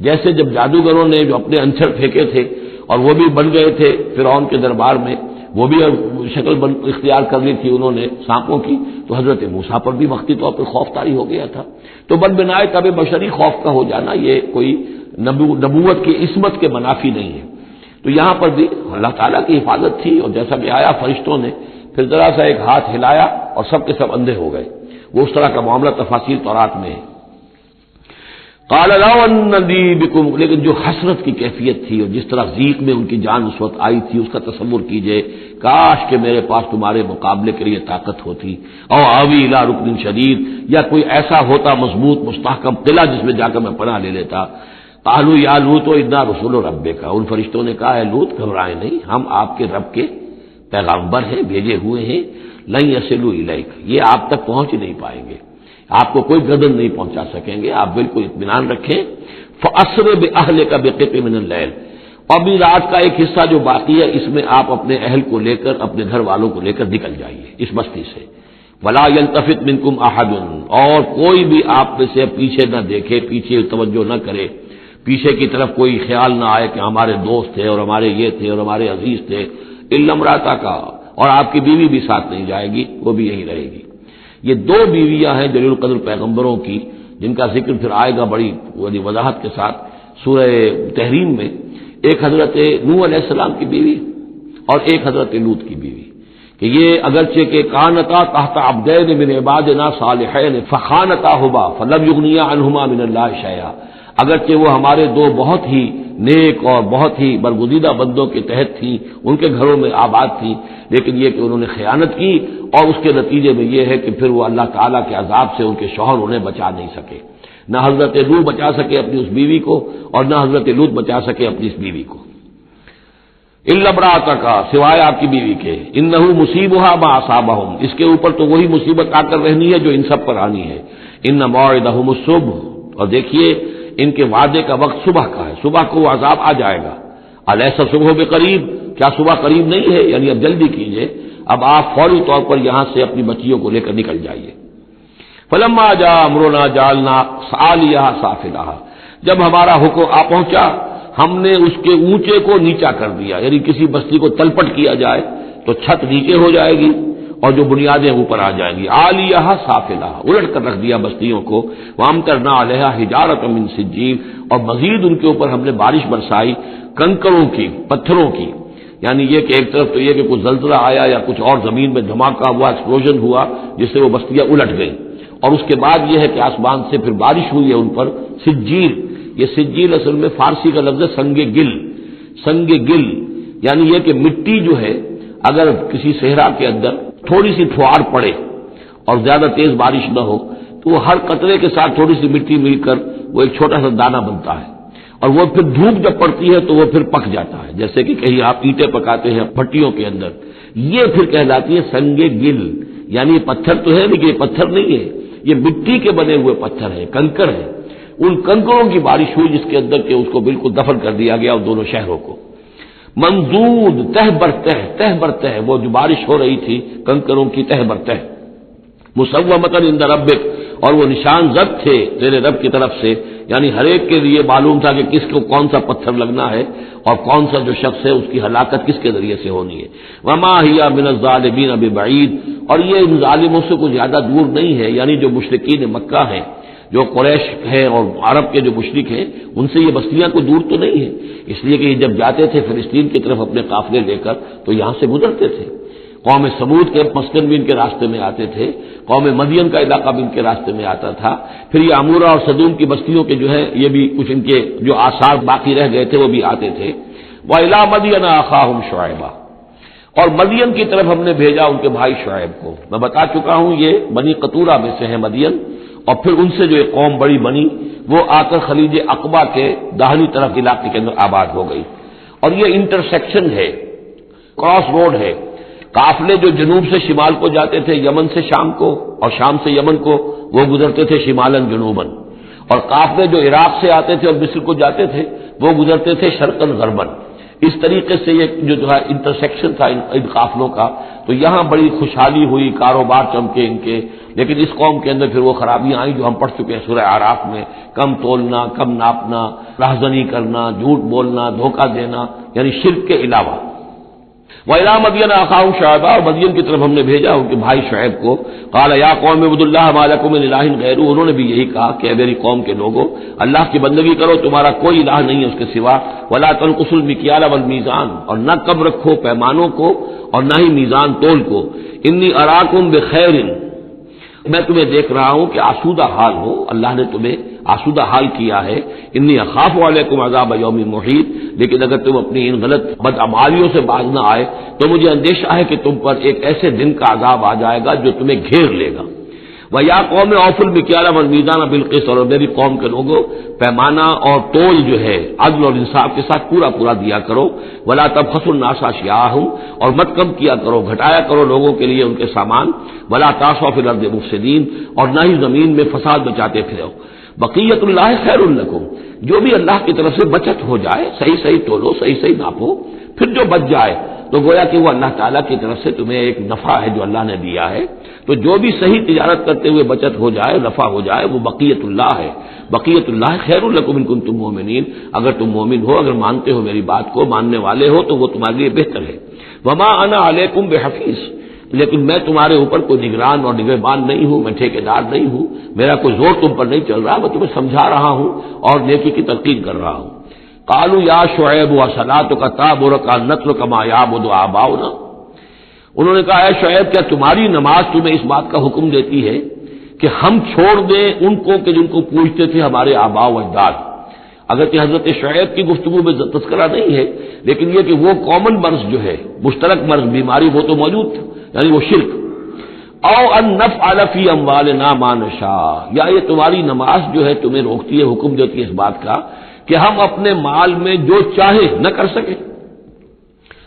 جیسے جب جادوگروں نے جو اپنے انچھڑ پھینکے تھے اور وہ بھی بن گئے تھے فرعون کے دربار میں، وہ بھی شکل اختیار کر لی تھی انہوں نے سانپوں کی، تو حضرت موسیٰ پر بھی وقتی طور پر خوف طاری ہو گیا تھا۔ تو بد بنائے طب بشری خوف کا ہو جانا یہ کوئی نبوت کی عصمت کے منافی نہیں ہے۔ تو یہاں پر بھی اللہ تعالیٰ کی حفاظت تھی، اور جیسا کہ آیا فرشتوں نے پھر ذرا سا ایک ہاتھ ہلایا اور سب کے سب اندھے ہو گئے، وہ اس طرح کا معاملہ تفاصیل تورات میں ہے۔ قال لو ان لی بکم، لیکن جو حسرت کی کیفیت تھی اور جس طرح ضیق میں ان کی جان اس وقت آئی تھی، اس کا تصور کیجئے، کاش کہ میرے پاس تمہارے مقابلے کے لیے طاقت ہوتی، او آوی الی رکن شدید، یا کوئی ایسا ہوتا مضبوط مستحکم قلعہ جس میں جا کر میں پناہ لے لیتا۔ قالوا یا لوط انا رسول ربک، ان فرشتوں نے کہا ہے لوط گھبرائے نہیں، ہم آپ کے رب کے پیغامبر ہیں، بھیجے ہوئے ہیں، لن یصلوا الیک، یہ آپ تک پہنچ ہی نہیں پائیں گے، آپ کو کوئی گردن نہیں پہنچا سکیں گے، آپ بالکل اطمینان رکھیں۔ فَأَسْرِ بِأَهْلِكَ بِقِطْعٍ مِّنَ اللَّيْلِ، اور بھی رات کا ایک حصہ جو باقی ہے اس میں آپ اپنے اہل کو لے کر، اپنے گھر والوں کو لے کر نکل جائیے اس بستی سے۔ وَلَا يَلْتَفِتْ مِنكُمْ أَحَدٌ، اور کوئی بھی آپ میں سے پیچھے نہ دیکھے، پیچھے توجہ نہ کرے، پیچھے کی طرف کوئی خیال نہ آئے کہ ہمارے دوست تھے اور ہمارے یہ تھے اور ہمارے عزیز تھے، إِلَّا امْرَأَتَكَ، اور آپ کی بیوی بھی ساتھ نہیں جائے گی، وہ بھی یہیں رہے گی۔ یہ دو بیویاں ہیں جلیل القدر پیغمبروں کی، جن کا ذکر پھر آئے گا بڑی وضاحت کے ساتھ سورہ تحریم میں، ایک حضرت نوح علیہ السلام کی بیوی اور ایک حضرت لوط کی بیوی، کہ یہ اگرچہ کہ کانتا تحت عبدین من عبادنا صالحین فخانتاہما فلم یغنیا عنہما من اللہ شیئا، اگرچہ وہ ہمارے دو بہت ہی نیک اور بہت ہی برگزیدہ بندوں کے تحت تھیں، ان کے گھروں میں آباد تھیں، لیکن یہ کہ انہوں نے خیانت کی، اور اس کے نتیجے میں یہ ہے کہ پھر وہ اللہ تعالیٰ کے عذاب سے ان کے شوہر انہیں بچا نہیں سکے، نہ حضرت نوح بچا سکے اپنی اس بیوی کو اور نہ حضرت لوط بچا سکے اپنی اس بیوی کو۔ الا امرأتک، سوائے آپ کی بیوی کے، انہ مصیبھا ما اصابہم، اس کے اوپر تو وہی مصیبت آ کر رہنی ہے جو ان سب پر آنی ہے۔ ان موعدہم الصبح، اور دیکھیے ان کے وعدے کا وقت صبح کا ہے، صبح کو وہ عذاب آ جائے گا۔ الیس الصبح بقریب، کیا صبح قریب نہیں ہے؟ یعنی اب جلدی کیجئے، اب آپ فوری طور پر یہاں سے اپنی بچیوں کو لے کر نکل جائیے۔ فلما جاء امرنا جعلنا عالیہا سافلہا، جب ہمارا حکم آ پہنچا ہم نے اس کے اونچے کو نیچا کر دیا، یعنی کسی بستی کو تلپٹ کیا جائے تو چھت نیچے ہو جائے گی اور جو بنیادیں اوپر آ جائیں گی، عالیہا سافلہا، الٹ کر رکھ دیا بستیوں کو، وامطرنا علیہا حجارۃ من سجیل، اور مزید ان کے اوپر ہم نے بارش برسائی کنکروں کی، پتھروں کی، یعنی یہ کہ ایک طرف تو یہ کہ کچھ زلزلہ آیا یا کچھ اور زمین میں دھماکہ ہوا، ایکسپلوژن ہوا جس سے وہ بستیاں الٹ گئیں، اور اس کے بعد یہ ہے کہ آسمان سے پھر بارش ہوئی ہے ان پر سجیل۔ یہ سجیل اصل میں فارسی کا لفظ ہے سنگ گل، سنگ گل یعنی یہ کہ مٹی جو ہے اگر کسی صحرا کے اندر تھوڑی سی پھوار پڑے اور زیادہ تیز بارش نہ ہو تو وہ ہر قطرے کے ساتھ تھوڑی سی مٹی مل کر وہ ایک چھوٹا سا دانہ بنتا ہے، اور وہ پھر دھوپ جب پڑتی ہے تو وہ پھر پک جاتا ہے، جیسے کہ کہیں آپ اینٹیں پکاتے ہیں بھٹیوں کے اندر، یہ پھر کہلاتی ہے سنگ گل، یعنی یہ پتھر تو ہے لیکن یہ پتھر نہیں ہے، یہ مٹی کے بنے ہوئے پتھر ہیں، کنکر ہیں، ان کنکروں کی بارش ہوئی جس کے اندر کہ اس کو بالکل دفن کر دیا گیا ان دونوں شہروں کو۔ منضود تہ برتہ وہ جو بارش ہو رہی تھی کنکروں کی تہ برتہ، مسومۃ عند ربک، اور وہ نشان زد تھے تیرے رب کی طرف سے، یعنی ہر ایک کے لیے معلوم تھا کہ کس کو کون سا پتھر لگنا ہے اور کون سا جو شخص ہے اس کی ہلاکت کس کے ذریعے سے ہونی ہے۔ وما ہی من الظالمین ببعید، اور یہ ان ظالموں سے کوئی زیادہ دور نہیں ہے، یعنی جو مشرکین مکہ ہیں، جو قریش ہیں اور عرب کے جو مشرک ہیں، ان سے یہ بستیاں کوئی دور تو نہیں ہے، اس لیے کہ یہ جب جاتے تھے فلسطین کی طرف اپنے قافلے لے کر تو یہاں سے گزرتے تھے۔ قوم سمود کے مسکن بھی ان کے راستے میں آتے تھے، قوم مدین کا علاقہ بھی ان کے راستے میں آتا تھا، پھر یہ عمورہ اور صدوم کی بستیوں کے جو ہے یہ بھی کچھ ان کے جو آثار باقی رہ گئے تھے وہ بھی آتے تھے۔ وَإِلَىٰ مَدْيَنَ أَخَاهُمْ شُعَيْبًا، اور مدین کی طرف ہم نے بھیجا ان کے بھائی شعیب کو۔ میں بتا چکا ہوں یہ بنی قطورہ میں سے ہے مدین، اور پھر ان سے جو ایک قوم بڑی بنی وہ آ کر خلیج عقبہ کے داہنی طرف علاقے کے اندر آباد ہو گئی، اور یہ انٹرسیکشن ہے، کراس روڈ ہے۔ قافلے جو جنوب سے شمال کو جاتے تھے یمن سے شام کو، اور شام سے یمن کو، وہ گزرتے تھے شمالن جنوبن، اور قافلے جو عراق سے آتے تھے اور مصر کو جاتے تھے وہ گزرتے تھے شرقن غربن۔ اس طریقے سے یہ جو ہے انٹرسیکشن تھا ان قافلوں کا، تو یہاں بڑی خوشحالی ہوئی، کاروبار چمکے ان کے، لیکن اس قوم کے اندر پھر وہ خرابیاں آئیں جو ہم پڑھ چکے ہیں سورہ اعراف میں، کم تولنا، کم ناپنا، راہزنی کرنا، جھوٹ بولنا، دھوکہ دینا، یعنی شرک کے علاوہ۔ وَإِلَىٰ مَدْيَنَ أَخَاهُمْ شُعَيْبًا، اور مدین کی طرف ہم نے بھیجا ان کے بھائی شعیب کو۔ قَالَ يَا قَوْمِ اعْبُدُوا اللَّهَ مَا لَكُم مِّنْ إِلَٰهٍ غَيْرُهُ، انہوں نے بھی یہی کہا کہ اے میری قوم کے لوگوں، اللہ کی بندگی کرو، تمہارا کوئی الہ نہیں ہے اس کے سوا۔ وَلَا تَنقُصُوا الْمِكْيَالَ وَالْمِيزَانَ، اور نہ کم رکھو پیمانوں کو اور نہ ہی میزان تول کو۔ إِنِّي أَرَاكُمْ بِخَيْرٍ، میں تمہیں دیکھ رہا ہوں کہ آسودہ حال ہو، اللہ نے تمہیں آسودہ حال کیا ہے۔ انی اخاف علیکم عذاب یوم محیط، لیکن اگر تم اپنی ان غلط بدعمالیوں سے باز نہ آئے تو مجھے اندیشہ ہے کہ تم پر ایک ایسے دن کا عذاب آ جائے گا جو تمہیں گھیر لے گا۔ وَيَا قَوْمِ أَوْفُوا الْمِكْيَالَ وَالْمِيزَانَ بِالْقِسْطِ، اور میری قوم کے لوگوں پیمانہ اور تول جو ہے عدل اور انصاف کے ساتھ پورا پورا دیا کرو۔ وَلَا تَبْخَسُوا النَّاسَ أَشْيَاءَهُمْ، اور مت کم کیا کرو، گھٹایا کرو لوگوں کے لیے ان کے سامان۔ وَلَا تَعْثَوْا فِي الْأَرْضِ مُفْسِدِينَ، اور نہ ہی زمین میں فساد مچاتے پھرو۔ بقیت اللہ خیر لکم، جو بھی اللہ کی طرف سے بچت ہو جائے، صحیح صحیح تولو، صحیح صحیح ناپو، پھر جو بچ جائے تو گویا کہ وہ اللہ تعالیٰ کی طرف سے تمہیں ایک نفع ہے جو اللہ نے دیا ہے، تو جو بھی صحیح تجارت کرتے ہوئے بچت ہو جائے، نفع ہو جائے، وہ بقیت اللہ ہے۔ بقیت اللہ خیر لکم ان کنتم مؤمنین، اگر تم مومن ہو، اگر مانتے ہو میری بات کو، ماننے والے ہو تو وہ تمہارے لیے بہتر ہے۔ وما انا علیکم بحفیظ، لیکن میں تمہارے اوپر کوئی نگران اور نگہبان نہیں ہوں، میں ٹھیکیدار نہیں ہوں، میرا کوئی زور تم پر نہیں چل رہا، میں تمہیں سمجھا رہا ہوں اور نیکی کی تلقین کر رہا ہوں۔ قالوا یا شعیب وصلاتک تأمرک ان نترک ما یعبد آباؤنا، انہوں نے کہا اے شعیب کیا تمہاری نماز تمہیں اس بات کا حکم دیتی ہے کہ ہم چھوڑ دیں ان کو کہ جن کو پوجتے تھے ہمارے آباء و اجداد؟ اگرچہ حضرت شعیب کی گفتگو میں تذکرہ نہیں ہے، لیکن یہ کہ وہ کامن مرض جو ہے، مشترک مرض، بیماری، وہ تو موجود تھا، یعنی وہ شرک۔ او ان نفعل فی اموالنا ما نشاء، یا یہ تمہاری نماز جو ہے تمہیں روکتی ہے، حکم دیتی ہے اس بات کا کہ ہم اپنے مال میں جو چاہے نہ کر سکیں۔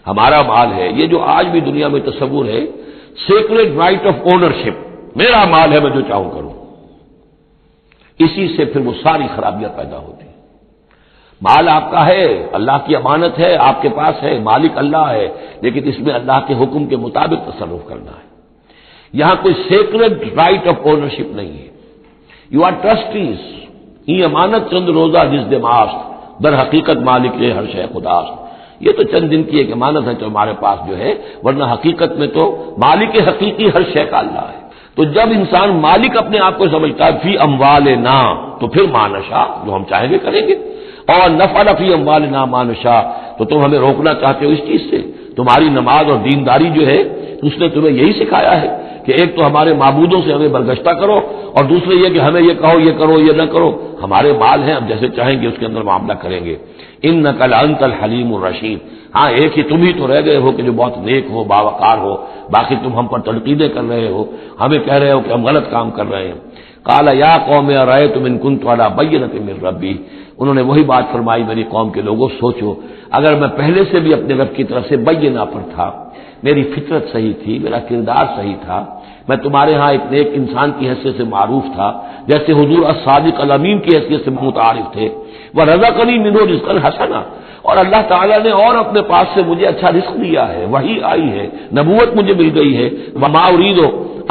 ہمارا مال ہے، یہ جو آج بھی دنیا میں تصور ہے، سیکریٹ رائٹ آف اونرشپ، میرا مال ہے میں جو چاہوں کروں، اسی سے پھر وہ ساری خرابیاں پیدا ہوتی ہیں۔ مال آپ کا ہے، اللہ کی امانت ہے، آپ کے پاس ہے، مالک اللہ ہے، لیکن اس میں اللہ کے حکم کے مطابق تصرف کرنا ہے۔ یہاں کوئی سیکریٹ رائٹ آف اونرشپ نہیں ہے۔ یو آر ٹرسٹیز، یہ امانت چند روزہ جس دماست، در حقیقت مالک ہے ہر شے خداست۔ یہ تو چند دن کی ایک امانت ہے جو ہمارے پاس جو ہے، ورنہ حقیقت میں تو مالک حقیقی ہر شے کا اللہ ہے۔ تو جب انسان مالک اپنے آپ کو سمجھتا ہے فی اموالنا، تو پھر ما نشاء، جو ہم چاہیں گے کریں گے، اور نفعل فی اموالنا ما نشاء، تو تم ہمیں روکنا چاہتے ہو اس چیز سے۔ تمہاری نماز اور دینداری جو ہے اس نے تمہیں یہی سکھایا ہے کہ ایک تو ہمارے معبودوں سے ہمیں برگشتہ کرو، اور دوسرے یہ کہ ہمیں یہ کہو یہ کرو یہ نہ کرو، ہمارے مال ہیں، ہم جیسے چاہیں گے اس کے اندر معاملہ کریں گے۔ انک لانت الحلیم الرشید، ہاں ایک ہی تم ہی تو رہ گئے ہو کہ جو بہت نیک ہو، باوقار ہو، باقی تم ہم پر تنقیدیں کر رہے ہو، ہمیں کہہ رہے ہو کہ ہم غلط کام کر رہے ہیں۔ قال یا قوم ارأیتم ان کنت علی بینۃ من ربی، انہوں نے وہی بات فرمائی، میری قوم کے لوگوں سوچو، اگر میں پہلے سے بھی اپنے رب کی طرف سے بینہ پر تھا، میری فطرت صحیح تھی، میرا کردار صحیح تھا، میں تمہارے ہاں ایک نیک انسان کی حیثیت سے معروف تھا، جیسے حضور الصادق الامین کی حیثیت سے متعارف تھے، وَرَزَقَنِي مِنْهُ رِزْقًا حَسَنًا، اور اللہ تعالیٰ نے اور اپنے پاس سے مجھے اچھا رزق دیا ہے، وہی آئی ہے، نبوت مجھے مل گئی ہے، وَمَا أُرِيدُ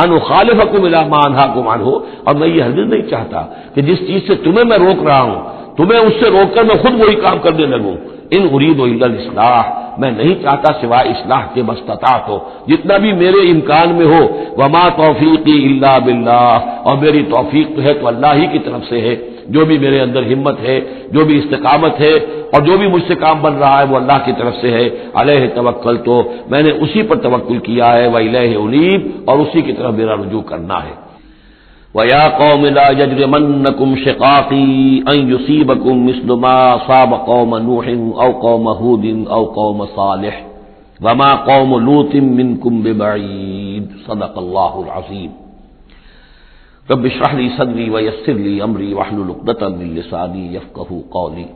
أَنْ أُخَالِفَكُمْ إِلَىٰ مَا أَنْهَاكُمْ عَنْهُ، اور میں یہ ہرگز نہیں چاہتا کہ جس چیز سے تمہیں میں روک رہا ہوں، تمہیں اس سے روک کر میں خود وہی کام کرنے لگوں۔ ان اريد الا الاصلاح، میں نہیں چاہتا سوائے اصلاح کے، مستطاعت ہو، جتنا بھی میرے امکان میں ہو، وما توفیقی الا باللہ، اور میری توفیق تو ہے تو اللہ ہی کی طرف سے ہے، جو بھی میرے اندر ہمت ہے، جو بھی استقامت ہے، اور جو بھی مجھ سے کام بن رہا ہے وہ اللہ کی طرف سے ہے، علیہ توکل، تو میں نے اسی پر توکل کیا ہے، وإلیہ انیب، اور اسی کی طرف میرا رجوع کرنا ہے۔ وَيَا قَوْمِ لَا يَجْرِمَنَّكُمْ شِقَاقِي أَن يُصِيبَكُم مِّثْلُ مَا أَصَابَ قَوْمَ نُوحٍ أَوْ قَوْمَ هُودٍ أَوْ قَوْمَ صَالِحٍ وَمَا قَوْمُ لُوطٍ مِّنكُم بِبَعِيدٍ صدق اللہ العظیم۔ رب اشرح لي صدري ويسر لي أمري واحلل عقدة من لساني يفقهوا قولي۔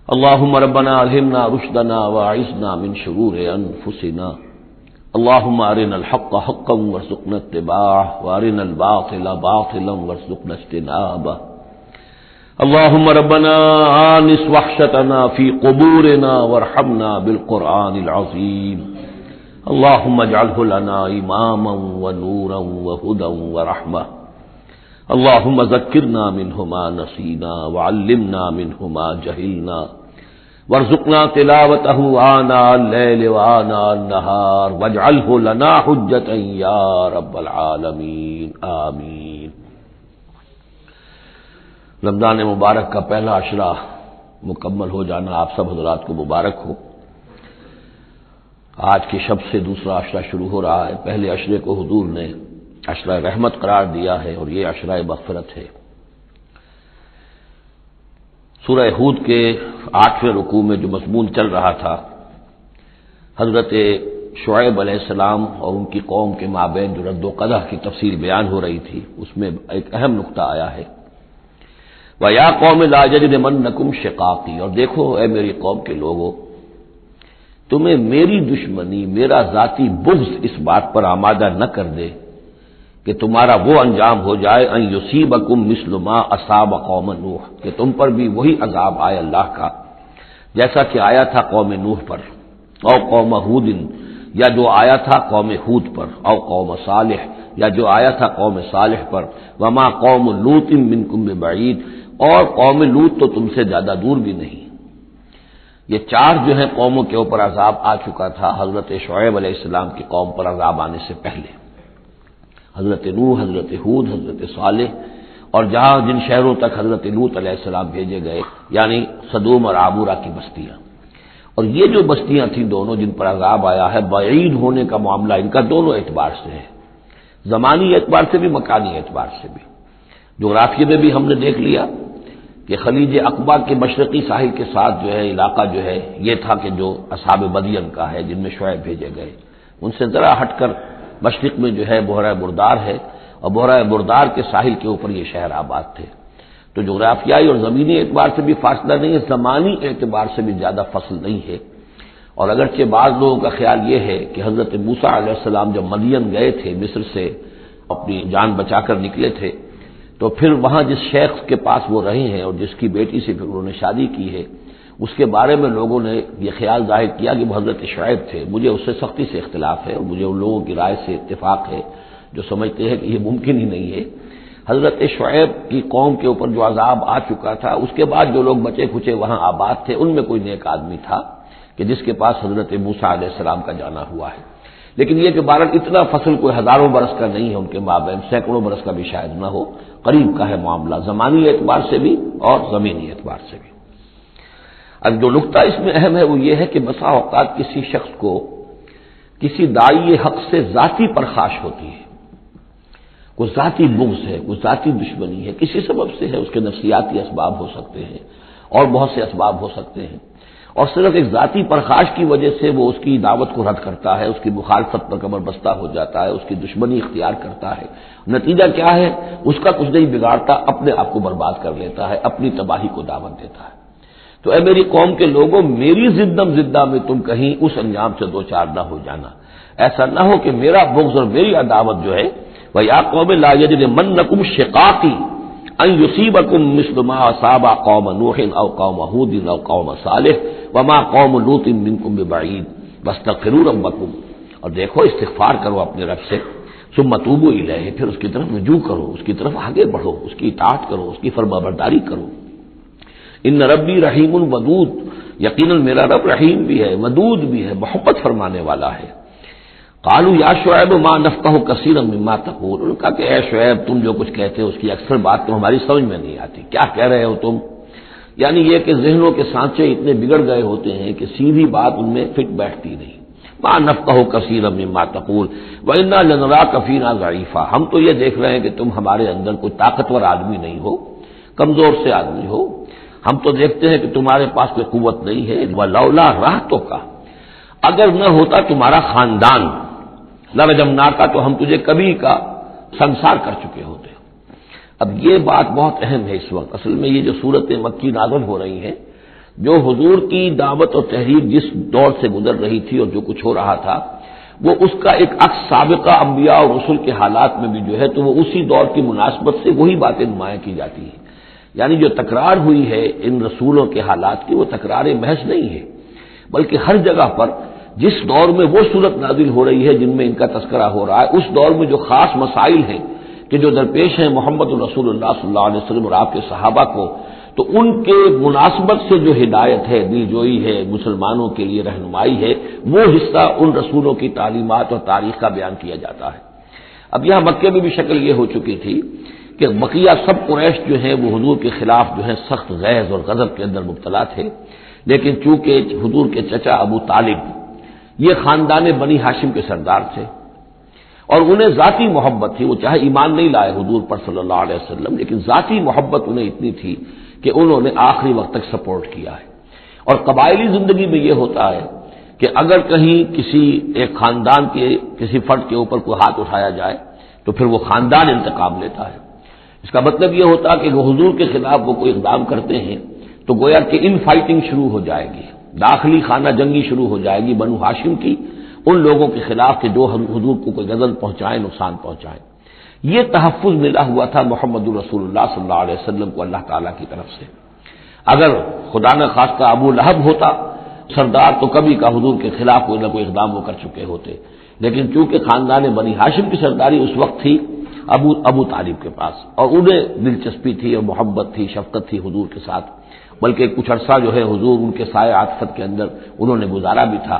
اللهم ربنا ألهمنا رشدنا وأعذنا من شرور أنفسنا، اللهم أرنا الحق حقا وارزقنا اتباعه وأرنا الباطل باطلا وارزقنا اجتنابه، اللهم ربنا آنس وحشتنا في قبورنا وارحمنا بالقرآن العظيم، اللهم اجعله لنا إماما ونورا وهدى ورحمة، اللهم ذكرنا منه ما نسينا وعلمنا منه ما جهلنا، وارزقنا تلاوته آناء الليل وآناء النهار، واجعله لنا حجة يا رب العالمين آمین۔ رمضان مبارک کا پہلا عشرہ مکمل ہو جانا آپ سب حضرات کو مبارک ہو۔ آج کی شب سے دوسرا عشرہ شروع ہو رہا ہے، پہلے عشرے کو حضور نے عشرہ رحمت قرار دیا ہے اور یہ عشرہ مغفرت ہے۔ سورہ ہود کے 8ویں رکوع میں جو مضمون چل رہا تھا، حضرت شعیب علیہ السلام اور ان کی قوم کے مابین جو رد و قدح کی تفصیل بیان ہو رہی تھی، اس میں ایک اہم نقطہ آیا ہے، وَيَا قَوْمِ لَا يَجْرِمَنَّكُمْ شِقَاقِي، اور دیکھو اے میری قوم کے لوگوں، تمہیں میری دشمنی، میرا ذاتی بغض اس بات پر آمادہ نہ کر دے کہ تمہارا وہ انجام ہو جائے ان یصیبکم مثل ما اصاب قوم نوح، کہ تم پر بھی وہی عذاب آئے اللہ کا جیسا کہ آیا تھا قوم نوح پر، او قوم ہود، یا جو آیا تھا قوم ہود پر، او قوم صالح، یا جو آیا تھا قوم صالح پر، وما قوم لوط منکم ببعید، اور قوم لوط تو تم سے زیادہ دور بھی نہیں۔ یہ چار جو ہیں قوموں کے اوپر عذاب آ چکا تھا حضرت شعیب علیہ السلام کی قوم پر عذاب آنے سے پہلے، حضرت نوح، حضرت ہود، حضرت صالح، اور جہاں جن شہروں تک حضرت لوط علیہ السلام بھیجے گئے، یعنی سدوم اور عمورہ کی بستیاں۔ اور یہ جو بستیاں تھیں دونوں جن پر عذاب آیا ہے، بعید ہونے کا معاملہ ان کا دونوں اعتبار سے ہے، زمانی اعتبار سے بھی، مکانی اعتبار سے بھی۔ جغرافیے میں بھی ہم نے دیکھ لیا کہ خلیج عقبہ کے مشرقی ساحل کے ساتھ جو ہے علاقہ جو ہے یہ تھا کہ جو اصحاب مدین کا ہے، جن میں شعیب بھیجے گئے، ان سے ذرا ہٹ کر مشرق میں جو ہے بحیرہ بردار ہے، اور بحیرہ بردار کے ساحل کے اوپر یہ شہر آباد تھے۔ تو جغرافیائی اور زمینی اعتبار سے بھی فاصلہ نہیں ہے، زمانی اعتبار سے بھی زیادہ فصل نہیں ہے۔ اور اگرچہ بعض لوگوں کا خیال یہ ہے کہ حضرت موسیٰ علیہ السلام جب مدین گئے تھے، مصر سے اپنی جان بچا کر نکلے تھے، تو پھر وہاں جس شیخ کے پاس وہ رہے ہیں اور جس کی بیٹی سے پھر انہوں نے شادی کی ہے، اس کے بارے میں لوگوں نے یہ خیال ظاہر کیا کہ وہ حضرت شعیب تھے۔ مجھے اس سے سختی سے اختلاف ہے، اور مجھے ان لوگوں کی رائے سے اتفاق ہے جو سمجھتے ہیں کہ یہ ممکن ہی نہیں ہے۔ حضرت شعیب کی قوم کے اوپر جو عذاب آ چکا تھا، اس کے بعد جو لوگ بچے کھچے وہاں آباد تھے، ان میں کوئی نیک آدمی تھا کہ جس کے پاس حضرت موسیٰ علیہ السلام کا جانا ہوا ہے۔ لیکن یہ کہ بہرحال اتنا فصل کوئی ہزاروں برس کا نہیں ہے ان کے مابین، سینکڑوں برس کا بھی شاید نہ ہو، قریب کا ہے معاملہ، زمانی اعتبار سے بھی اور زمینی اعتبار سے بھی۔ اب جو نقطہ اس میں اہم ہے وہ یہ ہے کہ بسا اوقات کسی شخص کو کسی داعی حق سے ذاتی پرخاش ہوتی ہے، کوئی ذاتی بغض ہے، کوئی ذاتی دشمنی ہے، کسی سبب سے ہے، اس کے نفسیاتی اسباب ہو سکتے ہیں اور بہت سے اسباب ہو سکتے ہیں، اور صرف ایک ذاتی پرخاش کی وجہ سے وہ اس کی دعوت کو رد کرتا ہے، اس کی مخالفت پر کمر بستہ ہو جاتا ہے، اس کی دشمنی اختیار کرتا ہے، نتیجہ کیا ہے؟ اس کا کچھ نہیں بگاڑتا، اپنے آپ کو برباد کر لیتا ہے، اپنی تباہی کو دعوت دیتا ہے۔ تو اے میری قوم کے لوگوں، میری زدم زدہ میں تم کہیں اس انجام سے دو چار نہ ہو جانا، ایسا نہ ہو کہ میرا بغض اور میری عداوت جو ہے وَيَا قَوْمِ لَا يَجْرِمَنَّكُمْ شِقَاقِي أَن يُصِيبَكُم مِّثْلُ مَا أَصَابَ قَوْمَ نُوحٍ أَوْ قَوْمَ هُودٍ أَوْ قَوْمَ صَالِحٍ وَمَا قَوْمُ لُوطٍ مِّنكُم بِبَعِيدٍ وَاسْتَغْفِرُوا رَبَّكُمْ، اور دیکھو استغفار کرو اپنے رب سے، ثُمَّ تُوبُوا إِلَيْهِ، پھر اس کی طرف رجوع کرو، اس کی طرف آگے بڑھو، اس کی اطاعت کرو، اس کی فرمانبرداری کرو۔ ان ربی رحیم ودود، یقیناً میرا رب رحیم بھی ہے، ودود بھی ہے، محبت فرمانے والا ہے۔ قالوا یا شعیب ما نفقہ کثیرا مما تقول، انہوں نے کہا کہ اے شعیب تم جو کچھ کہتے ہو اس کی اکثر بات تو ہماری سمجھ میں نہیں آتی، کیا کہہ رہے ہو تم؟ یعنی یہ کہ ذہنوں کے سانچے اتنے بگڑ گئے ہوتے ہیں کہ سیدھی بات ان میں فٹ بیٹھتی نہیں۔ ما نفقہ کثیرا مما تقول وانا لنراک فینا ضعیفا، ہم تو یہ دیکھ رہے ہیں کہ تم ہمارے اندر کوئی طاقتور آدمی نہیں ہو، کمزور سے آدمی ہو، ہم تو دیکھتے ہیں کہ تمہارے پاس کوئی قوت نہیں ہے۔ ولولا رہتک، اگر نہ ہوتا تمہارا خاندان، لرجمناک، تو ہم تجھے کبھی کا سنسار کر چکے ہوتے۔ اب یہ بات بہت اہم ہے اس وقت، اصل میں یہ جو صورت مکی نازل ہو رہی ہیں، جو حضور کی دعوت اور تحریک جس دور سے گزر رہی تھی اور جو کچھ ہو رہا تھا، وہ اس کا ایک عکس سابقہ انبیاء اور رسل کے حالات میں بھی جو ہے تو وہ اسی دور کی مناسبت سے وہی باتیں نمایاں کی جاتی ہیں۔ یعنی جو تکرار ہوئی ہے ان رسولوں کے حالات کی، وہ تکرار محض نہیں ہے، بلکہ ہر جگہ پر جس دور میں وہ صورت نازل ہو رہی ہے جن میں ان کا تذکرہ ہو رہا ہے، اس دور میں جو خاص مسائل ہیں کہ جو درپیش ہیں محمد الرسول اللہ صلی اللہ علیہ وسلم اور آپ کے صحابہ کو، تو ان کے مناسبت سے جو ہدایت ہے، دل جوئی ہے، مسلمانوں کے لیے رہنمائی ہے، وہ حصہ ان رسولوں کی تعلیمات اور تاریخ کا بیان کیا جاتا ہے۔ اب یہاں مکے میں بھی شکل یہ ہو چکی تھی کہ بقیہ سب قریش جو ہیں وہ حضور کے خلاف جو ہے سخت غیظ اور غضب کے اندر مبتلا تھے، لیکن چونکہ حضور کے چچا ابو طالب یہ خاندان بنی ہاشم کے سردار تھے اور انہیں ذاتی محبت تھی، وہ چاہے ایمان نہیں لائے حضور پر صلی اللہ علیہ وسلم، لیکن ذاتی محبت انہیں اتنی تھی کہ انہوں نے آخری وقت تک سپورٹ کیا ہے۔ اور قبائلی زندگی میں یہ ہوتا ہے کہ اگر کہیں کسی ایک خاندان کے کسی فرد کے اوپر کوئی ہاتھ اٹھایا جائے تو پھر وہ خاندان انتقام لیتا ہے۔ اس کا مطلب یہ ہوتا کہ وہ حضور کے خلاف وہ کوئی اقدام کرتے ہیں تو گویا کہ ان فائٹنگ شروع ہو جائے گی، داخلی خانہ جنگی شروع ہو جائے گی بنو ہاشم کی ان لوگوں کے خلاف کہ جو حضور کو کوئی غضب پہنچائیں، نقصان پہنچائیں۔ یہ تحفظ ملا ہوا تھا محمد الرسول اللہ صلی اللہ علیہ وسلم کو اللہ تعالیٰ کی طرف سے۔ اگر خدا نہ خواستہ ابو لہب ہوتا سردار تو کبھی کا حضور کے خلاف کوئی نہ کوئی اقدام وہ کر چکے ہوتے، لیکن چونکہ خاندان بنی ہاشم کی سرداری اس وقت تھی ابو طالب کے پاس، اور انہیں دلچسپی تھی اور محبت تھی، شفقت تھی حضور کے ساتھ، بلکہ کچھ عرصہ جو ہے حضور ان کے سائے عاطفت کے اندر انہوں نے گزارا بھی تھا۔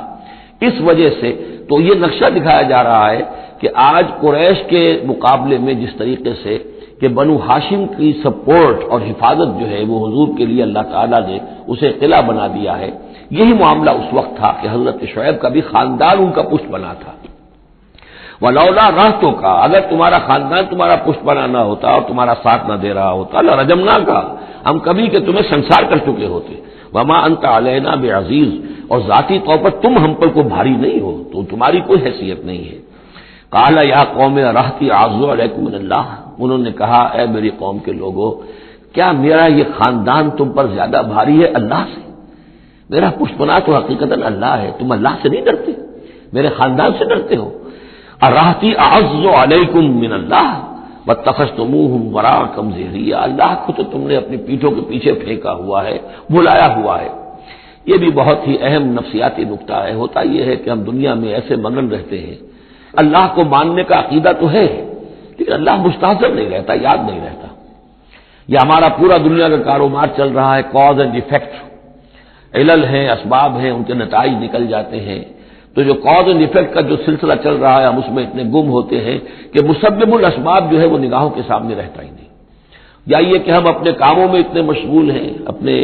اس وجہ سے تو یہ نقشہ دکھایا جا رہا ہے کہ آج قریش کے مقابلے میں جس طریقے سے کہ بنو ہاشم کی سپورٹ اور حفاظت جو ہے وہ حضور کے لیے اللہ تعالیٰ نے اسے قلعہ بنا دیا ہے، یہی معاملہ اس وقت تھا کہ حضرت شعیب کا بھی خاندان ان کا پشت بنا تھا۔ ولولا رہتوں کا، اگر تمہارا خاندان تمہارا پشت بنا نہ ہوتا اور تمہارا ساتھ نہ دے رہا ہوتا، لرجمنا کا، ہم کبھی کہ تمہیں سنسار کر چکے ہوتے۔ وما انت علینا بعزیز، اور ذاتی طور پر تم ہم پر کوئی بھاری نہیں ہو، تو تمہاری کوئی حیثیت نہیں ہے۔ قال یا قوم رہتی اعز علیکم من اللہ، انہوں نے کہا اے میری قوم کے لوگوں، کیا میرا یہ خاندان تم پر زیادہ بھاری ہے اللہ سے؟ میرا پشت بنا تو حقیقتاً اللہ ہے، تم اللہ سے نہیں ڈرتے، میرے خاندان سے ڈرتے ہو۔ ارہتی اعز علیکم من اللہ واتخذتموہم وراءکم ظہریا، اللہ کو تو تم نے اپنی پیٹھوں کے پیچھے پھینکا ہوا ہے، بلایا ہوا ہے۔ یہ بھی بہت ہی اہم نفسیاتی نکتہ ہے۔ ہوتا یہ ہے کہ ہم دنیا میں ایسے مگن رہتے ہیں، اللہ کو ماننے کا عقیدہ تو ہے لیکن اللہ مستحضر نہیں رہتا، یاد نہیں رہتا۔ یہ ہمارا پورا دنیا کا کاروبار چل رہا ہے، کاز اینڈ ایفیکٹ، علل ہیں، اسباب ہیں، ان کے نتائج نکل جاتے ہیں، تو جو کاز اینڈ ایفیکٹ کا جو سلسلہ چل رہا ہے ہم اس میں اتنے گم ہوتے ہیں کہ مسبب الاسباب جو ہے وہ نگاہوں کے سامنے رہتا ہی نہیں۔ یا یہ کہ ہم اپنے کاموں میں اتنے مشغول ہیں، اپنے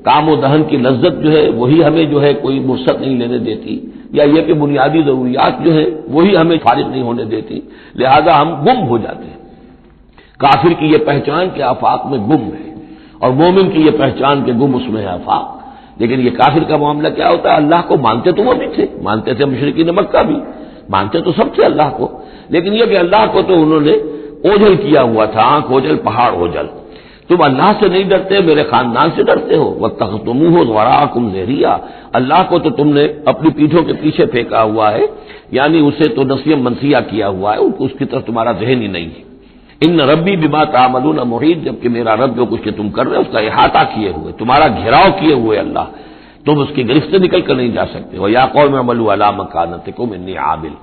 کام و دہن کی لذت جو ہے وہی ہمیں جو ہے کوئی فرصت نہیں لینے دیتی، یا یہ کہ بنیادی ضروریات جو ہے وہی ہمیں فارغ نہیں ہونے دیتی، لہذا ہم گم ہو جاتے ہیں۔ کافر کی یہ پہچان کہ آفاق میں گم ہے، اور مومن کی یہ پہچان کہ گم اس میں ہے آفاق۔ لیکن یہ کافر کا معاملہ کیا ہوتا ہے؟ اللہ کو مانتے تو وہ بھی تھے، مانتے تھے مشرکین مکہ بھی، مانتے تو سب تھے اللہ کو، لیکن یہ کہ اللہ کو تو انہوں نے اوجھل کیا ہوا تھا، آنکھ اوجھل پہاڑ اوجھل۔ تم اللہ سے نہیں ڈرتے، میرے خاندان سے ڈرتے ہو، واتخذتموہ وراءکم ظہریا، اللہ کو تو تم نے اپنی پیٹھوں کے پیچھے پھینکا ہوا ہے، یعنی اسے تو نسیہ منسیہ کیا ہوا ہے، اس کی طرف تمہارا ذہن ہی نہیں ہے۔ ان ربی بما تعملون محیط، جبکہ میرا رب جو کچھ کہ تم کر رہے ہو اس کا احاطہ کیے ہوئے، تمہارا گھیراؤ کیے ہوئے اللہ، تم اس کی گرفت سے نکل کر نہیں جا سکتے ہو۔ یا قوم اعملوا علی مکانتکم انی عامل،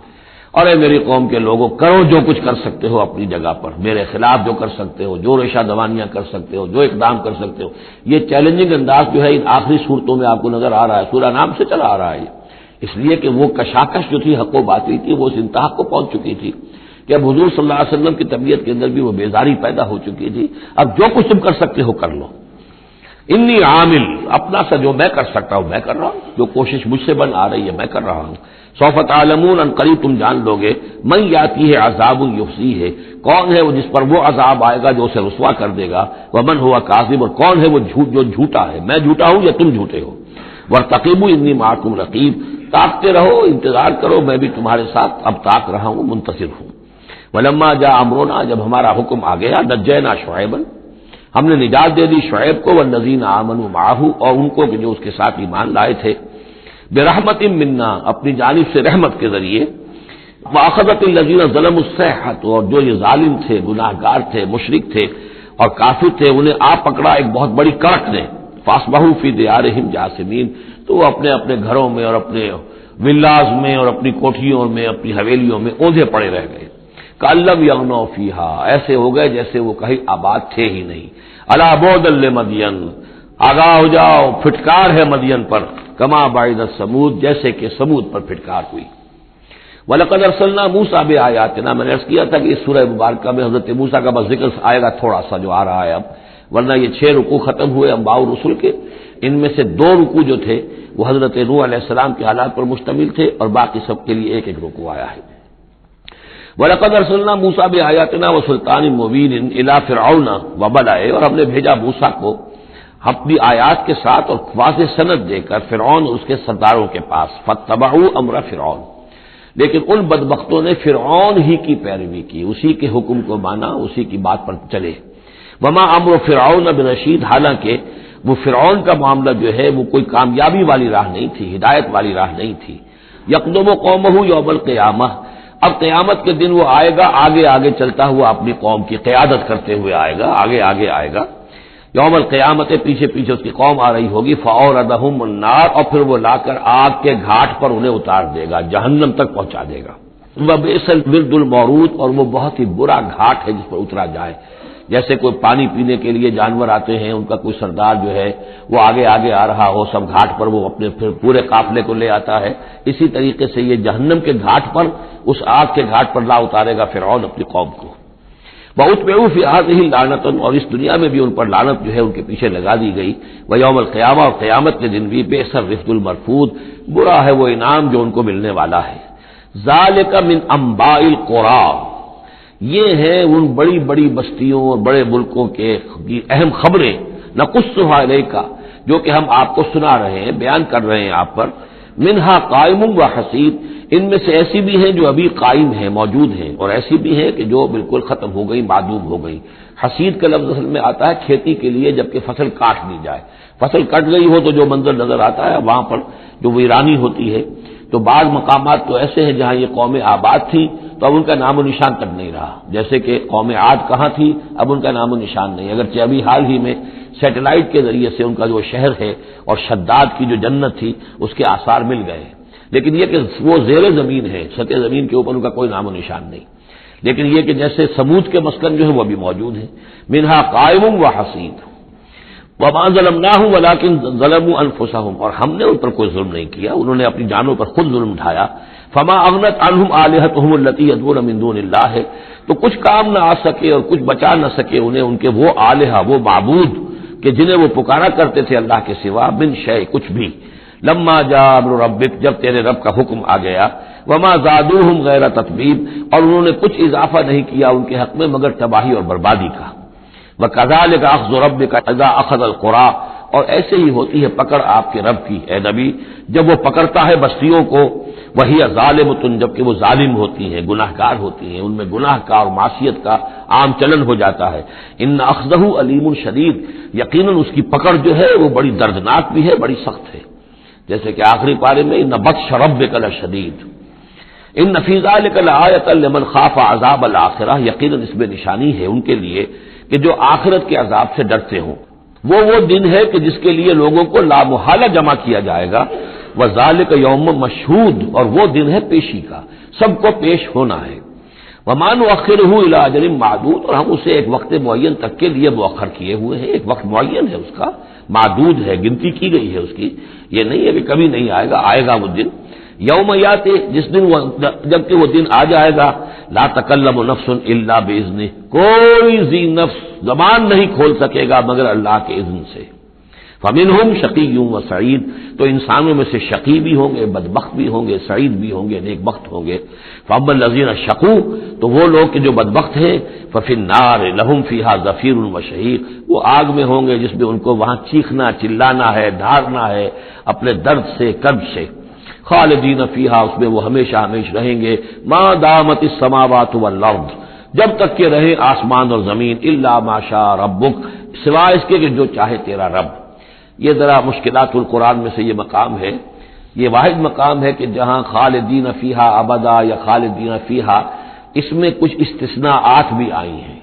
اور اے میری قوم کے لوگوں، کرو جو کچھ کر سکتے ہو اپنی جگہ پر، میرے خلاف جو کر سکتے ہو، جو ریشہ دوانیاں کر سکتے ہو، جو اقدام کر سکتے ہو۔ یہ چیلنجنگ انداز جو ہے ان آخری صورتوں میں آپ کو نظر آ رہا ہے، سورہ نام سے چلا آ رہا ہے، اس لیے کہ وہ کشاکش جو تھی حق و باطل کی وہ اس انتہا کو پہنچ چکی تھی کہ اب حضور صلی اللہ علیہ وسلم کی طبیعت کے اندر بھی وہ بیزاری پیدا ہو چکی تھی۔ اب جو کچھ تم کر سکتے ہو کر لو، انی عامل، اپنا سا جو میں کر سکتا ہوں میں کر رہا ہوں، جو کوشش مجھ سے بن آ رہی ہے میں کر رہا ہوں۔ سوف تعلمون، ان قریب تم جان لو گے، من یاتی ہے عذاب یخزیہ، کون ہے وہ جس پر وہ عذاب آئے گا جو اسے رسوا کر دے گا، ومن ہوا کاذب، اور کون ہے وہ جو جھوٹا ہے، میں جھوٹا ہوں یا تم جھوٹے ہو۔ وارتقبوا انی معکم رقیب، تاکتے رہو، انتظار کرو، میں بھی تمہارے ساتھ اب تاک رہا ہوں، منتظر ہوں۔ ولما جاء امرنا، جب ہمارا حکم آ گیا، نجینا شعیبا، ہم نے نجات دے دی شعیب کو، والذین آمنوا معہ، اور ان کو کہ جو اس کے ساتھ ایمان لائے تھے، برحمت منا، اپنی جانب سے رحمت کے ذریعے، واخذت الذین ظلموا الصیحۃ، اور جو یہ ظالم تھے، گناہ گار تھے، مشرک تھے اور کافر تھے، انہیں آ پکڑا ایک بہت بڑی کڑک نے، فاصبحوا فی دیارہم جاثمین، تو وہ اپنے اپنے گھروں میں اور اپنے ولاز میں اور اپنی کوٹھیوں میں، اپنی حویلیوں میں اوندھے پڑے رہ گئے۔ کأن لم یغنوا فیہا، ایسے ہو گئے جیسے وہ کہیں آباد تھے ہی نہیں۔ الا بعدا لمدین، آگاہ ہو جاؤ، پھٹکار ہے مدین پر، کما بعدت ثمود، جیسے کہ ثمود پر پھٹکار ہوئی۔ وَلَقَدْ أَرْسَلْنَا مُوسَىٰ بِآيَاتِنَا، میں نے عرض کیا تھا کہ اس سورہ مبارکہ میں حضرت موسیٰ کا بس ذکر آئے گا تھوڑا سا جو آ رہا ہے اب، ورنہ یہ 6 رکوع ختم ہوئے انبیاء و رسل کے، ان میں سے 2 رکوع جو تھے وہ حضرت نوح علیہ السلام کے حالات پر مشتمل تھے، اور باقی سب کے لیے ایک ایک رکوع آیا ہے۔ وَلَقَدْ أَرْسَلْنَا مُوسَىٰ بِآيَاتِنَا وَسُلْطَانٍ مُّبِينٍ إِلَىٰ فِرْعَوْنَ وَمَلَئِهِ، اور ہم نے بھیجا موسیٰ کو اپنی آیات کے ساتھ اور واضح سند دے کر فرعون اور اس کے سرداروں کے پاس، فَاتَّبَعُوا أَمْرَ فِرْعَوْنَ، لیکن ان بدبختوں نے فرعون ہی کی پیروی کی، اسی کے حکم کو مانا، اسی کی بات پر چلے۔ وَمَا أَمْرُ فِرْعَوْنَ بِرَشِيدٍ، حالانکہ وہ فرعون کا معاملہ جو ہے وہ کوئی کامیابی والی راہ نہیں تھی، ہدایت والی راہ نہیں تھی۔ یقدم قومہ یوم القیامہ، اب قیامت کے دن وہ آئے گا آگے آگے چلتا ہوا، اپنی قوم کی قیادت کرتے ہوئے آئے گا، آگے آگے آئے گا۔ یوم القیامت، پیچھے پیچھے اس کی قوم آ رہی ہوگی، فَأَوْرَدَهُمُ النَّارَ، اور پھر وہ لا کر آگ کے گھاٹ پر انہیں اتار دے گا، جہنم تک پہنچا دے گا۔ وَبِئْسَ الْوِرْدُ الْمَوْرُودُ، اور وہ بہت ہی برا گھاٹ ہے جس پر اترا جائے۔ جیسے کوئی پانی پینے کے لیے جانور آتے ہیں، ان کا کوئی سردار جو ہے وہ آگے آگے آ رہا ہو، سب گھاٹ پر وہ اپنے پھر پورے قافلے کو لے آتا ہے، اسی طریقے سے یہ جہنم کے گھاٹ پر، اس آگ کے گھاٹ پر لا اتارے گا فرعون اپنی قوم کو۔ وَأُتْبِعُوا فِي هَٰذِهِ لَعْنَةٌ، اور اس دنیا میں بھی ان پر لعنت جو ہے ان کے پیچھے لگا دی گئی۔ وَيَوْمَ الْقِيَامَةِ، اور قیامت کے دن بھی، بِئْسَ الرِّفْدُ الْمَرْفُودُ، برا ہے وہ انعام جو ان کو ملنے والا ہے۔ ذَٰلِكَ مِنْ أَنبَاءِ الْقُرَىٰ، یہ ہیں ان بڑی بڑی بستیوں اور بڑے ملکوں کے اہم خبریں، نقصھا الیک، جو کہ ہم آپ کو سنا رہے ہیں، بیان کر رہے ہیں آپ پر۔ منہا قائم و حصید، ان میں سے ایسی بھی ہیں جو ابھی قائم ہیں، موجود ہیں، اور ایسی بھی ہیں کہ جو بالکل ختم ہو گئی، معدوم ہو گئی۔ حصید کا لفظ اصل میں آتا ہے کھیتی کے لیے، جبکہ فصل کاٹ دی جائے، فصل کٹ گئی ہو تو جو منظر نظر آتا ہے وہاں پر جو ویرانی ہوتی ہے۔ تو بعض مقامات تو ایسے ہیں جہاں یہ قومیں آباد تھیں تو اب ان کا نام و نشان تک نہیں رہا، جیسے کہ قوم عاد کہاں تھی، اب ان کا نام و نشان نہیں، اگرچہ ابھی حال ہی میں سیٹلائٹ کے ذریعے سے ان کا جو شہر ہے اور شداد کی جو جنت تھی اس کے آثار مل گئے، لیکن یہ کہ وہ زیر زمین ہے، سطح زمین کے اوپر ان کا کوئی نام و نشان نہیں۔ لیکن یہ کہ جیسے ثمود کے مسکن جو ہے وہ بھی موجود ہیں، منہا قائم و حصید۔ وَمَا ظَلَمْنَاهُمْ وَلَٰكِن ظَلَمُوا أَنفُسَهُمْ، اور ہم نے ان پر کوئی ظلم نہیں کیا، انہوں نے اپنی جانوں پر خود ظلم اٹھایا۔ فَمَا أَغْنَتْ عَنْهُمْ آلِهَتُهُمُ الَّتِي يَدْعُونَ مِن دُونِ اللَّهِ، تو کچھ کام نہ آ سکے اور کچھ بچا نہ سکے انہیں ان کے وہ آلہہ، وہ معبود کہ جنہیں وہ پکارا کرتے تھے اللہ کے سوا، من شیء، کچھ بھی۔ لما جاء امر ربک، جب تیرے رب کا حکم آ گیا، وما زادوہم غیر تتبیب، اور انہوں نے کچھ اضافہ نہیں کیا ان کے حق میں مگر تباہی اور بربادی کا۔ وَكَذَلِكَ أَخْذُ رَبِّكَ إِذَا أَخَذَ الْقُرَىٰ، اور ایسے ہی ہوتی ہے پکڑ آپ کے رب کی اے نبی جب وہ پکڑتا ہے بستیوں کو، وہی ظالمۃ جبکہ وہ ظالم ہوتی ہیں، گناہ گار ہوتی ہیں، ان میں گناہ کا اور معصیت کا عام چلن ہو جاتا ہے۔ ان اخذہ علیم شدید، یقیناً اس کی پکڑ جو ہے وہ بڑی دردناک بھی ہے، بڑی سخت ہے، جیسے کہ آخری پارے میں ان بطش ربک لشدید، ان فی ذلک لآیۃ لمن خاف عذاب الآخرہ، یقیناً اس میں نشانی ہے ان کے لیے کہ جو آخرت کے عذاب سے ڈرتے ہوں۔ وہ دن ہے کہ جس کے لیے لوگوں کو لامحالہ جمع کیا جائے گا، وذالک یوم مشہود، اور وہ دن ہے پیشی کا، سب کو پیش ہونا ہے۔ وما نؤخرہ الی اجل معدود، اور ہم اسے ایک وقت معین تک کے لیے مؤخر کیے ہوئے ہیں، ایک وقت معین ہے اس کا، معدود ہے، گنتی کی گئی ہے اس کی، یہ نہیں ہے کہ کبھی نہیں آئے گا، آئے گا وہ دن۔ یوم یاتی، جس دن وہ جبکہ وہ دن آ جائے گا، لا تکلم نفس الا باذنہ، کوئی ذی نفس زبان نہیں کھول سکے گا مگر اللہ کے اذن سے۔ فمنہم شقی و سعید، تو انسانوں میں سے شقی بھی ہوں گے، بدبخت بھی ہوں گے، سعید بھی ہوں گے، نیک بخت ہوں گے۔ فاما الذین شقوا، تو وہ لوگ کہ جو بدبخت ہیں، ففی النار لہم فیہا زفیر و شہیق، وہ آگ میں ہوں گے جس میں ان کو وہاں چیخنا چلانا ہے، ڈھارنا ہے اپنے درد سے، کرب سے۔ خالدین فیہا، اس میں وہ ہمیشہ ہمیش رہیں گے، ما دامت السماوات والارض، جب تک کہ رہے آسمان اور زمین، الا ما شاء ربک، سوائے اس کے کہ جو چاہے تیرا رب۔ یہ ذرا مشکلات القرآن میں سے یہ مقام ہے، یہ واحد مقام ہے کہ جہاں خالدین فیہا ابدا یا خالدین فیہا، اس میں کچھ استثناءات بھی آئی ہیں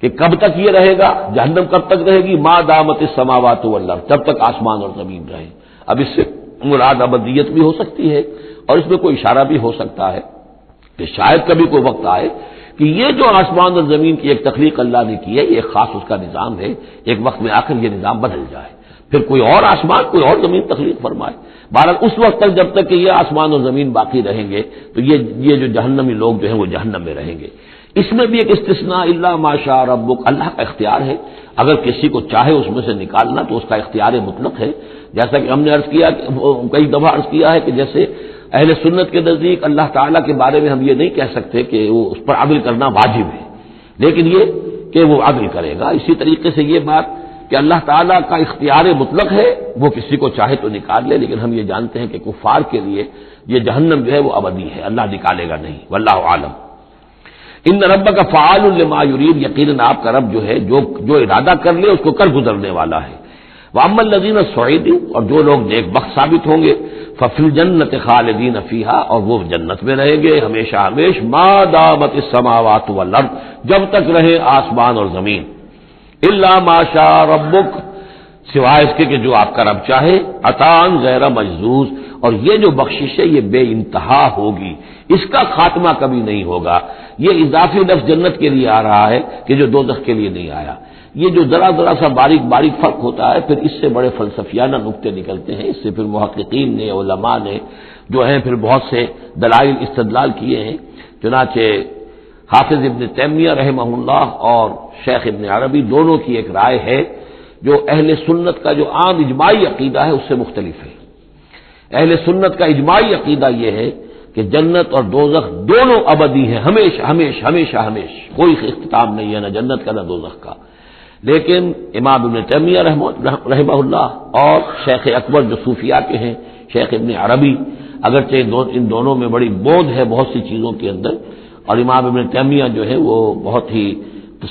کہ کب تک یہ رہے گا، جہنم کب تک رہے گی، ما دامت السماوات والارض، جب تک آسمان اور زمین رہے۔ اب اس سے مراد ابدیت بھی ہو سکتی ہے، اور اس میں کوئی اشارہ بھی ہو سکتا ہے کہ شاید کبھی کوئی وقت آئے کہ یہ جو آسمان اور زمین کی ایک تخلیق اللہ نے کی ہے، یہ ایک خاص اس کا نظام ہے، ایک وقت میں آ کر یہ نظام بدل جائے، پھر کوئی اور آسمان کوئی اور زمین تخلیق فرمائے۔ بہرحال اس وقت تک جب تک کہ یہ آسمان اور زمین باقی رہیں گے تو یہ جو جہنمی لوگ جو ہیں وہ جہنم میں رہیں گے۔ اس میں بھی ایک استثناء، الا ما شاء ربک، اللہ کا اختیار ہے، اگر کسی کو چاہے اس میں سے نکالنا تو اس کا اختیار مطلق ہے، جیسا کہ ہم نے عرض کیا، کئی دفعہ عرض کیا ہے کہ جیسے اہل سنت کے نزدیک اللہ تعالیٰ کے بارے میں ہم یہ نہیں کہہ سکتے کہ وہ اس پر عدل کرنا واجب ہے، لیکن یہ کہ وہ عدل کرے گا۔ اسی طریقے سے یہ بات کہ اللہ تعالیٰ کا اختیار مطلق ہے، وہ کسی کو چاہے تو نکال لے، لیکن ہم یہ جانتے ہیں کہ کفار کے لیے یہ جہنم جو ہے وہ ابدی ہے، اللہ نکالے گا نہیں، واللہ عالم۔ ان ربک فعال لما یرید، یقیناً آپ کا رب جو ہے جو ارادہ کر لے اس کو کر گزرنے والا ہے۔ واما الذین سعدوا، اور جو لوگ نیک بخت ثابت ہوں گے، ففی الجنۃ خالدین فیہا، اور وہ جنت میں رہیں گے ہمیشہ ہمیش، ما دامت السماوات والارض، جب تک رہے آسمان اور زمین، الا ما شاء ربک، سوائے اس کے کہ جو آپ کا رب چاہے، عطاء غیر مجذوذ، اور یہ جو بخشش ہے یہ بے انتہا ہوگی، اس کا خاتمہ کبھی نہیں ہوگا۔ یہ اضافی لفظ جنت کے لیے آ رہا ہے کہ جو دوزخ کے لیے نہیں آیا۔ یہ جو ذرا سا باریک باریک فرق ہوتا ہے، پھر اس سے بڑے فلسفیانہ نقطے نکلتے ہیں، اس سے پھر محققین نے، علماء نے جو ہیں پھر بہت سے دلائل استدلال کیے ہیں۔ چنانچہ حافظ ابن تیمیہ رحمہ اللہ اور شیخ ابن عربی دونوں کی ایک رائے ہے جو اہل سنت کا جو عام اجماعی عقیدہ ہے اس سے مختلف ہے۔ اہل سنت کا اجماعی عقیدہ یہ ہے کہ جنت اور دوزخ دونوں ابدی ہیں، ہمیشہ ہمیشہ ہمیشہ ہمیشہ، کوئی اختتام نہیں ہے، نہ جنت کا نہ دوزخ کا۔ لیکن امام ابن تیمیہ رحمہ اللہ اور شیخ اکبر جو صوفیاء کے ہیں، شیخ ابن عربی، اگرچہ ان دونوں میں بڑی بود ہے بہت سی چیزوں کے اندر، اور امام ابن تیمیہ جو ہے وہ بہت ہی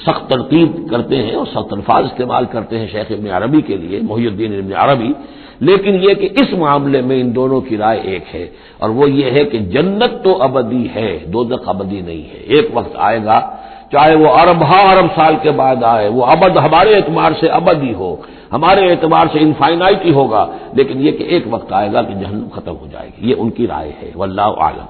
سخت تنقید کرتے ہیں اور سخت الفاظ استعمال کرتے ہیں شیخ ابن عربی کے لیے، محی الدین ابن عربی، لیکن یہ کہ اس معاملے میں ان دونوں کی رائے ایک ہے، اور وہ یہ ہے کہ جنت تو ابدی ہے، دوزخ ابدی نہیں ہے۔ ایک وقت آئے گا، چاہے وہ ارب سال کے بعد آئے، وہ ابد ہمارے اعتبار سے ابدی ہو، ہمارے اعتبار سے انفائنائٹی ہوگا، لیکن یہ کہ ایک وقت آئے گا کہ جہنم ختم ہو جائے گی، یہ ان کی رائے ہے، واللہ اعلم۔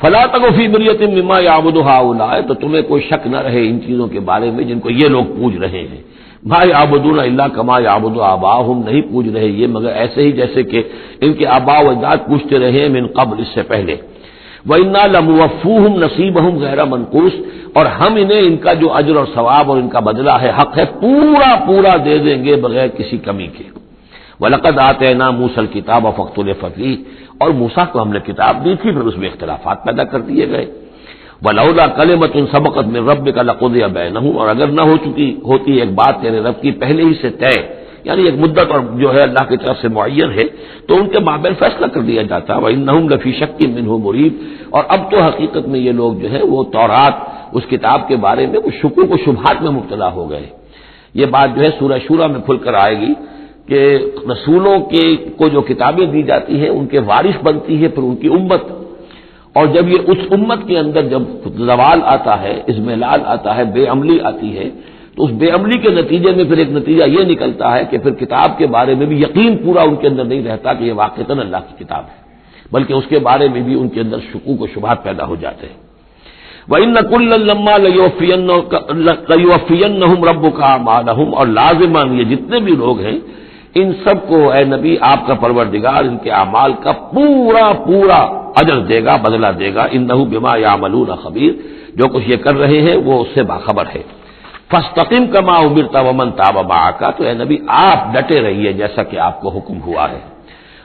فلا تک فی مریۃ مما یعبد ہؤلاء، تو تمہیں کوئی شک نہ رہے ان چیزوں کے بارے میں جن کو یہ لوگ پوج رہے ہیں۔ ما یعبدون الا کما یعبد آباؤہم، نہیں پوج رہے یہ مگر ایسے ہی جیسے کہ ان کے آباء و اجداد پوجتے رہے من قبل، اس سے پہلے۔ وَإِنَّا لَمُوَفُّوهُمْ نَصِيبَهُمْ غَيْرَ مَنقُوصٍ، اور ہم انہیں ان کا جو اجر اور ثواب اور ان کا بدلہ ہے، حق ہے، پورا پورا دے دیں گے بغیر کسی کمی کے۔ وَلَقَدْ آتَيْنَا مُوسَى الْكِتَابَ فَاخْتُلِفَ فِيهِ، اور موسیٰ کو ہم نے کتاب دی تھی پھر اس میں اختلافات پیدا کر دیے گئے۔ وَلَوْلَا كَلِمَةٌ سَبَقَتْ مِن رَّبِّكَ لَقُضِيَ بَيْنَهُمْ، اور اگر نہ ہو چکی ہوتی ایک بات تیرے رب کی پہلے ہی سے طے، یعنی ایک مدت اور جو ہے اللہ کی طرف سے معین ہے، تو ان کے مابین فیصلہ کر دیا جاتا ہے۔ وَإِنَّهُمْ لَفِي شَكٍّ مِّنْهُ مُرِيبٍ، اور اب تو حقیقت میں یہ لوگ جو ہے وہ تورات اس کتاب کے بارے میں کچھ شکوک و شبہات میں مبتلا ہو گئے۔ یہ بات جو ہے سورہ شورى میں کھل کر آئے گی کہ رسولوں کے کو جو کتابیں دی جاتی ہیں ان کے وارث بنتی ہے پھر ان کی امت، اور جب یہ اس امت کے اندر جب زوال آتا ہے، اضمحلال آتا ہے، بے عملی آتی ہے، تو اس بے عملی کے نتیجے میں پھر ایک نتیجہ یہ نکلتا ہے کہ پھر کتاب کے بارے میں بھی یقین پورا ان کے اندر نہیں رہتا کہ یہ واقعتاً اللہ کی کتاب ہے، بلکہ اس کے بارے میں بھی ان کے اندر شکوک و شبہات پیدا ہو جاتے ہیں۔ وَإِنَّ كُلًّا لَمَّا لَيُوَفِّيَنَّهُمْ رَبُّكَ أَعْمَالَهُمْ، اور لازماً یہ جتنے بھی لوگ ہیں ان سب کو اے نبی آپ کا پروردگار ان کے اعمال کا پورا پورا اجر دے گا، بدلہ دے گا۔ انہ بما یعملون خبیر، جو کچھ یہ کر رہے ہیں وہ اس سے باخبر ہے۔ فاستقم کما امرت ومن تاب معک، تو اے نبی آپ ڈٹے رہیے جیسا کہ آپ کو حکم ہوا ہے،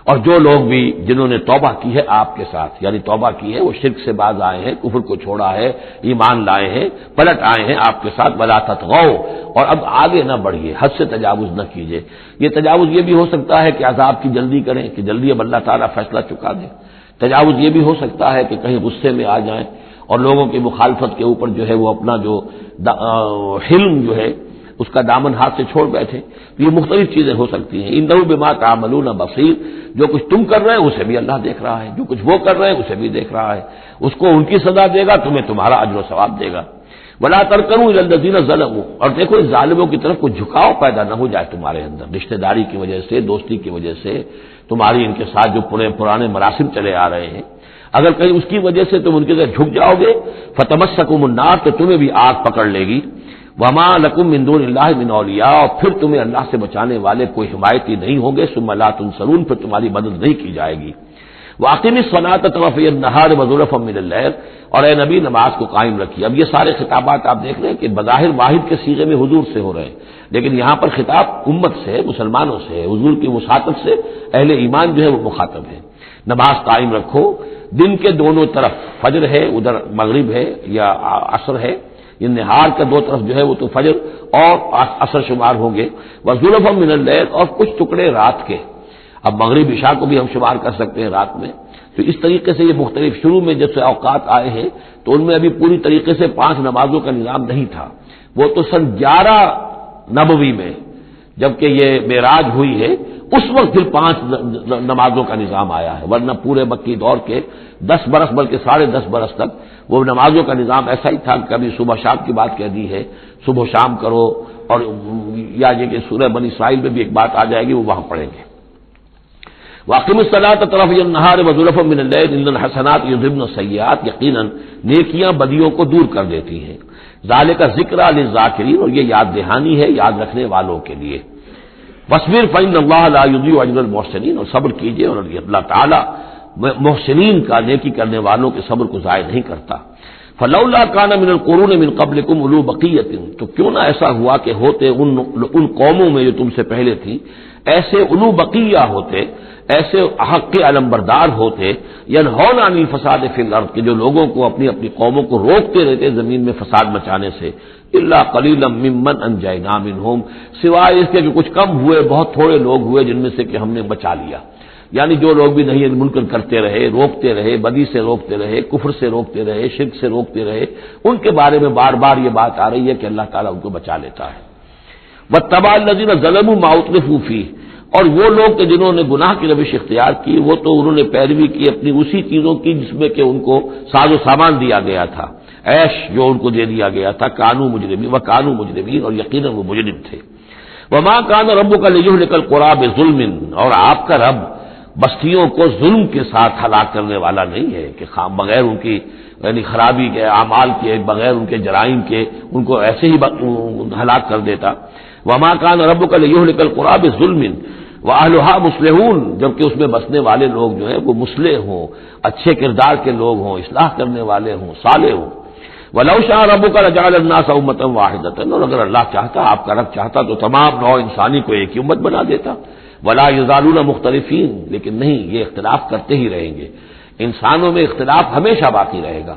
اور جو لوگ بھی جنہوں نے توبہ کی ہے آپ کے ساتھ، یعنی توبہ کی ہے وہ شرک سے باز آئے ہیں، کفر کو چھوڑا ہے، ایمان لائے ہیں، پلٹ آئے ہیں آپ کے ساتھ، ولا تطغوا، اور اب آگے نہ بڑھیے، حد سے تجاوز نہ کیجیے۔ یہ تجاوز یہ بھی ہو سکتا ہے کہ عذاب کی جلدی کریں کہ جلدی اب اللہ تعالیٰ فیصلہ چکا دے، تجاوز یہ بھی ہو سکتا ہے کہ کہیں غصے میں آ جائیں اور لوگوں کی مخالفت کے اوپر جو ہے وہ اپنا جو حلم جو ہے اس کا دامن ہاتھ سے چھوڑ بیٹھے، تو یہ مختلف چیزیں ہو سکتی ہیں۔ انہ بما تعملون بصیر، جو کچھ تم کر رہے ہیں اسے بھی اللہ دیکھ رہا ہے، جو کچھ وہ کر رہے ہیں اسے بھی دیکھ رہا ہے، اس کو ان کی سزا دے گا، تمہیں تمہارا اجر و ثواب دے گا۔ ولا ترکنوا الی الذین ظلموا، اور دیکھو اس ظالموں کی طرف کوئی جھکاؤ پیدا نہ ہو جائے تمہارے اندر، رشتہ داری کی وجہ سے، دوستی کی وجہ سے، تمہاری ان کے ساتھ جو پرانے مراسم چلے آ رہے ہیں، اگر کہیں اس کی وجہ سے تم ان کے ساتھ جھک جاؤ گے، فتمسکم النار، تو تمہیں بھی آگ پکڑ لے گی۔ وما لکم من دون اللہ من اولیاء، اور پھر تمہیں اللہ سے بچانے والے کوئی حمایتی نہیں ہوں گے، ثم لا تنصرون، پھر تمہاری مدد نہیں کی جائے گی۔ واقم الصلاۃ طرفی النہار وزلفا من اللیل، اور اے نبی نماز کو قائم رکھیے۔ اب یہ سارے خطابات آپ دیکھ رہے ہیں کہ بظاہر واحد کے صیغے میں حضور سے ہو رہے ہیں، لیکن یہاں پر خطاب امت سے، مسلمانوں سے، حضور کی وساطت سے اہل ایمان جو ہے وہ مخاطب ہے۔ نماز قائم رکھو دن کے دونوں طرف، فجر ہے ادھر مغرب ہے یا عصر ہے، یہ نہار کا دو طرف جو ہے وہ تو فجر اور عصر شمار ہوں گے، وزلفا من اللیل، اور کچھ ٹکڑے رات کے، اب مغرب عشاء کو بھی ہم شمار کر سکتے ہیں رات میں، تو اس طریقے سے یہ مختلف، شروع میں جب سے اوقات آئے ہیں تو ان میں ابھی پوری طریقے سے 5 نمازوں کا نظام نہیں تھا، وہ تو سن 11 نبوی میں جبکہ یہ معراج ہوئی ہے اس وقت پھر 5 نمازوں کا نظام آیا ہے، ورنہ پورے مکی دور کے 10 برس بلکہ 10.5 برس تک وہ نمازوں کا نظام ایسا ہی تھا کہ کبھی صبح شام کی بات کہہ دی ہے، صبح شام کرو، اور یا یہ کہ سورہ بنی اسرائیل میں بھی ایک بات آ جائے گی وہ وہاں پڑھیں گے۔ واقم الصلاۃ طرفی النہار وزلفا من اللیل ان الحسنات یذهبن السیئات، یقیناً نیکیاں بدیوں کو دور کر دیتی ہیں۔ ذالک ذکریٰ للذاکرین، اور یہ یاد دہانی ہے یاد رکھنے والوں کے لیے۔ واصبر فإن اللہ لا یضیع اجر المحسنین، اور صبر کیجیے اور اللہ تعالیٰ محسنین کا، نیکی کرنے والوں کے صبر کو ضائع نہیں کرتا۔ فلولا کان من القرون من قبلکم اولو بقیۃ، تو کیوں نہ ایسا ہوا کہ ہوتے ان قوموں میں جو تم سے پہلے تھی ایسے اولو بقیہ ہوتے، ایسے حق کے علمبردار ہوتے، ینہون عن الفساد فی الارض، کہ جو لوگوں کو اپنی اپنی قوموں کو روکتے رہتے زمین میں فساد مچانے سے، الا قلیلا ممن انجینا منہم، سوائے اس کے کہ کچھ کم ہوئے، بہت تھوڑے لوگ ہوئے جن میں سے کہ ہم نے بچا لیا، یعنی جو لوگ بھی نہیں منکر کرتے رہے، روکتے رہے، بدی سے روکتے رہے، کفر سے روکتے رہے، شرک سے روکتے رہے، ان کے بارے میں بار بار یہ بات آ رہی ہے کہ اللہ تعالیٰ ان کو بچا لیتا ہے۔ واتبع الذین ظلموا ما اترفوا فیہ، اور وہ لوگ کہ جنہوں نے گناہ کی روش اختیار کی وہ تو انہوں نے پیروی کی اپنی اسی چیزوں کی جس میں کہ ان کو ساز و سامان دیا گیا تھا، عیش جو ان کو دے دیا گیا تھا، کانوا مجرمین وکانوا مجرمین، اور یقیناً وہ مجرم تھے۔ وما کان ربک لیہلک القری بظلم، اور آپ کا رب بستیوں کو ظلم کے ساتھ ہلاک کرنے والا نہیں ہے کہ بغیر ان کی یعنی خرابی کے اعمال کے، بغیر ان کے جرائم کے ان کو ایسے ہی ہلاک کر دیتا۔ وما کان ربک لیہلک القری بظلم واہلھا مصلحون، جبکہ اس میں بسنے والے لوگ جو ہیں وہ مصلح ہوں، اچھے کردار کے لوگ ہوں، اصلاح کرنے والے ہوں، صالح ہوں۔ وَلَوْ شَاءَ رَبُّكَ لَجَعَلَ النَّاسَ أُمَّةً وَاحِدَةً، اور اگر اللہ چاہتا، آپ کا رب چاہتا تو تمام نوع انسانی کو ایک ہی امت بنا دیتا۔ وَلَا يَزَالُونَ مُخْتَلِفِينَ، لیکن نہیں، یہ اختلاف کرتے ہی رہیں گے، انسانوں میں اختلاف ہمیشہ باقی رہے گا،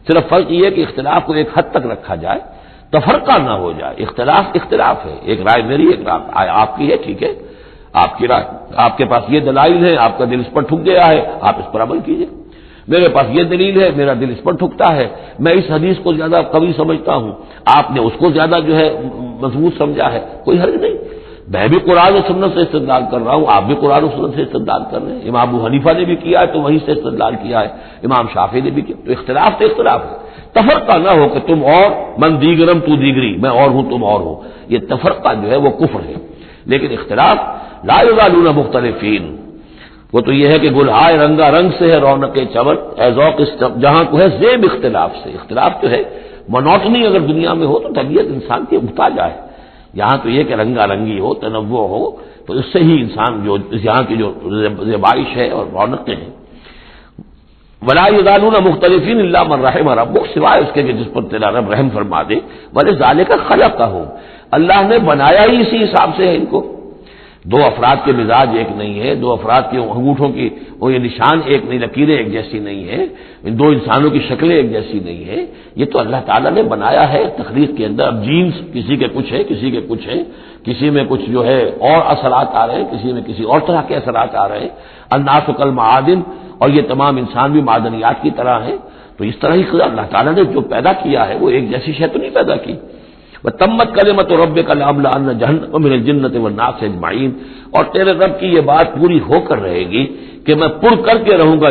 صرف فرق یہ ہے کہ اختلاف کو ایک حد تک رکھا جائے تفرقہ نہ ہو جائے. اختلاف اختلاف ہے، ایک رائے میری، ایک رائے آپ کی ہے، ٹھیک ہے، آپ کی رائے، آپ کے پاس یہ دلائل ہے، آپ کا دل اس پر ٹھک گیا ہے، آپ اس پر عمل کیجئے. میرے پاس یہ دلیل ہے، میرا دل اس پر ٹھکتا ہے، میں اس حدیث کو زیادہ قوی سمجھتا ہوں، آپ نے اس کو زیادہ جو ہے مضبوط سمجھا ہے، کوئی حرج نہیں. میں بھی قرآن و سنت سے استدلال کر رہا ہوں، آپ بھی قرآن و سنت سے استدلال کر رہے ہیں. امام ابو حنیفہ نے بھی کیا ہے تو وہیں سے استدلال کیا ہے، امام شافعی نے بھی کیا. تو اختلاف تو اختلاف ہے. تفرقہ نہ ہو کہ تم اور من دیگرم تو دیگری، میں اور ہوں تم اور ہو، یہ تفرقہ جو ہے وہ کفر ہے. لیکن اختلاف لا یزالون مختلفین، وہ تو یہ ہے کہ گلہائے رنگا رنگ سے ہے رونق چمن، اے ذوق جہاں کو ہے زیب اختلاف سے. اختلاف جو ہے مونوٹنی اگر دنیا میں ہو تو طبیعت انسان کی اگتا جائے. یہاں تو یہ کہ رنگا رنگی ہو، تنوع ہو، تو اس سے ہی انسان جو یہاں کی جو زیبائش ہے اور رونقیں ہیں. ولا یزالون مختلفین الا من رحم ربک، سوائے اس کے کہ جس پر تیرا رب رحم فرما دے. ولذالک خلقہم، اللہ نے بنایا ہی اسی حساب سے ہے ان کو. دو افراد کے مزاج ایک نہیں ہے، دو افراد کے انگوٹھوں کی وہ یہ نشان ایک نہیں، لکیریں ایک جیسی نہیں ہے، دو انسانوں کی شکلیں ایک جیسی نہیں ہے. یہ تو اللہ تعالیٰ نے بنایا ہے تخلیق کے اندر. اب جینس کسی کے کچھ ہے، کسی کے کچھ ہے، کسی میں کچھ جو ہے اور اثرات آ رہے ہیں، کسی میں کسی اور طرح کے اثرات آ رہے ہیں. الناس کالمعادن، اور یہ تمام انسان بھی معدنیات کی طرح ہیں. تو اس طرح ہی اللہ تعالیٰ نے جو پیدا کیا ہے وہ ایک جیسی شے تو نہیں پیدا کی. وَتَمَّتْ كَلِمَةُ رَبِّكَ لَأَمْلَأَنَّ جَهَنَّمَ مِنَ الْجِنَّةِ وَالنَّاسِ أَجْمَعِينَ، اور تیرے رب کی یہ بات پوری ہو کر رہے گی کہ میں پر کر کے رہوں گا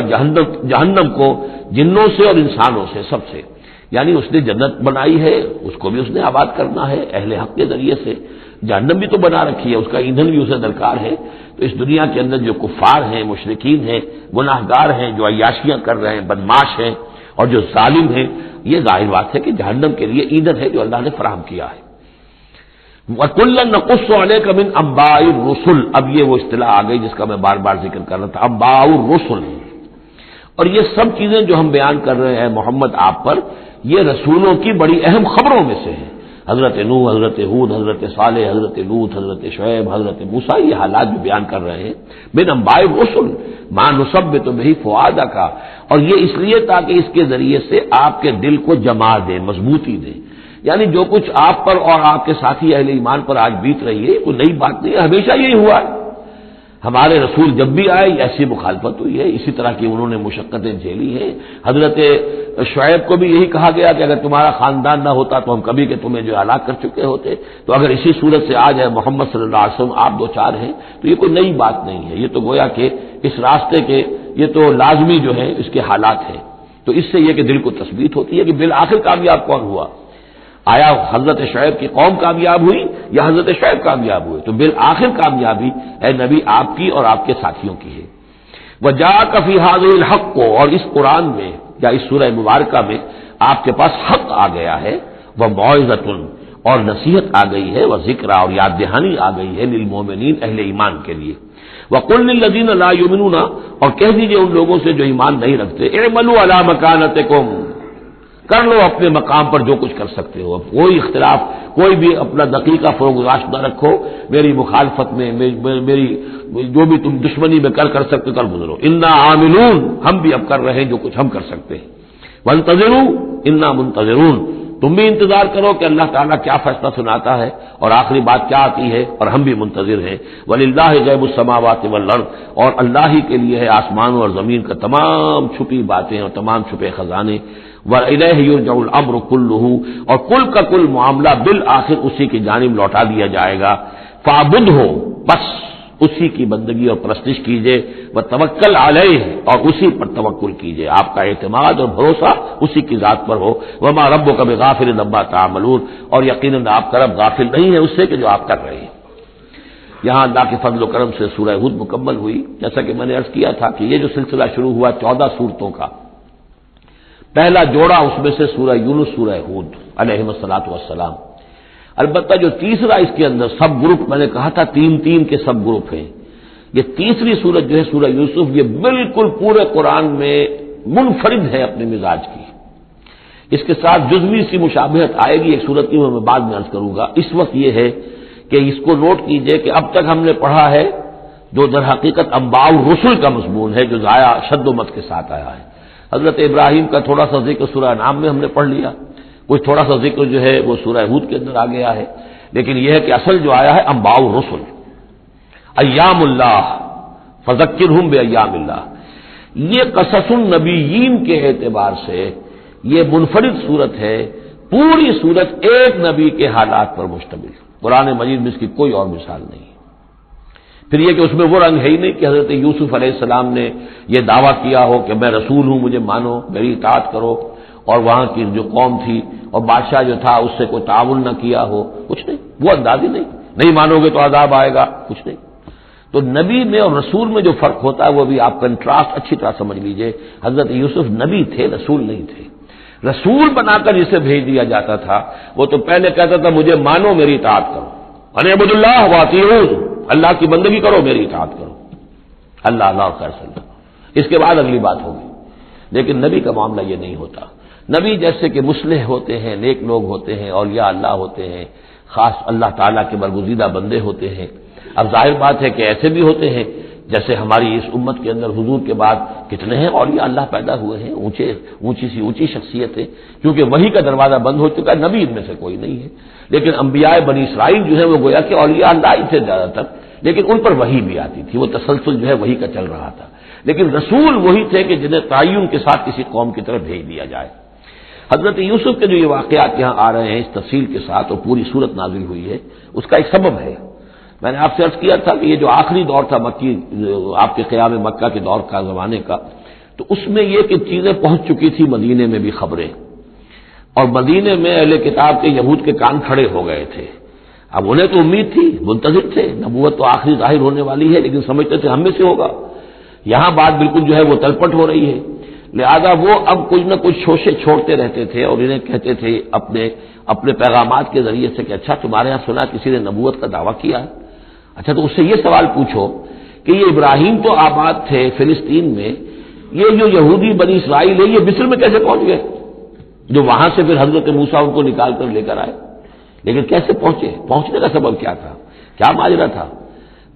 جہنم کو جنوں سے اور انسانوں سے، سب سے. یعنی اس نے جنت بنائی ہے، اس کو بھی اس نے آباد کرنا ہے اہل حق کے ذریعے سے. جہنم بھی تو بنا رکھی ہے، اس کا ایندھن بھی اسے درکار ہے. تو اس دنیا کے اندر جو کفار ہیں، مشرکین ہیں، گناہگار ہیں، جو عیاشیاں کر رہے ہیں، بدماش ہیں اور جو ظالم ہیں، یہ ظاہر بات ہے کہ جہنم کے لیے ایندھن ہے جو اللہ نے فراہم کیا ہے. وَكُلًّا نَقُصُّ عَلَيْكَ مِنْ أَنبَاءِ الرُّسُلِ، اب یہ وہ اصطلاح آ گئی جس کا میں بار بار ذکر کر رہا تھا، انباء الرسل. اور یہ سب چیزیں جو ہم بیان کر رہے ہیں محمد آپ پر، یہ رسولوں کی بڑی اہم خبروں میں سے ہیں. حضرت نوح، حضرت ہود، حضرت صالح، حضرت لوط، حضرت شعیب، حضرت موسیٰ، یہ حالات جو بیان کر رہے ہیں. من انباء الرسل ما نثبت به فؤادک، اور یہ اس لیے تاکہ اس کے ذریعے سے آپ کے دل کو جما دیں، مضبوطی دیں. یعنی جو کچھ آپ پر اور آپ کے ساتھی اہل ایمان پر آج بیت رہی ہے کوئی نئی بات نہیں ہے، ہمیشہ یہی ہوا ہے. ہمارے رسول جب بھی آئے ایسی مخالفت ہوئی ہے، اسی طرح کی انہوں نے مشقتیں جھیلی ہیں. حضرت شعیب کو بھی یہی کہا گیا کہ اگر تمہارا خاندان نہ ہوتا تو ہم کبھی کہ تمہیں جو ہلاک کر چکے ہوتے. تو اگر اسی صورت سے آج ہے محمد صلی اللہ علیہ وسلم آپ دو چار ہیں تو یہ کوئی نئی بات نہیں ہے. یہ تو گویا کہ اس راستے کے یہ تو لازمی جو ہے اس کے حالات ہیں. تو اس سے یہ کہ دل کو تثبیت ہوتی ہے کہ بالآخر کامیاب کون ہوا. آیا حضرت شعیب کی قوم کامیاب ہوئی یا حضرت شعیب کامیاب ہوئے؟ تو بالآخر کامیابی اے نبی آپ کی اور آپ کے ساتھیوں کی ہے. وَجَاءَكَ فِي هَٰذِهِ الْحَقُّ، اور اس قرآن میں یا اس سورہ مبارکہ میں آپ کے پاس حق آ گیا ہے. وَمَوْعِظَةٌ، اور نصیحت آ گئی ہے. وَذِكْرَىٰ، اور یاد دہانی آ گئی ہے لِلْمُؤْمِنِينَ، اہل ایمان کے لیے. وَقُلْ لِلَّذِينَ لَا يُؤْمِنُونَ، اور کہہ دیجئے ان لوگوں سے جو ایمان نہیں رکھتے، اعملوا علی مکانتکم، کر لو اپنے مقام پر جو کچھ کر سکتے ہو. اب کوئی اختلاف، کوئی بھی اپنا دقیقہ فروگزاشت نہ رکھو میری مخالفت میں، میری جو بھی تم دشمنی میں کر سکتے کر گزرو. انا عاملون، ہم بھی اب کر رہے ہیں جو کچھ ہم کر سکتے ہیں. وانتظروا انا منتظرون، تم بھی انتظار کرو کہ اللہ تعالیٰ کیا فیصلہ سناتا ہے اور آخری بات کیا آتی ہے، اور ہم بھی منتظر ہیں. وَلِلَّهِ غَيْبُ السَّمَاوَاتِ وَالْأَرْضِ، اور اللہ ہی کے لیے ہے آسمانوں اور زمین کا تمام چھپی باتیں اور تمام چھپے خزانے. وَإِلَيْهِ يُرْجَعُ الْأَمْرُ كُلُّهُ، اور کل کا کل معاملہ بالآخر اسی کی جانب لوٹا دیا جائے گا. فَاعْبُدْهُ، بس اسی کی بندگی اور پرستش کیجئے. وَتَوَكَّلْ عَلَيْهِ، اور اسی پر توکل کیجئے، آپ کا اعتماد اور بھروسہ اسی کی ذات پر ہو. وَمَا رَبُّكَ بِغَافِلٍ عَمَّا تَعْمَلُونَ، اور یقیناً آپ کا رب غافل نہیں ہے اس سے کہ جو آپ کر رہے ہیں. یہاں اللہ کے فضل و کرم سے سورہ ہود مکمل ہوئی. جیسا کہ میں نے عرض کیا تھا کہ یہ جو سلسلہ شروع ہوا 14 صورتوں کا، پہلا جوڑا اس میں سے سورہ یونس، سورہ ہود علیہم الصلاۃ والسلام. البتہ جو تیسرا اس کے اندر سب گروپ، میں نے کہا تھا تین کے سب گروپ ہیں. یہ تیسری سورت جو ہے سورہ یوسف، یہ بالکل پورے قرآن میں منفرد ہے اپنے مزاج کی. اس کے ساتھ جزوی سی مشابہت آئے گی ایک صورت کی، میں بعد میں عرض کروں گا. اس وقت یہ ہے کہ اس کو نوٹ کیجئے کہ اب تک ہم نے پڑھا ہے جو در حقیقت انباء الرسل کا مضمون ہے، جو ضائع شد و مت کے ساتھ آیا ہے. حضرت ابراہیم کا تھوڑا سا ذکر سورہ انعام میں ہم نے پڑھ لیا، کچھ تھوڑا سا ذکر جو ہے وہ سورہ ہود کے اندر آ گیا ہے، لیکن یہ ہے کہ اصل جو آیا ہے انباء الرسل، ایام اللہ فذکرہم بایام اللہ۔ یہ قصص النبیین کے اعتبار سے یہ منفرد صورت ہے، پوری صورت ایک نبی کے حالات پر مشتمل، قرآن مجید میں اس کی کوئی اور مثال نہیں۔ پھر یہ کہ اس میں وہ رنگ ہے ہی نہیں کہ حضرت یوسف علیہ السلام نے یہ دعویٰ کیا ہو کہ میں رسول ہوں، مجھے مانو، میری اطاعت کرو، اور وہاں کی جو قوم تھی اور بادشاہ جو تھا اس سے کوئی تعاون نہ کیا ہو، کچھ نہیں، وہ انداز ہی نہیں مانو گے تو عذاب آئے گا، کچھ نہیں۔ تو نبی میں اور رسول میں جو فرق ہوتا ہے وہ بھی آپ کنٹراسٹ اچھی طرح سمجھ لیجئے۔ حضرت یوسف نبی تھے، رسول نہیں تھے۔ رسول بنا کر جسے بھیج دیا جاتا تھا وہ تو پہلے کہتا تھا مجھے مانو، میری اطاعت کرو، اعبدوا اللہ واطیعون، اللہ کی بندگی کرو، میری اطاعت کرو، اللہ اللہ خیر صلی اللہ، اس کے بعد اگلی بات ہوگی۔ لیکن نبی کا معاملہ یہ نہیں ہوتا۔ نبی جیسے کہ مصلح ہوتے ہیں، نیک لوگ ہوتے ہیں، اولیاء اللہ ہوتے ہیں، خاص اللہ تعالیٰ کے برگزیدہ بندے ہوتے ہیں۔ اب ظاہر بات ہے کہ ایسے بھی ہوتے ہیں جیسے ہماری اس امت کے اندر حضور کے بعد کتنے ہیں اولیاء اللہ پیدا ہوئے ہیں، اونچی شخصیت ہے، کیونکہ وحی کا دروازہ بند ہو چکا ہے، نبی ان میں سے کوئی نہیں ہے۔ لیکن انبیاء بنی اسرائیل جو ہے وہ گویا کہ اولیاء اللہ ہی تھے زیادہ تر، لیکن ان پر وحی بھی آتی تھی، وہ تسلسل جو ہے وحی کا چل رہا تھا۔ لیکن رسول وہی تھے کہ جنہیں تعین کے ساتھ کسی قوم کی طرف بھیج دیا جائے۔ حضرت یوسف کے جو یہ واقعات یہاں آ رہے ہیں اس تفصیل کے ساتھ اور پوری صورت نازل ہوئی ہے، اس کا ایک سبب ہے۔ میں نے آپ سے عرض کیا تھا کہ یہ جو آخری دور تھا مکی، آپ کے قیام مکہ کے دور کا، زمانے کا، تو اس میں یہ کہ چیزیں پہنچ چکی تھی مدینے میں بھی خبریں، اور مدینے میں اہل کتاب کے یہود کے کان کھڑے ہو گئے تھے۔ اب انہیں تو امید تھی، منتظر تھے، نبوت تو آخری ظاہر ہونے والی ہے، لیکن سمجھتے تھے ہم میں سے ہوگا۔ یہاں بات بالکل جو ہے وہ تلپٹ ہو رہی ہے، لہذا وہ اب کچھ نہ کچھ شوشے چھوڑتے رہتے تھے اور انہیں کہتے تھے اپنے پیغامات کے ذریعے سے کہ اچھا تمہارے یہاں سنا کسی نے نبوت کا دعویٰ کیا ہے، اچھا تو اس سے یہ سوال پوچھو کہ یہ ابراہیم تو آباد تھے فلسطین میں، یہ جو یہودی بنی اسرائیل ہے یہ مصر میں کیسے پہنچ گئے، جو وہاں سے پھر حضرت موسیٰ ان کو نکال کر لے کر آئے، لیکن کیسے پہنچے، پہنچنے کا سبب کیا تھا، کیا ماجرا تھا؟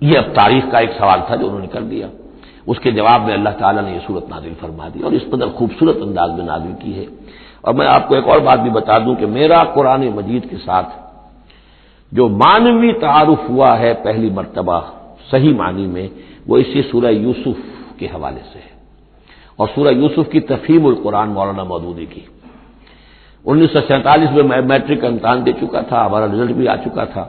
یہ اب تاریخ کا ایک سوال تھا جو انہوں نے کر دیا۔ اس کے جواب میں اللہ تعالیٰ نے یہ صورت نازل فرما دی اور اس قدر خوبصورت انداز میں نازل کی ہے۔ اور میں آپ کو ایک اور بات بھی بتا دوں کہ میرا قرآن مجید کے ساتھ جو معنوی تعارف ہوا ہے پہلی مرتبہ صحیح معنی میں، وہ اسی سورہ یوسف کے حوالے سے ہے، اور سورہ یوسف کی تفہیم القرآن مولانا مودودی کی۔ 1947 میں میں میٹرک کا امتحان دے چکا تھا، ہمارا رزلٹ بھی آ چکا تھا،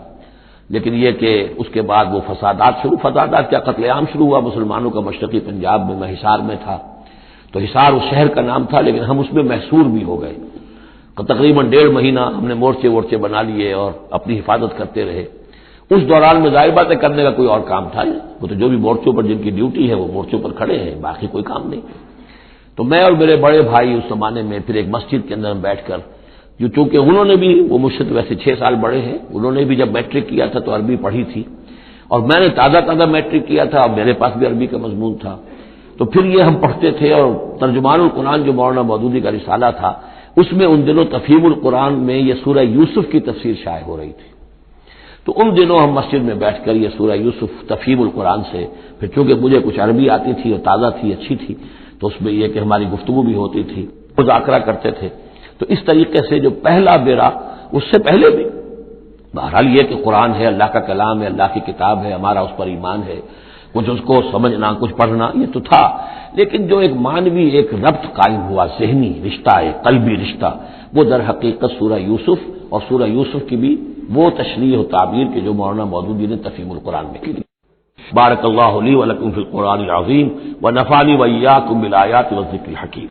لیکن یہ کہ اس کے بعد وہ فسادات کیا قتل عام شروع ہوا مسلمانوں کا مشرقی پنجاب میں، میں حصار میں تھا، تو حصار اس شہر کا نام تھا، لیکن ہم اس میں محصور بھی ہو گئے۔ تقریباً 1.5 مہینہ ہم نے مورچے بنا لیے اور اپنی حفاظت کرتے رہے۔ اس دوران میں ظاہر بات ہے کرنے کا کوئی اور کام تھا نہیں، وہ تو جو بھی مورچوں پر جن کی ڈیوٹی ہے وہ مورچوں پر کھڑے ہیں، باقی کوئی کام نہیں۔ تو میں اور میرے بڑے بھائی اس زمانے میں پھر ایک مسجد کے اندر بیٹھ کر، جو چونکہ انہوں نے بھی، وہ مجھ سے تو ویسے 6 سال بڑے ہیں، انہوں نے بھی جب میٹرک کیا تھا تو عربی پڑھی تھی، اور میں نے تازہ میٹرک کیا تھا، اور میرے پاس بھی عربی کا مضمون تھا، تو پھر یہ ہم پڑھتے تھے، اور ترجمان القرآن جو مولانا مودودی کا رسالہ تھا اس میں ان دنوں تفہیم القرآن میں یہ سورہ یوسف کی تفسیر شائع ہو رہی تھی، تو ان دنوں ہم مسجد میں بیٹھ کر یہ سورہ یوسف تفہیم القرآن سے، پھر چونکہ مجھے کچھ عربی آتی تھی اور تازہ تھی، اچھی تھی، تو اس میں یہ کہ ہماری گفتگو بھی ہوتی تھی، مذاکرہ کرتے تھے۔ تو اس طریقے سے جو پہلا بیڑا، اس سے پہلے بھی بہرحال یہ کہ قرآن ہے، اللہ کا کلام ہے، اللہ کی کتاب ہے، ہمارا اس پر ایمان ہے، کچھ اس کو سمجھنا، کچھ پڑھنا، یہ تو تھا، لیکن جو ایک معنوی ایک ربط قائم ہوا، ذہنی رشتہ، ایک قلبی رشتہ، وہ در حقیقت سورہ یوسف اور سورہ یوسف کی بھی وہ تشریح و تعبیر کے جو مولانا مودودی نے تفہیم القرآن میں کی۔ بارک اللہ لی و لکم فی القرآن العظیم و نفعنی و ایاکم بالآیات والذکر الحکیم۔